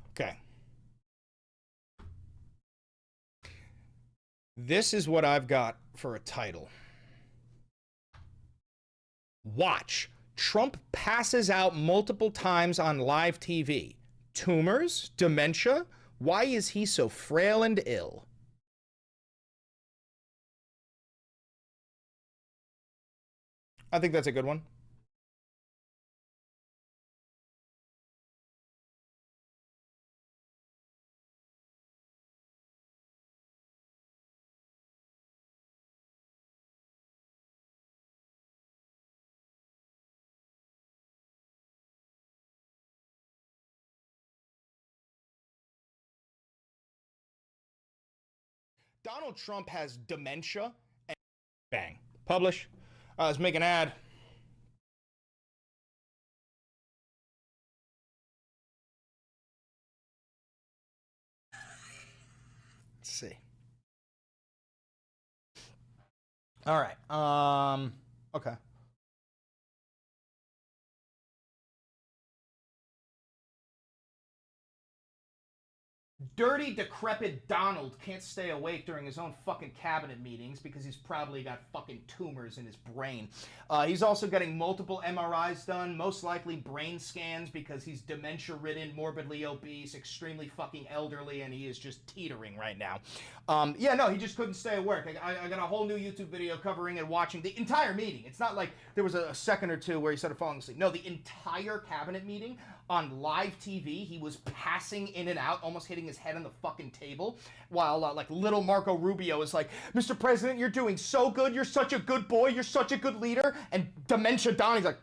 Okay. This is what I've got for a title. Watch. Trump passes out multiple times on live TV. Tumors? Dementia? Why is he so frail and ill? I think that's a good one. Donald Trump has dementia and bang. Publish. Let's make an ad. Let's see. All right. Okay. Dirty, decrepit Donald can't stay awake during his own fucking cabinet meetings because he's probably got fucking tumors in his brain. He's also getting multiple MRIs done, most likely brain scans because he's dementia-ridden, morbidly obese, extremely fucking elderly, and he is just teetering right now. Yeah, no, he just couldn't stay awake. I got a whole new YouTube video covering and watching the entire meeting. It's not like there was a second or two where he started falling asleep. No, the entire cabinet meeting. on live TV, he was passing in and out, almost hitting his head on the fucking table, while like little Marco Rubio is like, Mr. President, you're doing so good. You're such a good boy. You're such a good leader. And Dementia Donnie's like,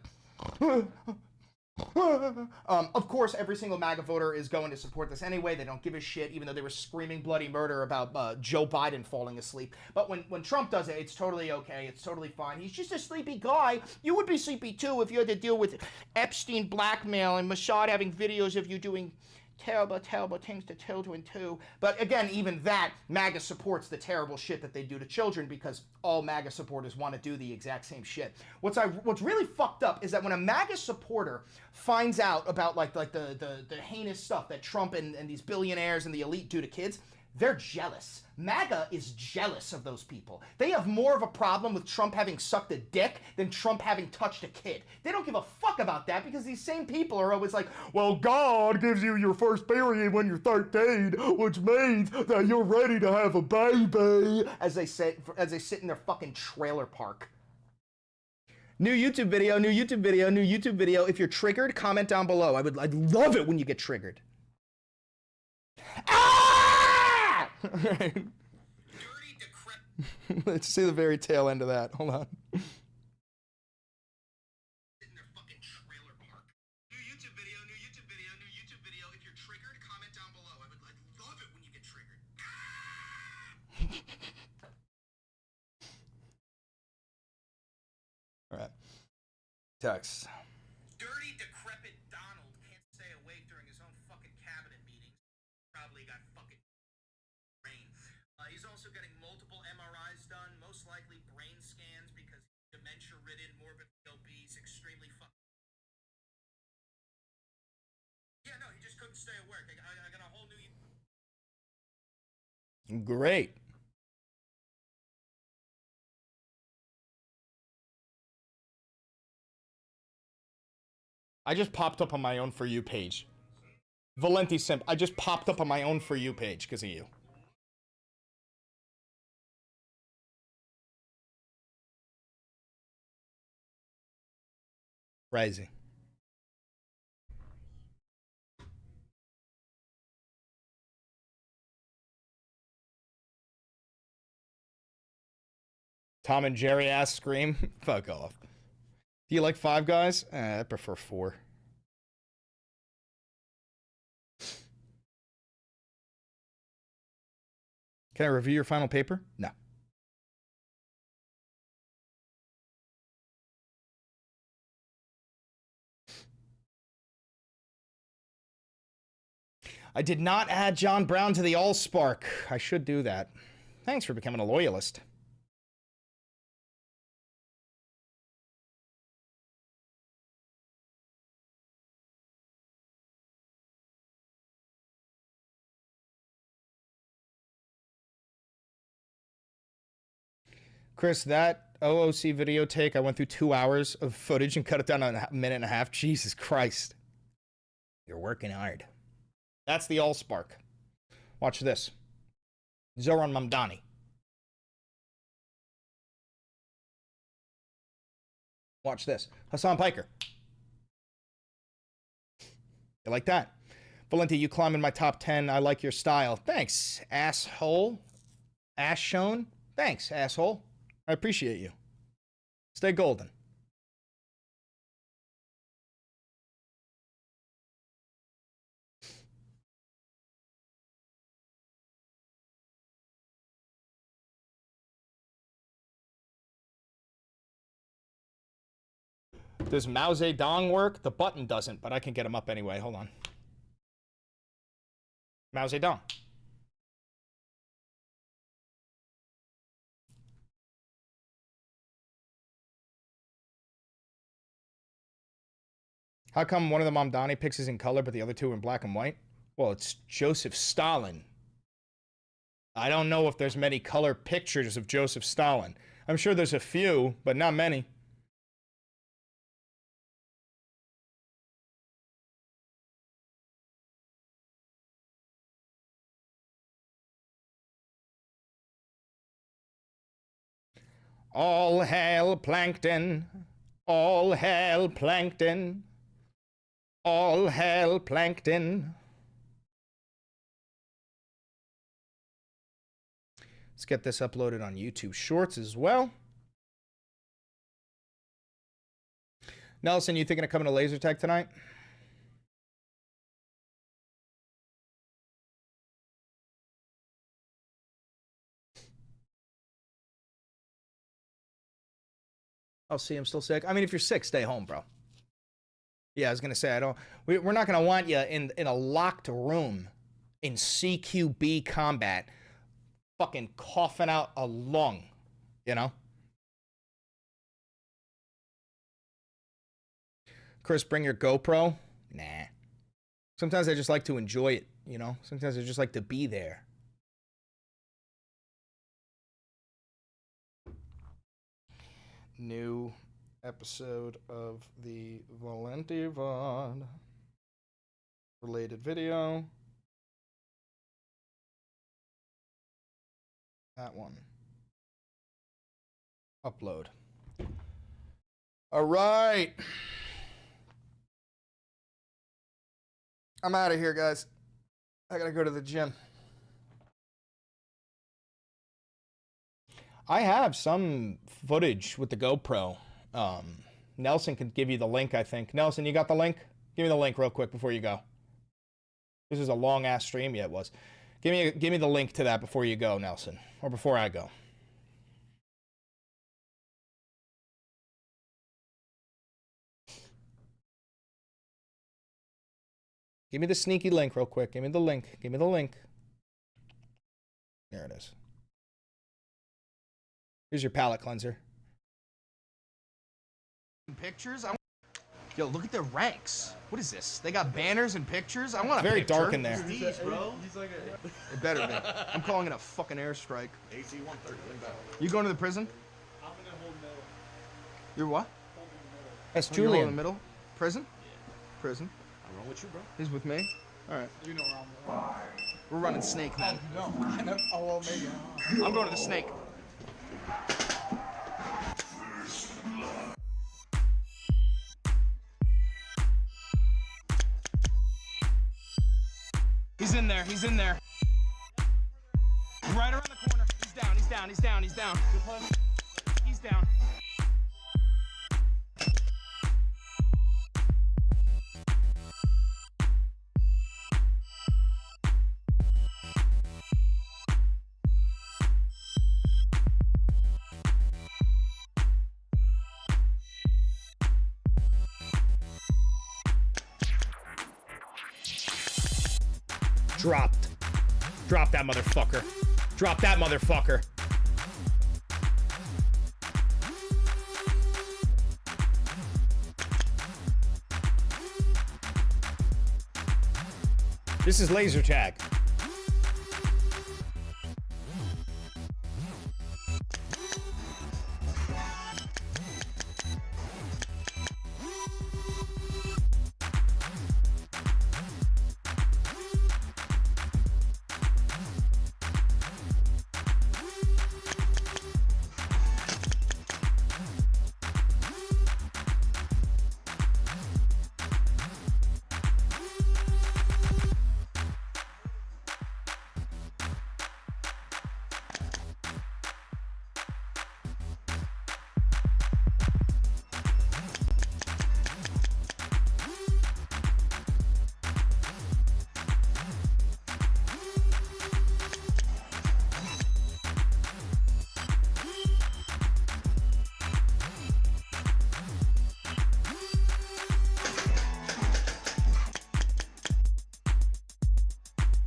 of course, every single MAGA voter is going to support this anyway. They don't give a shit, even though they were screaming bloody murder about Joe Biden falling asleep. But when Trump does it, it's totally okay. It's totally fine. He's just a sleepy guy. You would be sleepy too if you had to deal with Epstein blackmail and Mossad having videos of you doing terrible, terrible things to children too. But again, even that, MAGA supports the terrible shit that they do to children because all MAGA supporters want to do the exact same shit. What's really fucked up is that when a MAGA supporter finds out about like the heinous stuff that Trump and these billionaires and the elite do to kids, they're jealous. MAGA is jealous of those people. They have more of a problem with Trump having sucked a dick than Trump having touched a kid. They don't give a fuck about that because these same people are always like, well, God gives you your first period when you're 13, which means that you're ready to have a baby, as they sit in their fucking trailer park. New YouTube video, new YouTube video, new YouTube video. If you're triggered, comment down below. I'd love it when you get triggered. Let's see the very tail end of that. Hold on. All right. Text. Dirty, decrepit Donald can't stay awake during his own fucking cabinet meetings. Probably got fucking brain. He's also getting multiple MRIs done, most likely brain scans because he's dementia-ridden, morbidly obese, extremely fucking. Yeah, no, he just couldn't stay at work. I got a whole new. Great. I just popped up on my own For You page. Valenti Simp, I just popped up on my own For You page because of you. Crazy. Tom and Jerry ass scream. Fuck off. Do you like Five Guys? I prefer 4. Can I review your final paper? No. I did not add John Brown to the AllSpark. I should do that. Thanks for becoming a loyalist. Chris, that OOC video take, I went through 2 hours of footage and cut it down to a minute and a half. Jesus Christ. You're working hard. That's the AllSpark. Watch this. Zoran Mamdani. Watch this. Hassan Piker. You like that? Valenti, you climb in my top 10. I like your style. Thanks, asshole. Ass shown. Thanks, asshole. I appreciate you. Stay golden. Does Mao Zedong work? The button doesn't, but I can get him up anyway. Hold on. Mao Zedong. How come one of the Mamdani pics is in color, but the other two are in black and white? Well, it's Joseph Stalin. I don't know if there's many color pictures of Joseph Stalin. I'm sure there's a few, but not many. All hail Plankton. All hail Plankton. All hail Plankton. Let's get this uploaded on YouTube Shorts as well. Nelson, you thinking of coming to Laser Tag tonight? I'll see. I'm still sick. I mean, if you're sick, stay home, bro. Yeah, I was gonna say we're not gonna want you in a locked room in CQB combat, fucking coughing out a lung, you know. Chris, bring your GoPro. Nah. Sometimes I just like to enjoy it, you know. Sometimes I just like to be there. New episode of the Valenti VOD. Related video. That one. Upload. All right. I'm out of here, guys. I gotta go to the gym. I have some footage with the GoPro. Nelson can give you the link, I think. Nelson, you got the link? Give me the link real quick before you go. This is a long-ass stream. Yeah, it was. Give me the link to that before you go, Nelson. Or before I go. Give me the sneaky link real quick. Give me the link. Give me the link. There it is. Here's your palette cleanser. Pictures? Yo, look at the ranks. What is this? They got banners and pictures? I want a Very picture. dark in there. Prestige, bro. He's like it better be. I'm calling it a fucking airstrike. AC-130. You going to the prison? I'm gonna hold middle. You're what? That's Oh, you're Julian. holding middle? Prison? Yeah. Prison. I'm wrong with you, bro. He's with me? Alright. You know where I'm going. We're running Snake, man. No, I know. Oh, well, maybe. I'm going to the Snake. He's in there. He's in there. Right around the corner. He's down. He's down. He's down. He's down. He's down. Dropped. Drop that motherfucker. Drop that motherfucker. This is laser tag.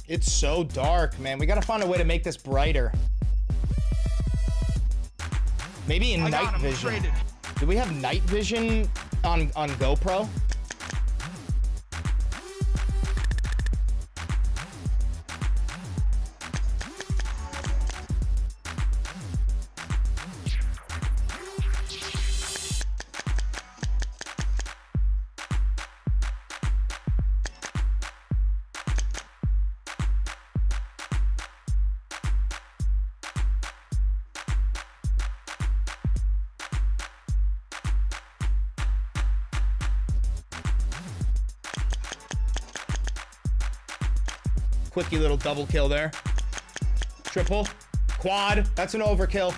It's so dark, man. We gotta find a way to make this brighter. Maybe in night vision. Do we have night vision on GoPro? Quickie little double kill there. Triple. Quad. That's an overkill.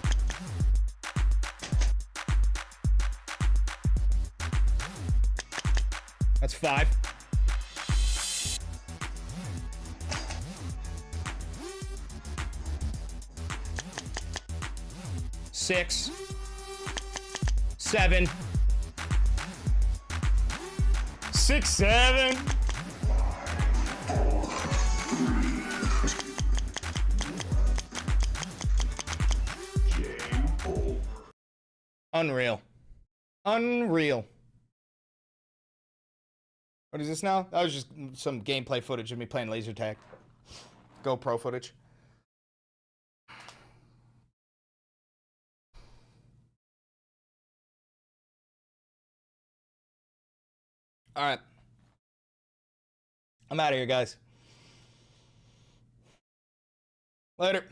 That's 5. Six. 7. 6, 7. Unreal. Unreal. What is this now? That was just some gameplay footage of me playing laser tag. GoPro footage. All right. I'm out of here, guys. Later.